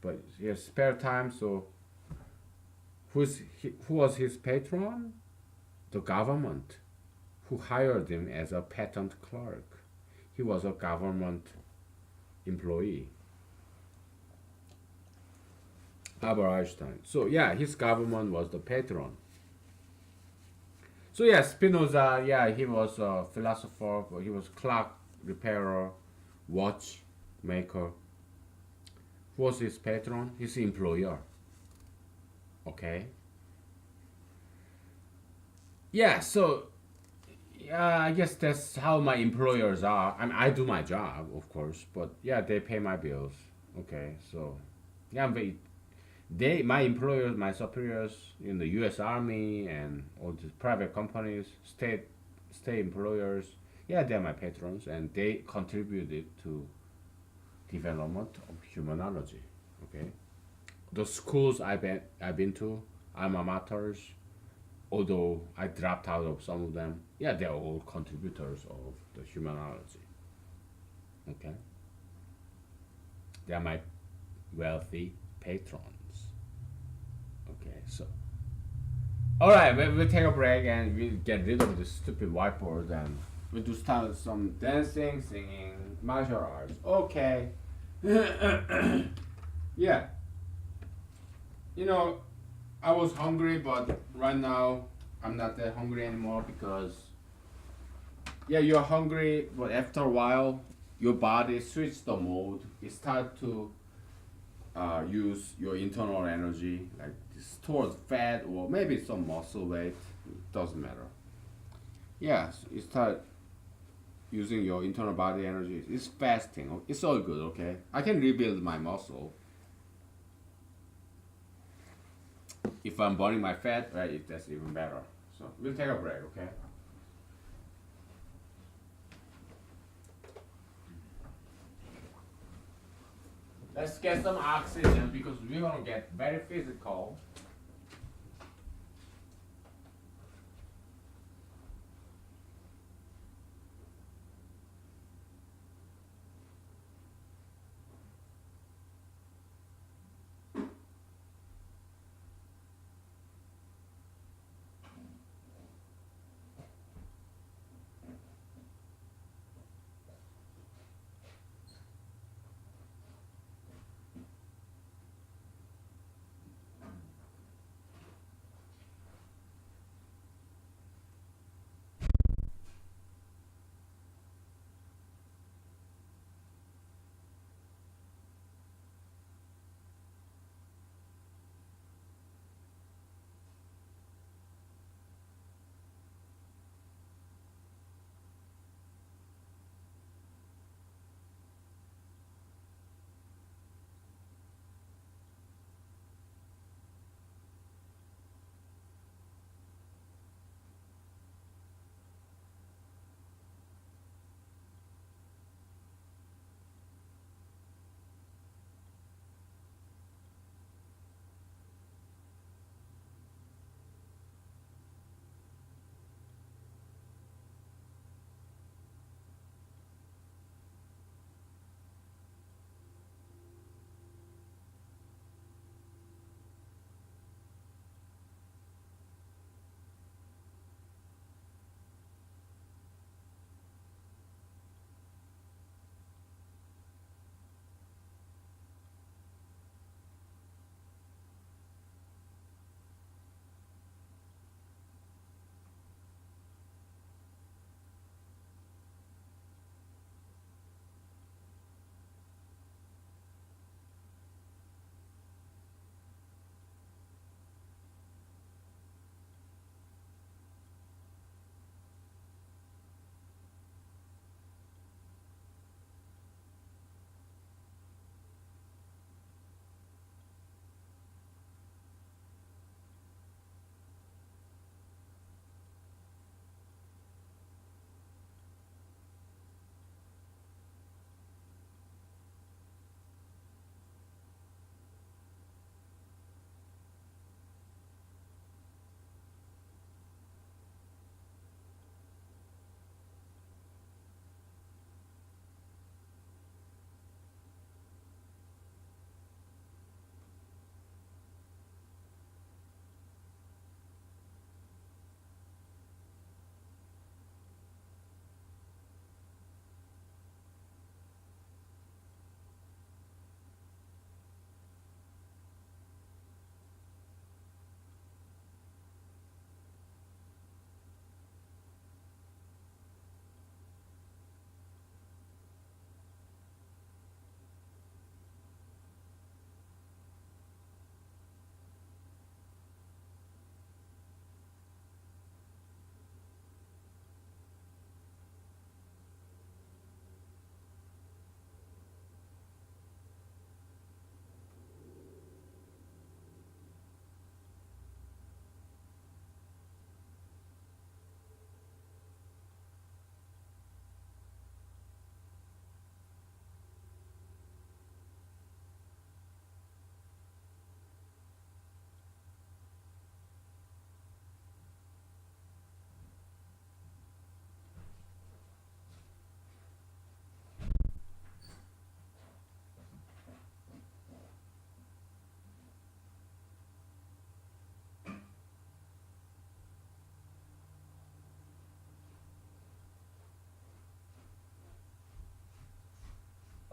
but he had spare time. So who was his patron? The government, who hired him as a patent clerk. He was a government employee. Albert Einstein. So yeah, his government was the patron. So yeah, Spinoza, yeah, he was a philosopher, but he was clock repairer, watch maker. Who was his patron? His employer. Okay. Yeah, so Yeah, I guess that's how my employers are. I mean, I do my job, of course, but yeah, they pay my bills. Okay, so yeah, my employers, my superiors in the U.S. Army and all these private companies, state employers, yeah, they're my patrons, and they contributed to development of humanology. Okay, the schools I've been to, alma maters, although I dropped out of some of them, yeah, they're all contributors of the humanology. Okay, they're my wealthy patrons. Okay, so all right, we'll take a break and we'll get rid of this stupid whiteboard and we'll do start some dancing, singing, martial arts. Okay. Yeah, you know, I was hungry, but right now I'm not that hungry anymore because yeah, you're hungry, but after a while, your body switch the mode. It start to use your internal energy, like stored fat or maybe some muscle weight. It doesn't matter. Yes, you start using your internal body energy. It's fasting. It's all good. Okay, I can rebuild my muscle if I'm burning my fat. Right, that's even better. So we'll take a break. Okay. Let's get some oxygen because we're gonna get very physical.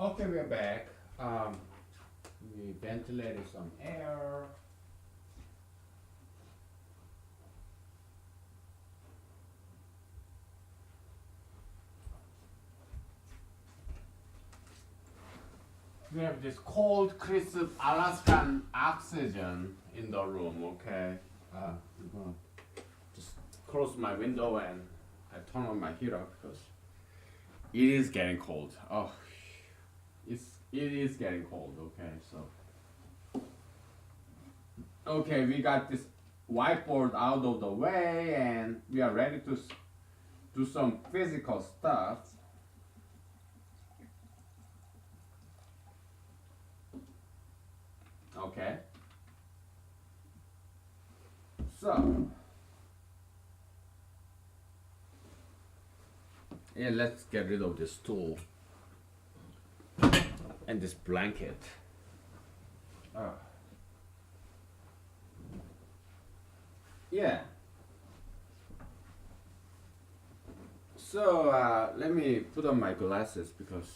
Okay, we're back. We ventilated some air. We have this cold, crisp Alaskan oxygen in the room, okay? I'm gonna just close my window and I turn on my heater because it is getting cold. Oh, it is getting cold, okay? So, okay, we got this whiteboard out of the way and we are ready to do some physical stuff. Okay. So, yeah, let's get rid of this stool and this blanket. Uh, yeah. So, let me put on my glasses because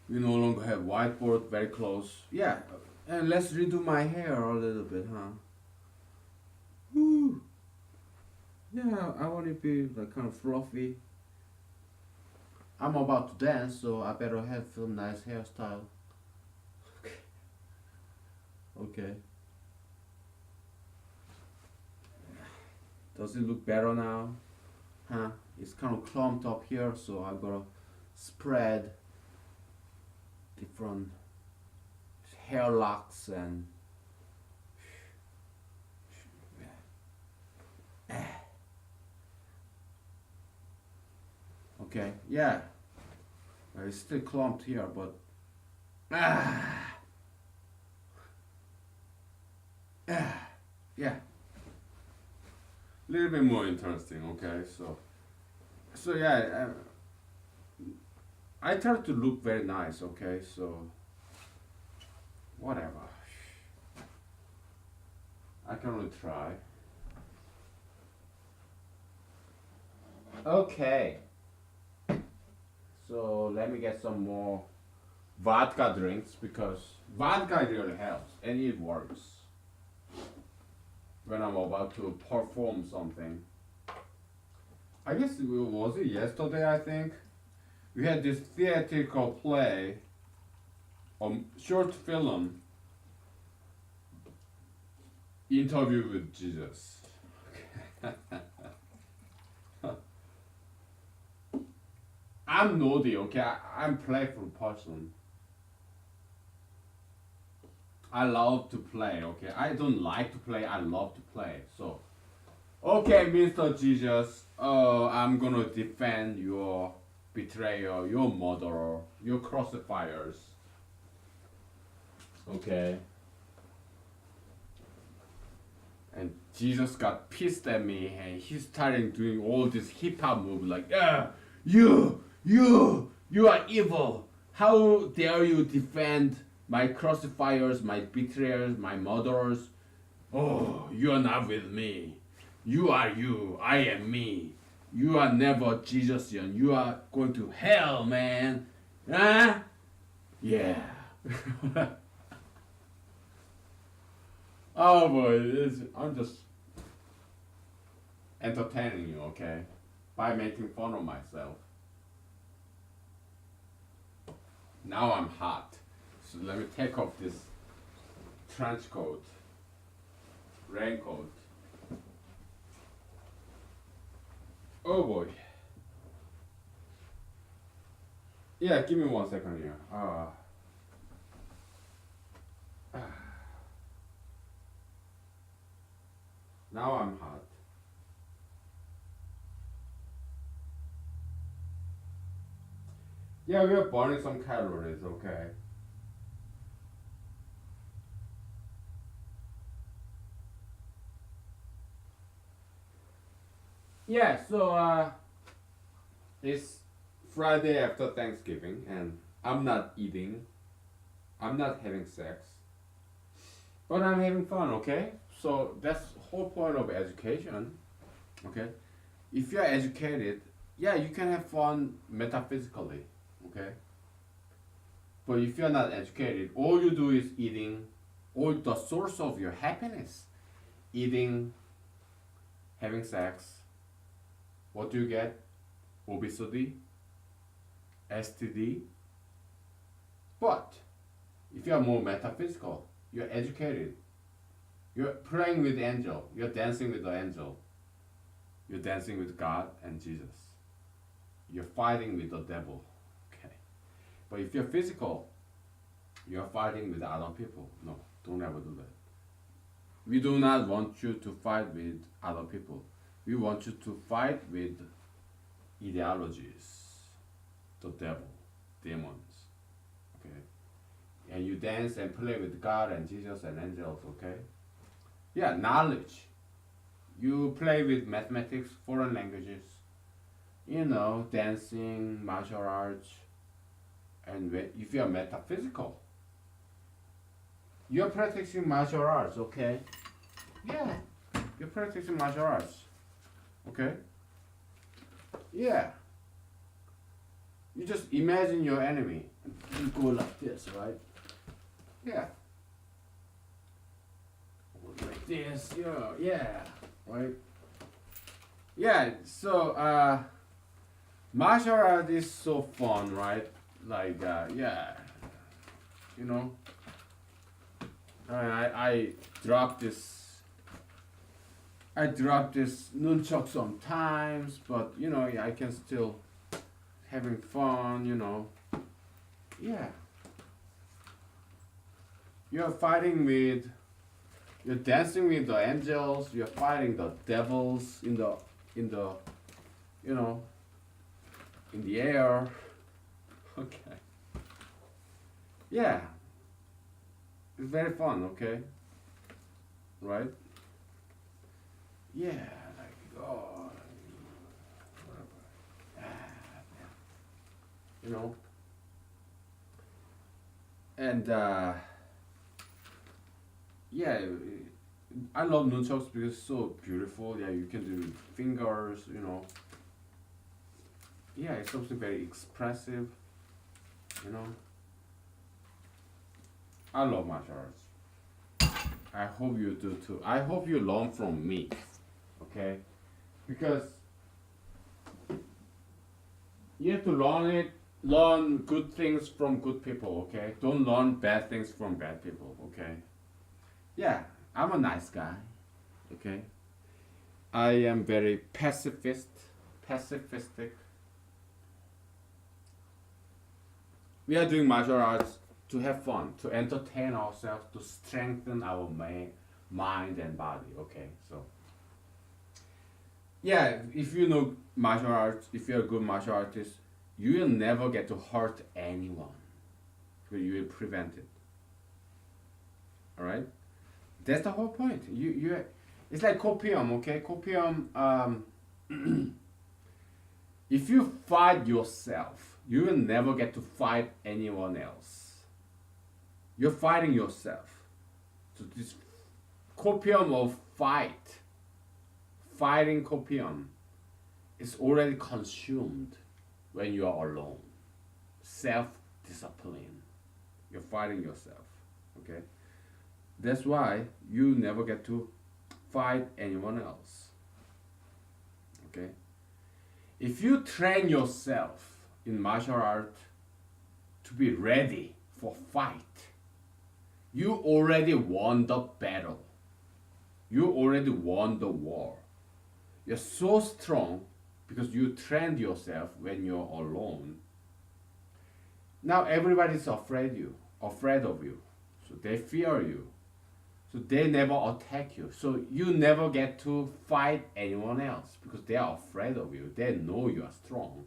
we no longer have whiteboard very close. Yeah, and let's redo my hair a little bit, huh? Woo. Yeah, I want to be like kind of fluffy. I'm about to dance, so I better have some nice hairstyle. Okay. Does it look better now? Huh? It's kind of clumped up here, so I gotta spread different hair locks and okay, yeah. It's still clumped here, but ah, yeah, a little bit more interesting. Okay, so yeah, I try to look very nice. Okay, so whatever, I can only try. Okay, so let me get some more vodka drinks because vodka really helps and it works when I'm about to perform something. I guess was it yesterday? I think we had this theatrical play, short film, interview with Jesus. I'm naughty, okay? I'm playful person. I love to play, okay? I don't like to play, I love to play. So, okay, Mr. Jesus, I'm gonna defend your betrayer, your murderer, your crucifiers. Okay? And Jesus got pissed at me and he started doing all this hip hop move like, yeah, you are evil. How dare you defend my crucifiers, my betrayers, my murderers? Oh, you are not with me. You are you. I am me. You are never Jesusian. You are going to hell, man. Huh? Yeah. Oh boy, I'm just entertaining you, okay? By making fun of myself. Now I'm hot. So let me take off this trench coat, raincoat. Oh boy. Yeah, give me 1 second here. Now I'm hot. Yeah, we are burning some calories, okay? Yeah, so it's Friday after Thanksgiving and I'm not eating, I'm not having sex, but I'm having fun, okay? So that's the whole point of education, okay? If you're educated, yeah, you can have fun metaphysically, okay? But if you're not educated, all you do is eating, all the source of your happiness, eating, having sex. What do you get? Obesity, STD. But if you're more metaphysical, you're educated, you're playing with the angel, you're dancing with the angel, you're dancing with God and Jesus. You're fighting with the devil. Okay. But if you're physical, you're fighting with other people. No, don't ever do that. We do not want you to fight with other people. We want you to fight with ideologies, the devil, demons. Okay? And you dance and play with God and Jesus and angels, okay? Yeah, knowledge. You play with mathematics, foreign languages, dancing, martial arts, and if you're metaphysical, you're practicing martial arts, okay? Yeah, you're practicing martial arts, okay? Yeah. You just imagine your enemy. You go like this, right? Yeah. Like this, yeah, right? Yeah, so, martial art is so fun, right? Like, yeah, you know, I drop this, nunchuck sometimes, but I can still having fun. Yeah, you're fighting with, you're dancing with the angels. You're fighting the devils in the, you know, in the air. Okay. Yeah. It's very fun. Okay. Right. Yeah. Like whatever. You know. And yeah, I love nunchucks because it's so beautiful. Yeah, you can do with fingers. Yeah, it's something very expressive. You know. I love martial arts. I hope you do too. I hope you learn from me. Okay, because you have to learn good things from good people. Okay, don't learn bad things from bad people. Okay. Yeah, I'm a nice guy. Okay. I am very pacifistic. We are doing martial arts to have fun, to entertain ourselves, to strengthen our mind and body. Okay, so yeah, if you know martial arts, if you're a good martial artist, you will never get to hurt anyone. You will prevent it. All right, that's the whole point. It's like copium. Okay, copium. If you fight yourself, you will never get to fight anyone else. You're fighting yourself. So this copium of fighting copium is already consumed when you are alone. Self-discipline. You're fighting yourself. Okay? That's why you never get to fight anyone else. Okay? If you train yourself in martial art to be ready for fight, you already won the battle. You already won the war. You're so strong because you trained yourself when you're alone. Now everybody's afraid of you. So they fear you. So they never attack you. So you never get to fight anyone else because they are afraid of you. They know you are strong.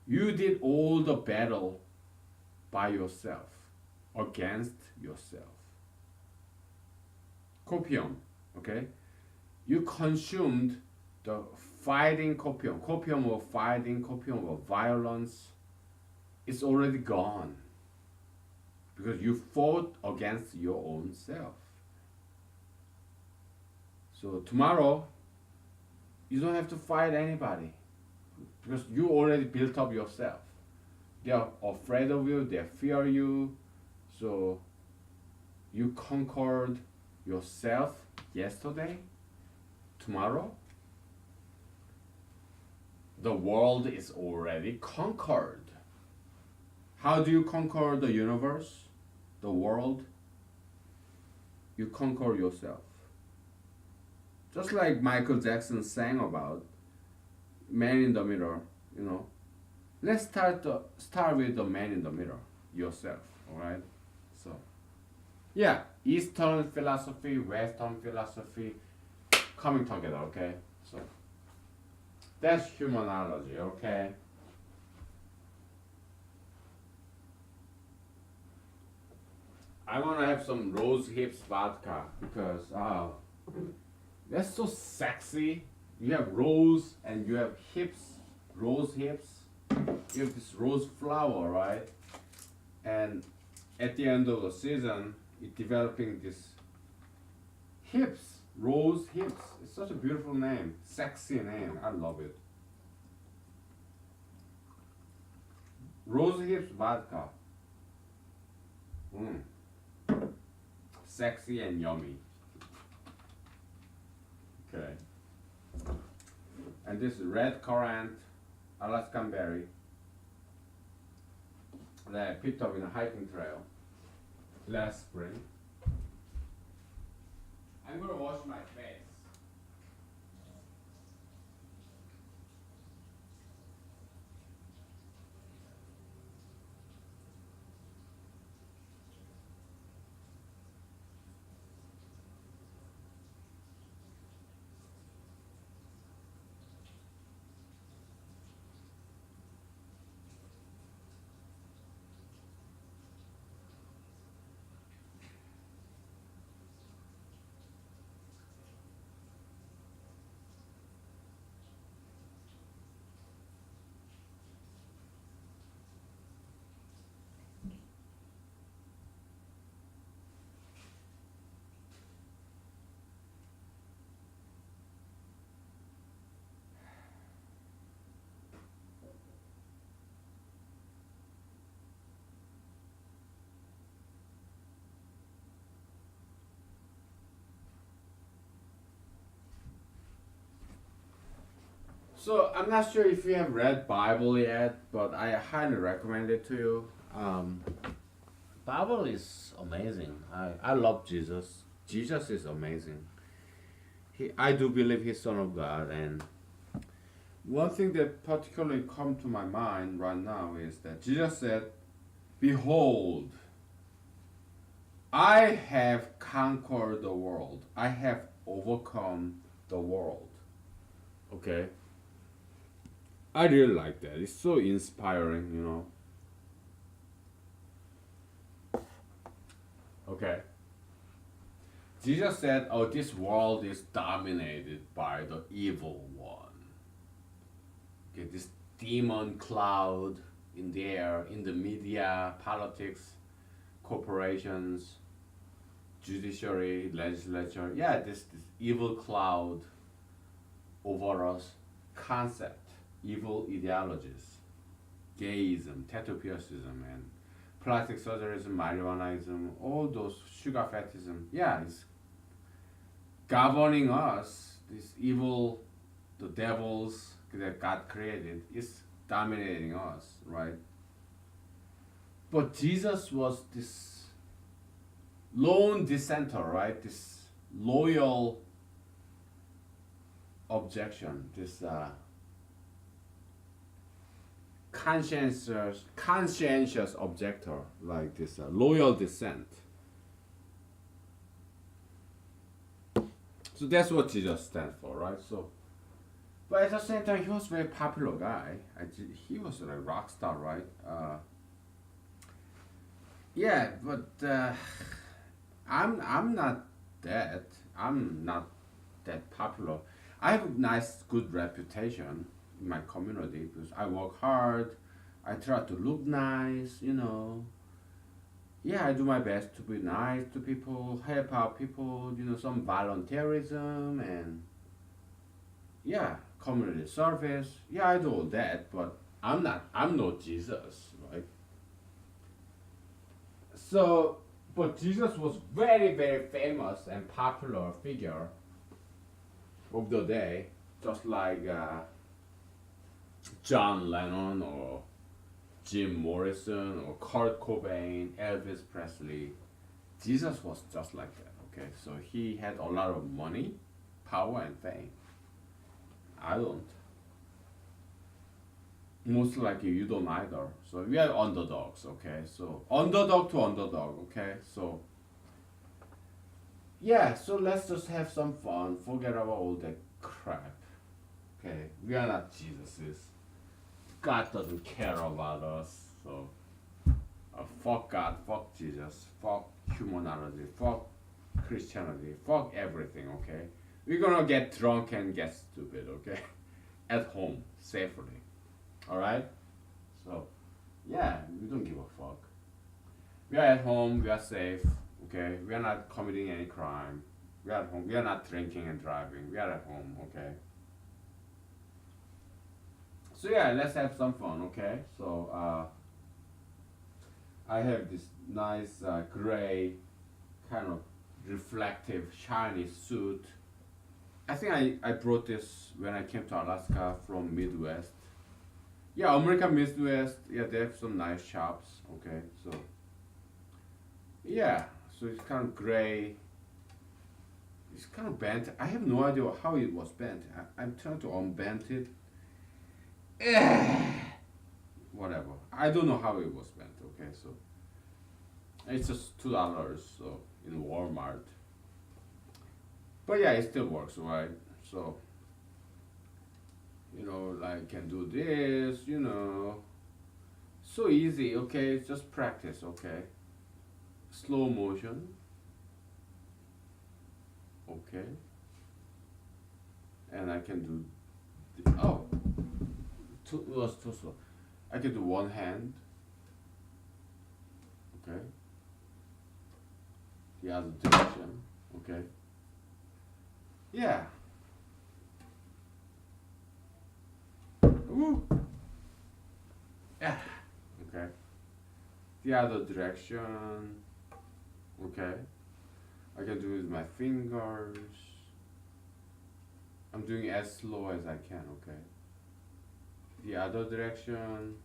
You did all the battle by yourself, against yourself. Copium, okay? You consumed the fighting copium. Copium of fighting, copium of violence. It's already gone. Because you fought against your own self. So tomorrow, you don't have to fight anybody. Because you already built up yourself. They are afraid of you, they fear you. So you conquered yourself yesterday, tomorrow. The world is already conquered. How do you conquer the universe, the world? You conquer yourself. Just like Michael Jackson sang about, man in the mirror, you know. Let's start with the man in the mirror, yourself, all right? So, yeah, Eastern philosophy, Western philosophy coming together, okay? So, that's humanology, okay? I want to have some rose hips vodka because that's so sexy. You have rose and you have hips, rose hips. You have this rose flower, right? And at the end of the season, it's developing this hips, rose hips. It's such a beautiful name, sexy name. I love it. Rose hips vodka. Mm. Sexy and yummy. Okay. And this red currant, Alaskan berry that I picked up in a hiking trail last spring. I'm gonna wash my face. So I'm not sure if you have read Bible yet, but I highly recommend it to you. Bible is amazing. I love Jesus. Jesus is amazing. I do believe he's Son of God, and one thing that particularly come to my mind right now is that Jesus said, "Behold, I have conquered the world. I have overcome the world." Okay, I really like that. It's so inspiring, you know. Okay. Jesus said, "Oh, this world is dominated by the evil one." Okay, this demon cloud in the air, in the media, politics, corporations, judiciary, legislature. Yeah, this evil cloud over us, concept, evil ideologies, gayism, tattoo piercism, and plastic surgeryism, marijuanaism, all those sugar fatism. Yeah, it's governing us. This evil, the devils that God created, is dominating us, right? But Jesus was this lone dissenter, right? This loyal objection, this conscientious objector, like this loyal dissent. So that's what Jesus stands for, right? So, but at the same time, he was a very popular guy. He was a rock star, right? Yeah, but I'm not that. I'm not that popular. I have a nice, good reputation in my community because I work hard. I try to look nice, you know. Yeah, I do my best to be nice to people, help out people, you know, some volunteerism and yeah, community service. Yeah, I do all that, but I'm not Jesus, right? So, but Jesus was very, very famous and popular figure of the day, just like John Lennon or Jim Morrison or Kurt Cobain, Elvis Presley. Jesus was just like that. Okay, so he had a lot of money, power, and fame. I don't. Most likely you don't either. So we are underdogs. Okay, so underdog to underdog. Okay, so yeah, so let's just have some fun. Forget about all that crap. Okay, we are not Jesuses. God doesn't care about us. So fuck God, fuck Jesus, fuck humanology, fuck Christianity, fuck everything. Okay, we're gonna get drunk and get stupid. Okay, at home safely. All right. So yeah, we don't give a fuck. We are at home. We are safe. Okay, we are not committing any crime. We are at home. We are not drinking and driving. We are at home. Okay. So yeah, let's have some fun. Okay. So I have this nice gray, kind of reflective, shiny suit. I think I brought this when I came to Alaska from Midwest. Yeah, American Midwest. Yeah, they have some nice shops. Okay, so yeah, so it's kind of gray. It's kind of bent. I have no idea how it was bent. I'm trying to unbend it. Whatever. I don't know how it was bent. Okay, so it's just $2. So in Walmart. But yeah, it still works, right? So like can do this. So easy. Okay, it's just practice. Okay, slow motion. Okay, and I can do. Oh, it was too slow. I can do one hand. Okay. The other direction. Okay. Yeah. Woo. Yeah. Okay. The other direction. Okay. I can do it with my fingers. I'm doing as slow as I can. Okay. The other direction.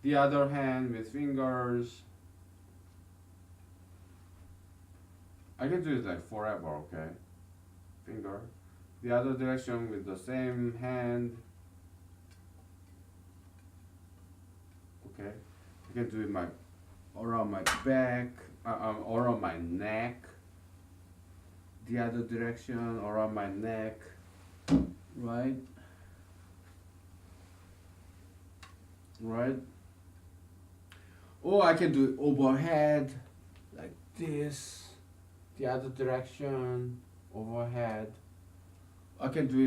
The other hand with fingers. I can do it like forever, okay? Finger. The other direction with the same hand. Okay. I can do it around my back, around my neck. The other direction around my neck. Right? Right? Or I can do it overhead, like this. The other direction, overhead. I can do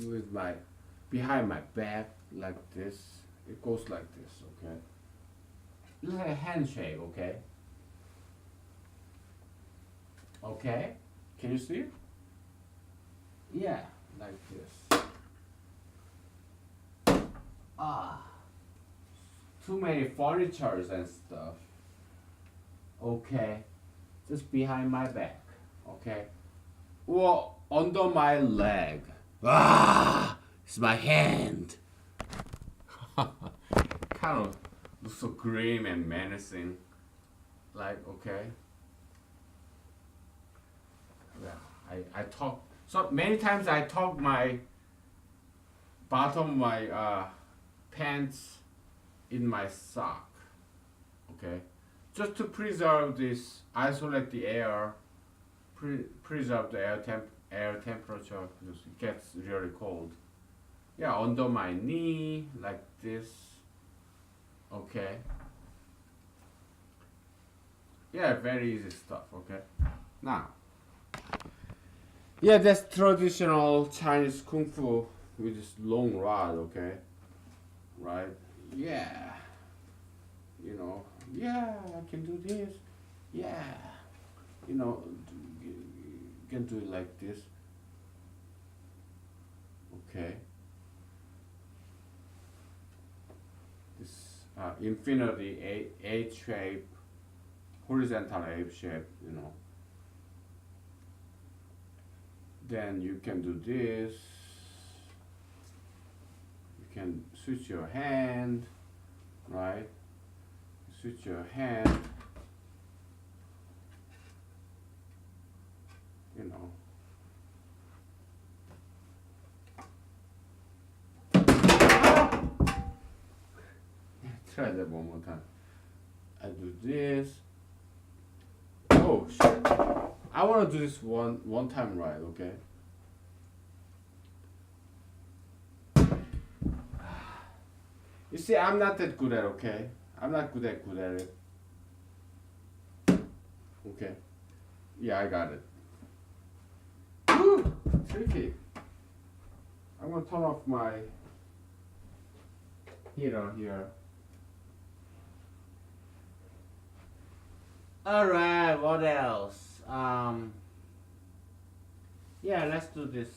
it with behind my back, like this. It goes like this, okay? It's like a handshake, okay? Okay? Can you see it? Yeah, like this. Ah. Too many furnitures and stuff. Okay. Just behind my back. Okay. Or under my leg. Ah! It's my hand. Kind of looks so grim and menacing. Like, okay. Well, I talk. So many times I talk my bottom of my pants in my sock, okay, just to preserve this, isolate the air, preserve the air temperature because it gets really cold. Yeah, under my knee like this, okay. Yeah, very easy stuff, okay. Now, yeah, that's traditional Chinese kung fu with this long rod, okay, right? Yeah, yeah, I can do this. Yeah, you know, you can do it like this. Okay. infinity eight shape, horizontal eight shape, you know. Then you can do this. You can switch your hand, right? Switch your hand, you know. Try that one more time. I do this. Oh shit! I want to do this one time right, okay? You see, I'm not that good at, okay? I'm not good at it. Okay. Yeah, I got it. Woo! Tricky. I'm gonna turn off my heater here. Alright, what else? Yeah, let's do this.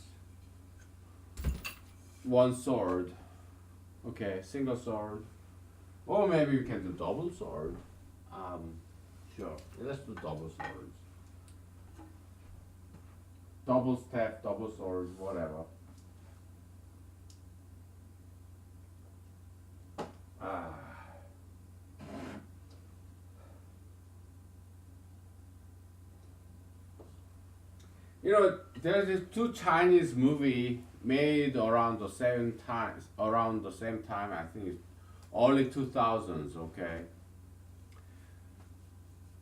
One sword. Okay, single sword. Or maybe we can do double sword. Sure. Let's do double swords. Double step, double sword, whatever. Ah. You know, there's this two Chinese movie made around the same time. Around the same time, I think it's early 2000s. Okay.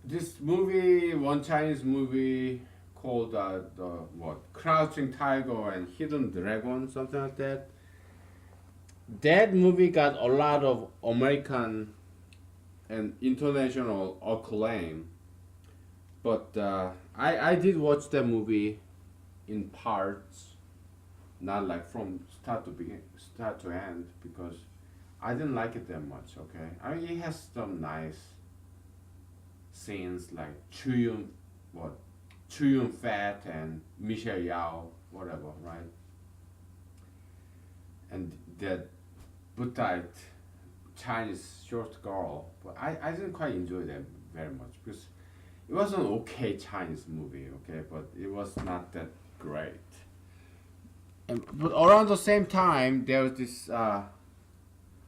This movie, one Chinese movie called the what? Crouching Tiger and Hidden Dragon, something like that. That movie got a lot of American and international acclaim, but I did watch that movie in parts, not like from start to end, because I didn't like it that much. Okay, I mean it has some nice scenes like Chu Yun Fat and Michelle Yao, whatever, right? And that Buddhite Chinese short girl, but I didn't quite enjoy that very much because it was an okay Chinese movie, okay, but it was not that great. But around the same time, there was this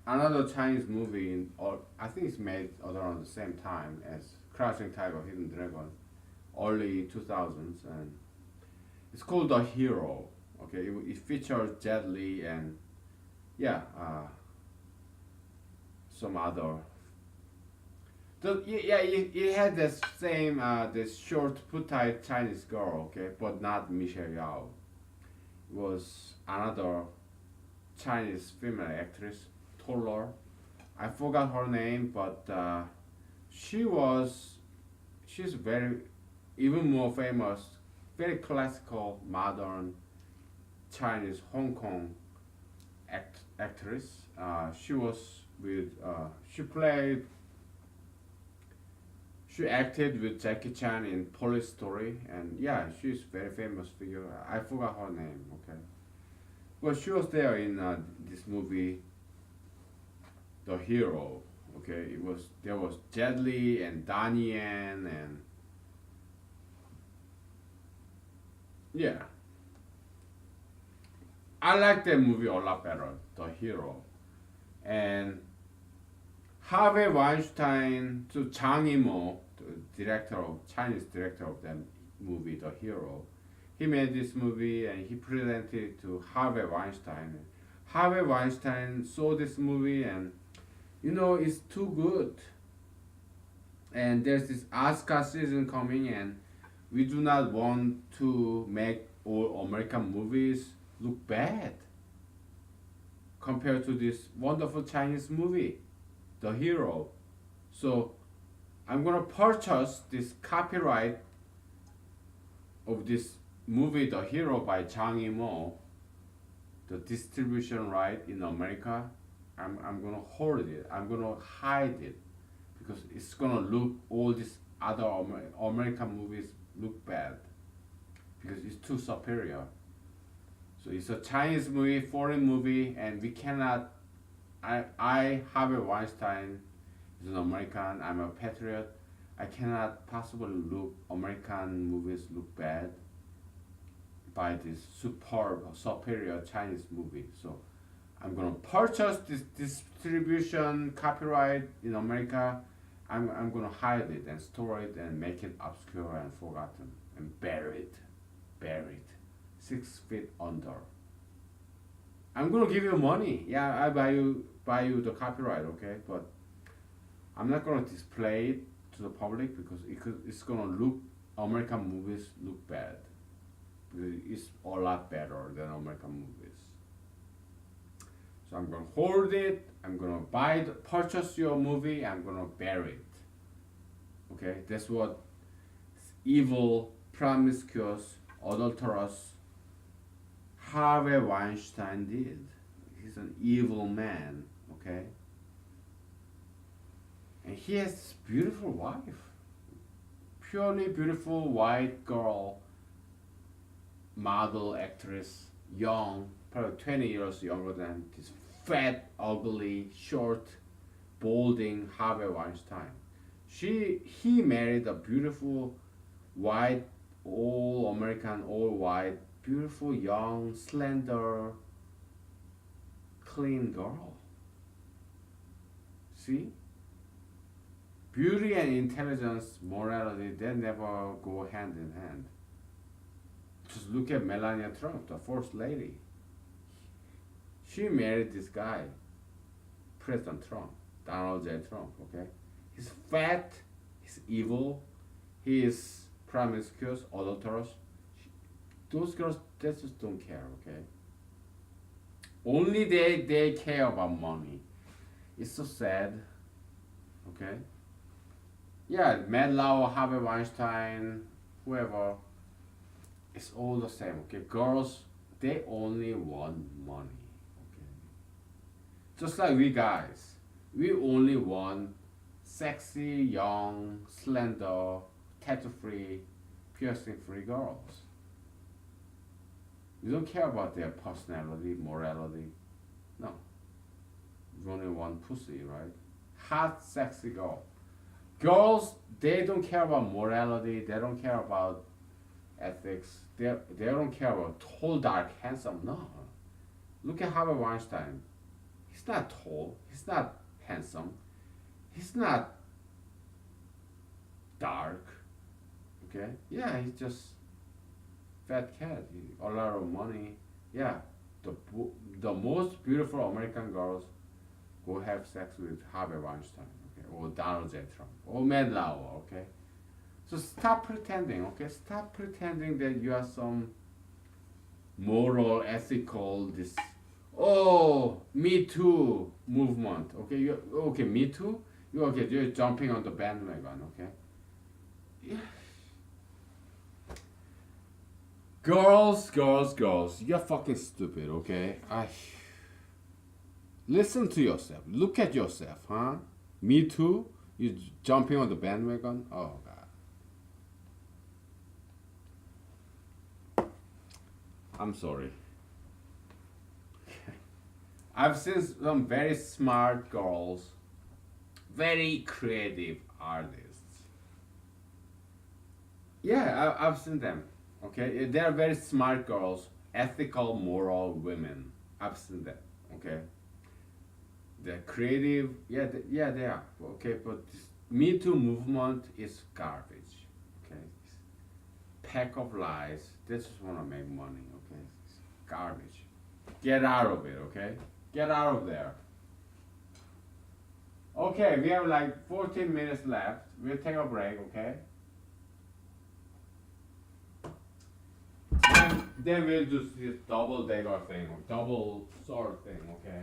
another Chinese movie, or I think it's made around the same time as Crouching Tiger, Hidden Dragon, early 2000s, and it's called The Hero. Okay, it features Jet Li and yeah, some other. Yeah, it had the same this short, petite Chinese girl, okay, but not Michelle Yao. It was another Chinese female actress, taller. I forgot her name, but she was she's very even more famous, very classical, modern Chinese Hong Kong actress. She was with she acted with Jackie Chan in Police Story, and yeah, she's very famous figure. I forgot her name. Okay, but she was there in this movie, The Hero. Okay, there was Jet Li and Donnie Yen and yeah, I like that movie a lot better, The Hero, and Harvey Weinstein to Zhang Yimou, the Chinese director of that movie, The Hero. He made this movie and he presented it to Harvey Weinstein. Harvey Weinstein saw this movie and it's too good. And there's this Oscar season coming and we do not want to make all American movies look bad compared to this wonderful Chinese movie, The Hero. So I'm gonna purchase this copyright of this movie, The Hero by Zhang Yimou, the distribution right in America. I'm gonna hold it. I'm gonna hide it because it's gonna look all these other American movies look bad because it's too superior. So it's a Chinese movie, foreign movie, and we cannot I Harvey Weinstein is an American. I'm a patriot. I cannot possibly look American movies look bad by this superb superior Chinese movie. So I'm gonna purchase this distribution copyright in America. I'm gonna hide it and store it and make it obscure and forgotten and bury it 6 feet under. I'm gonna give you money. Yeah, I buy you the copyright, okay? But I'm not gonna display it to the public because it's gonna look American movies look bad. It's a lot better than American movies. So I'm gonna hold it. I'm gonna purchase your movie. I'm gonna bury it. Okay, that's what evil, promiscuous, adulterous Harvey Weinstein did. He's an evil man. Okay, and he has beautiful wife, purely beautiful white girl, model actress, young, probably 20 years younger than this fat, ugly, short, balding Harvey Weinstein. He married a beautiful, white, all American, all white, beautiful, young, slender, clean girl. See? Beauty and intelligence, morality, they never go hand in hand. Just look at Melania Trump, the first lady. She married this guy, President Trump, Donald J. Trump, okay? He's fat, he's evil, he is promiscuous, adulterous. Those girls, they just don't care, okay? Only they care about money. It's so sad, okay? Yeah, Matt Lauer, Harvey Weinstein, whoever, it's all the same, okay? Girls, they only want money, okay? Just like we guys, we only want sexy, young, slender, tattoo-free, piercing-free girls. You don't care about their personality, morality. No. You only want pussy, right? Hot, sexy girl. Girls, they don't care about morality. They don't care about ethics. They don't care about tall, dark, handsome. No. Look at Harvey Weinstein. He's not tall. He's not handsome. He's not dark. Okay? Yeah, he's just fat cat. A lot of money. Yeah. The most beautiful American girls go have sex with Harvey Weinstein. Okay? Or Donald J. Trump. Or Matt Lauer. Okay? So stop pretending, okay? Stop pretending that you are some moral, ethical, this Me Too movement. Okay, okay, Me Too? You're jumping on the bandwagon, okay? Yeah. Girls, you're fucking stupid, okay? Listen to yourself. Look at yourself, huh? Me Too? You jumping on the bandwagon? Oh god. I'm sorry. I've seen some very smart girls, very creative artists. Yeah, I've seen them. Okay, they are very smart girls, ethical, moral women. I've seen them. Okay, they're creative. Yeah, yeah, they are. Okay, but this Me Too movement is garbage. Okay, it's pack of lies. They just want to make money. Okay, it's garbage. Get out of it. Okay, get out of there. Okay, we have like 14 minutes left. We'll take a break. Okay. Then we'll do this double dagger thing, or double sword thing, okay?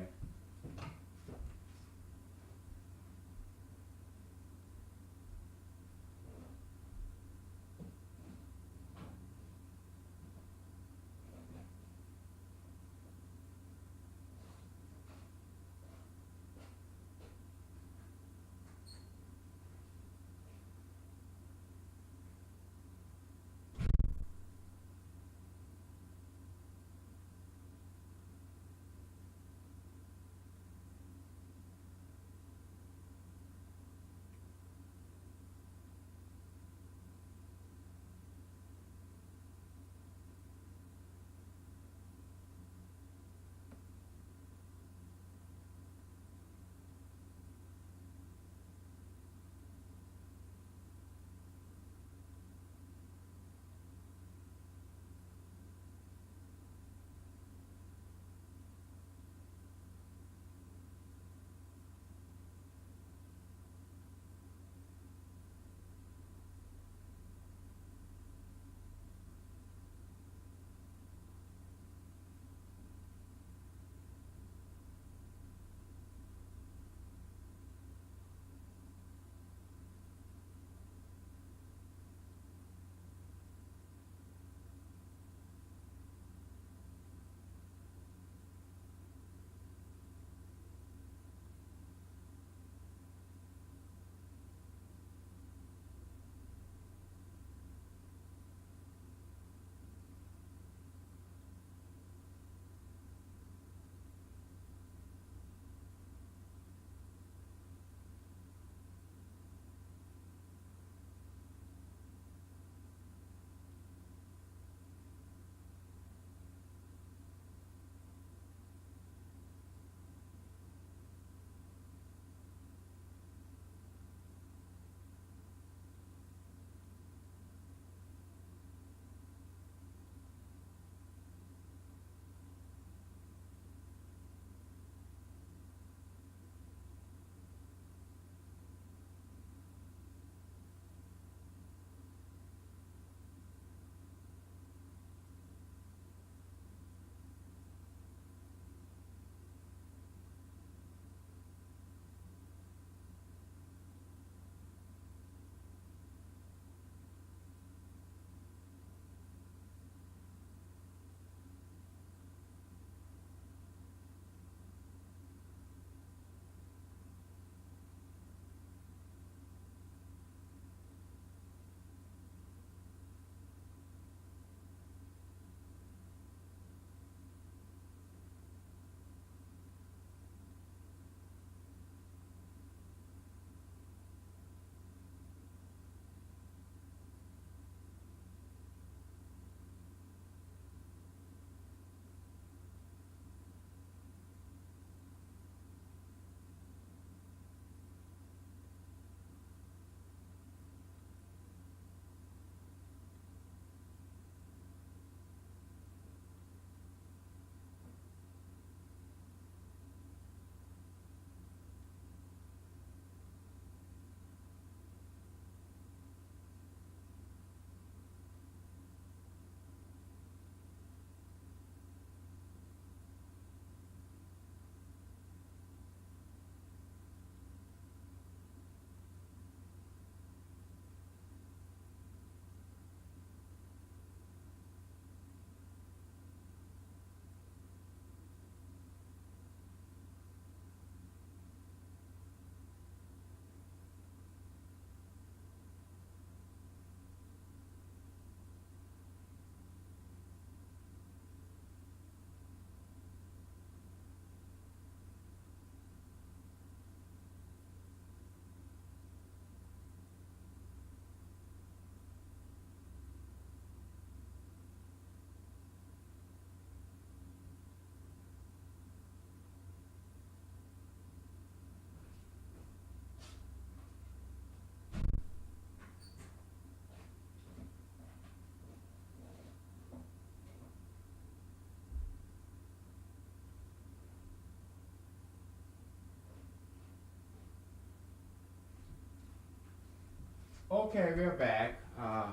Okay, we're back. How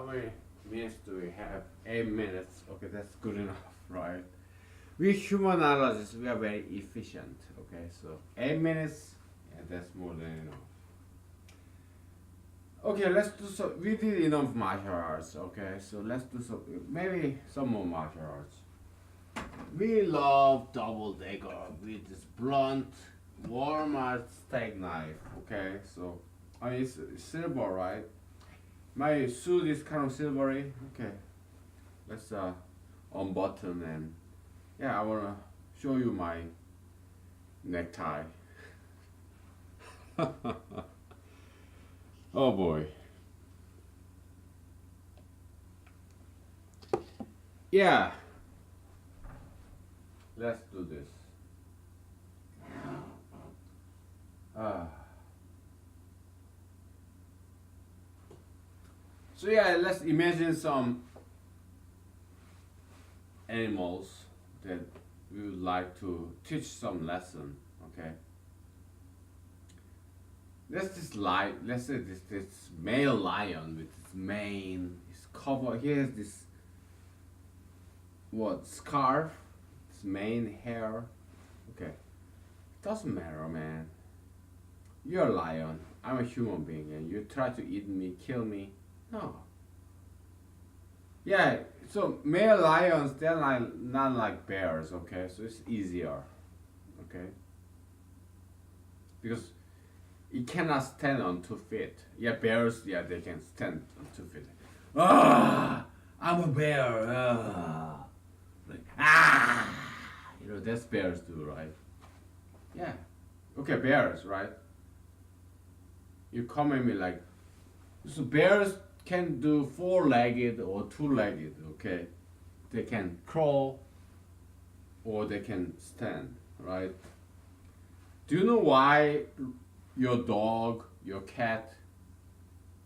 many minutes do we have? 8 minutes. Okay, that's good enough, right? We humanologists, we are very efficient. Okay, so 8 minutes, yeah, that's more than enough. Okay, let's do so. We did enough martial arts. Okay, so let's do some, maybe some more martial arts. We love double dagger with this blunt Walmart steak knife. Okay, so I mean it's silver, right? My suit is kind of silvery. Okay, let's unbutton and yeah, I wanna show you my necktie. Oh boy. Yeah, let's do this. Ah. So yeah, let's imagine some animals that we would like to teach some lesson. Okay. Let's say this male lion with its mane is covered. He has this what scarf, its mane hair. Okay. Doesn't matter, man. You're a lion. I'm a human being, and you try to eat me, kill me. No. Yeah. So male lions, they're like not like bears. Okay. So it's easier. Okay. Because it cannot stand on 2 feet. Yeah, bears, yeah, they can stand on 2 feet. Ah, I'm a bear. Ah, like ah, that's bears do, right? Yeah. Okay, bears, right? You come at me like, so bears can do four-legged or two-legged. Okay, they can crawl or they can stand, right? Do you know why your dog, your cat,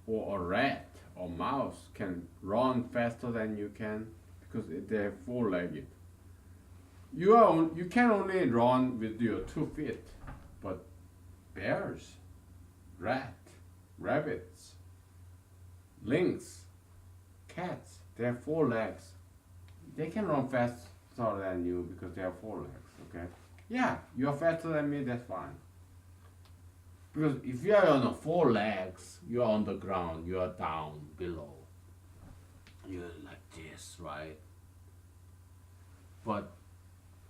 or a rat or mouse can run faster than you can? Because they're four-legged. You can only run with your 2 feet, but bears, rat, rabbits, lynx, cats, they have 4 legs. They can run faster than you because they have 4 legs. Okay? Yeah, you're faster than me. That's fine. Because if you are on the 4 legs, you are on the ground, you are down below. You're like this, right? But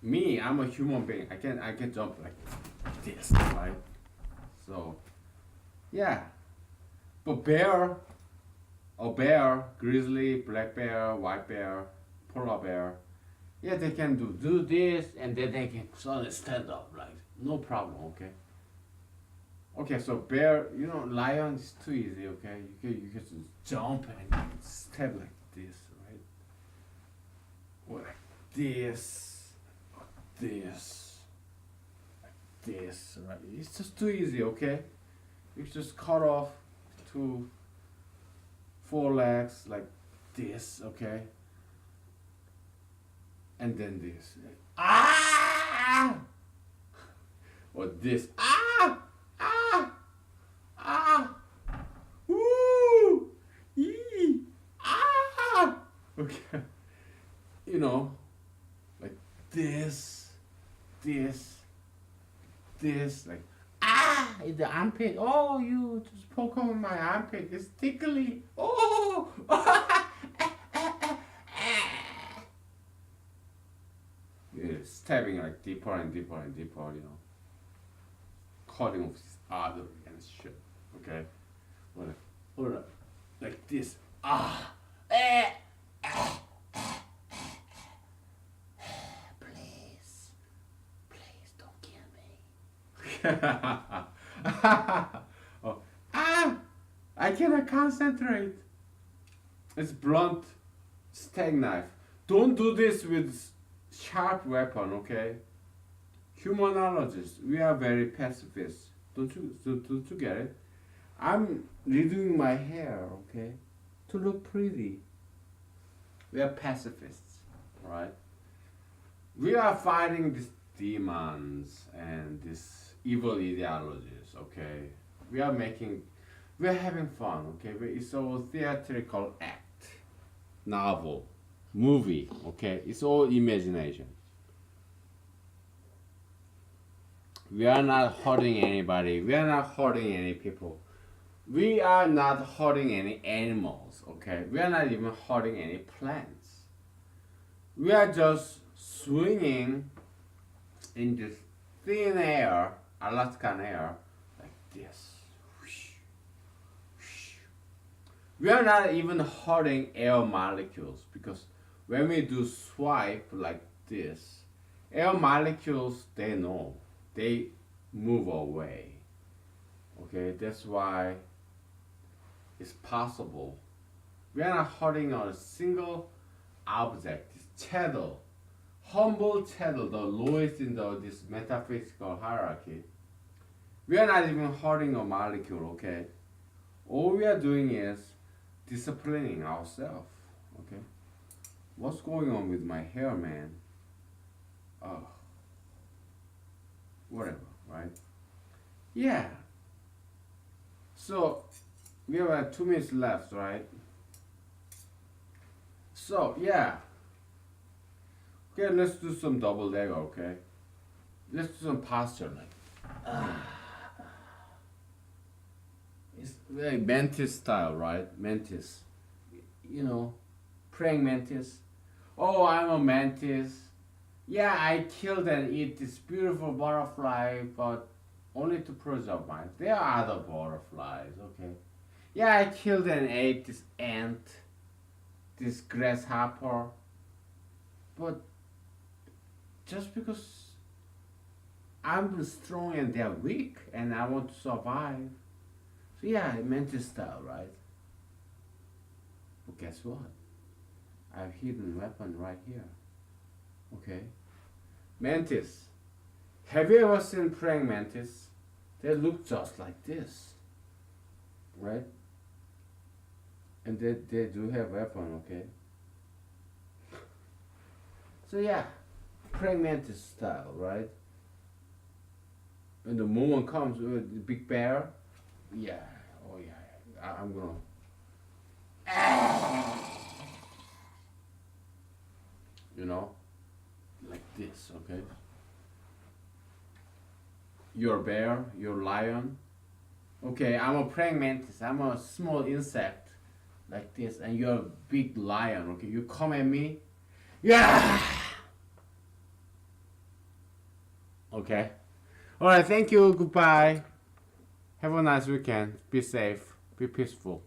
me, I'm a human being. I can jump like this, right? So yeah. But bear, grizzly, black bear, white bear, polar bear, yeah, they can do this and then they can suddenly stand up, like no problem, okay? Okay, so bear, lion is too easy, okay? You can just jump and you can step like this, right? Or like this, or this, like this, right? It's just too easy, okay? You just cut off 4 legs like this, okay? And then this. Ah! Or this. Ah! Ah! Ah! Woo! Yee! Ah! Okay. Like this, this, like ah! In the armpit. Oh, you just poke on my armpit. It's tickly. Oh! Yeah, stabbing like deeper and deeper and deeper, cutting off his artery and shit. Okay, or like this. Ah, please, don't kill me. Oh, ah, I cannot concentrate. It's blunt steak knife. Don't do this with sharp weapon, okay? Humanologists, we are very pacifist. Don't you get it? I'm redoing my hair, okay? To look pretty. We are pacifists, right? We are fighting these demons and these evil ideologies, okay? we're having fun, okay? It's all theatrical act, novel, movie, okay? It's all imagination. We are not hurting anybody. We are not hurting any people. We are not hurting any animals, okay? We are not even hurting any plants. We are just swinging in this thin air, Alaskan air, like this. We are not even hurting air molecules because when we do swipe like this, air molecules, they know, they move away. Okay, that's why it's possible. We are not hurting on a single object. This shadow, humble shadow, the lowest in this metaphysical hierarchy. We are not even hurting a molecule, okay? All we are doing is disciplining ourselves, okay? What's going on with my hair, man? Oh, whatever, right? Yeah. So, we have 2 minutes left, right? So, yeah. Okay, let's do some double leg, okay? Let's do some posture, like. It's very mantis style, right? Mantis. You know, praying mantis. Oh, I'm a mantis. Yeah, I killed and eat this beautiful butterfly, but only to preserve mine. There are other butterflies, okay? Yeah, I killed and ate this ant, this grasshopper, but just because I'm strong and they're weak and I want to survive. So yeah, mantis style, right? But guess what? I have hidden weapon right here. Okay? Mantis. Have you ever seen praying mantis? They look just like this. Right? And they do have weapon, okay? So yeah, praying mantis style, right? When the moment comes with the big bear, yeah, oh yeah, I'm gonna. You know, like this, okay? You're a bear, you're a lion. Okay, I'm a praying mantis, I'm a small insect, like this, and you're a big lion, okay? You come at me, yeah! Okay. Alright, thank you, goodbye. Have a nice weekend. Be safe, be peaceful.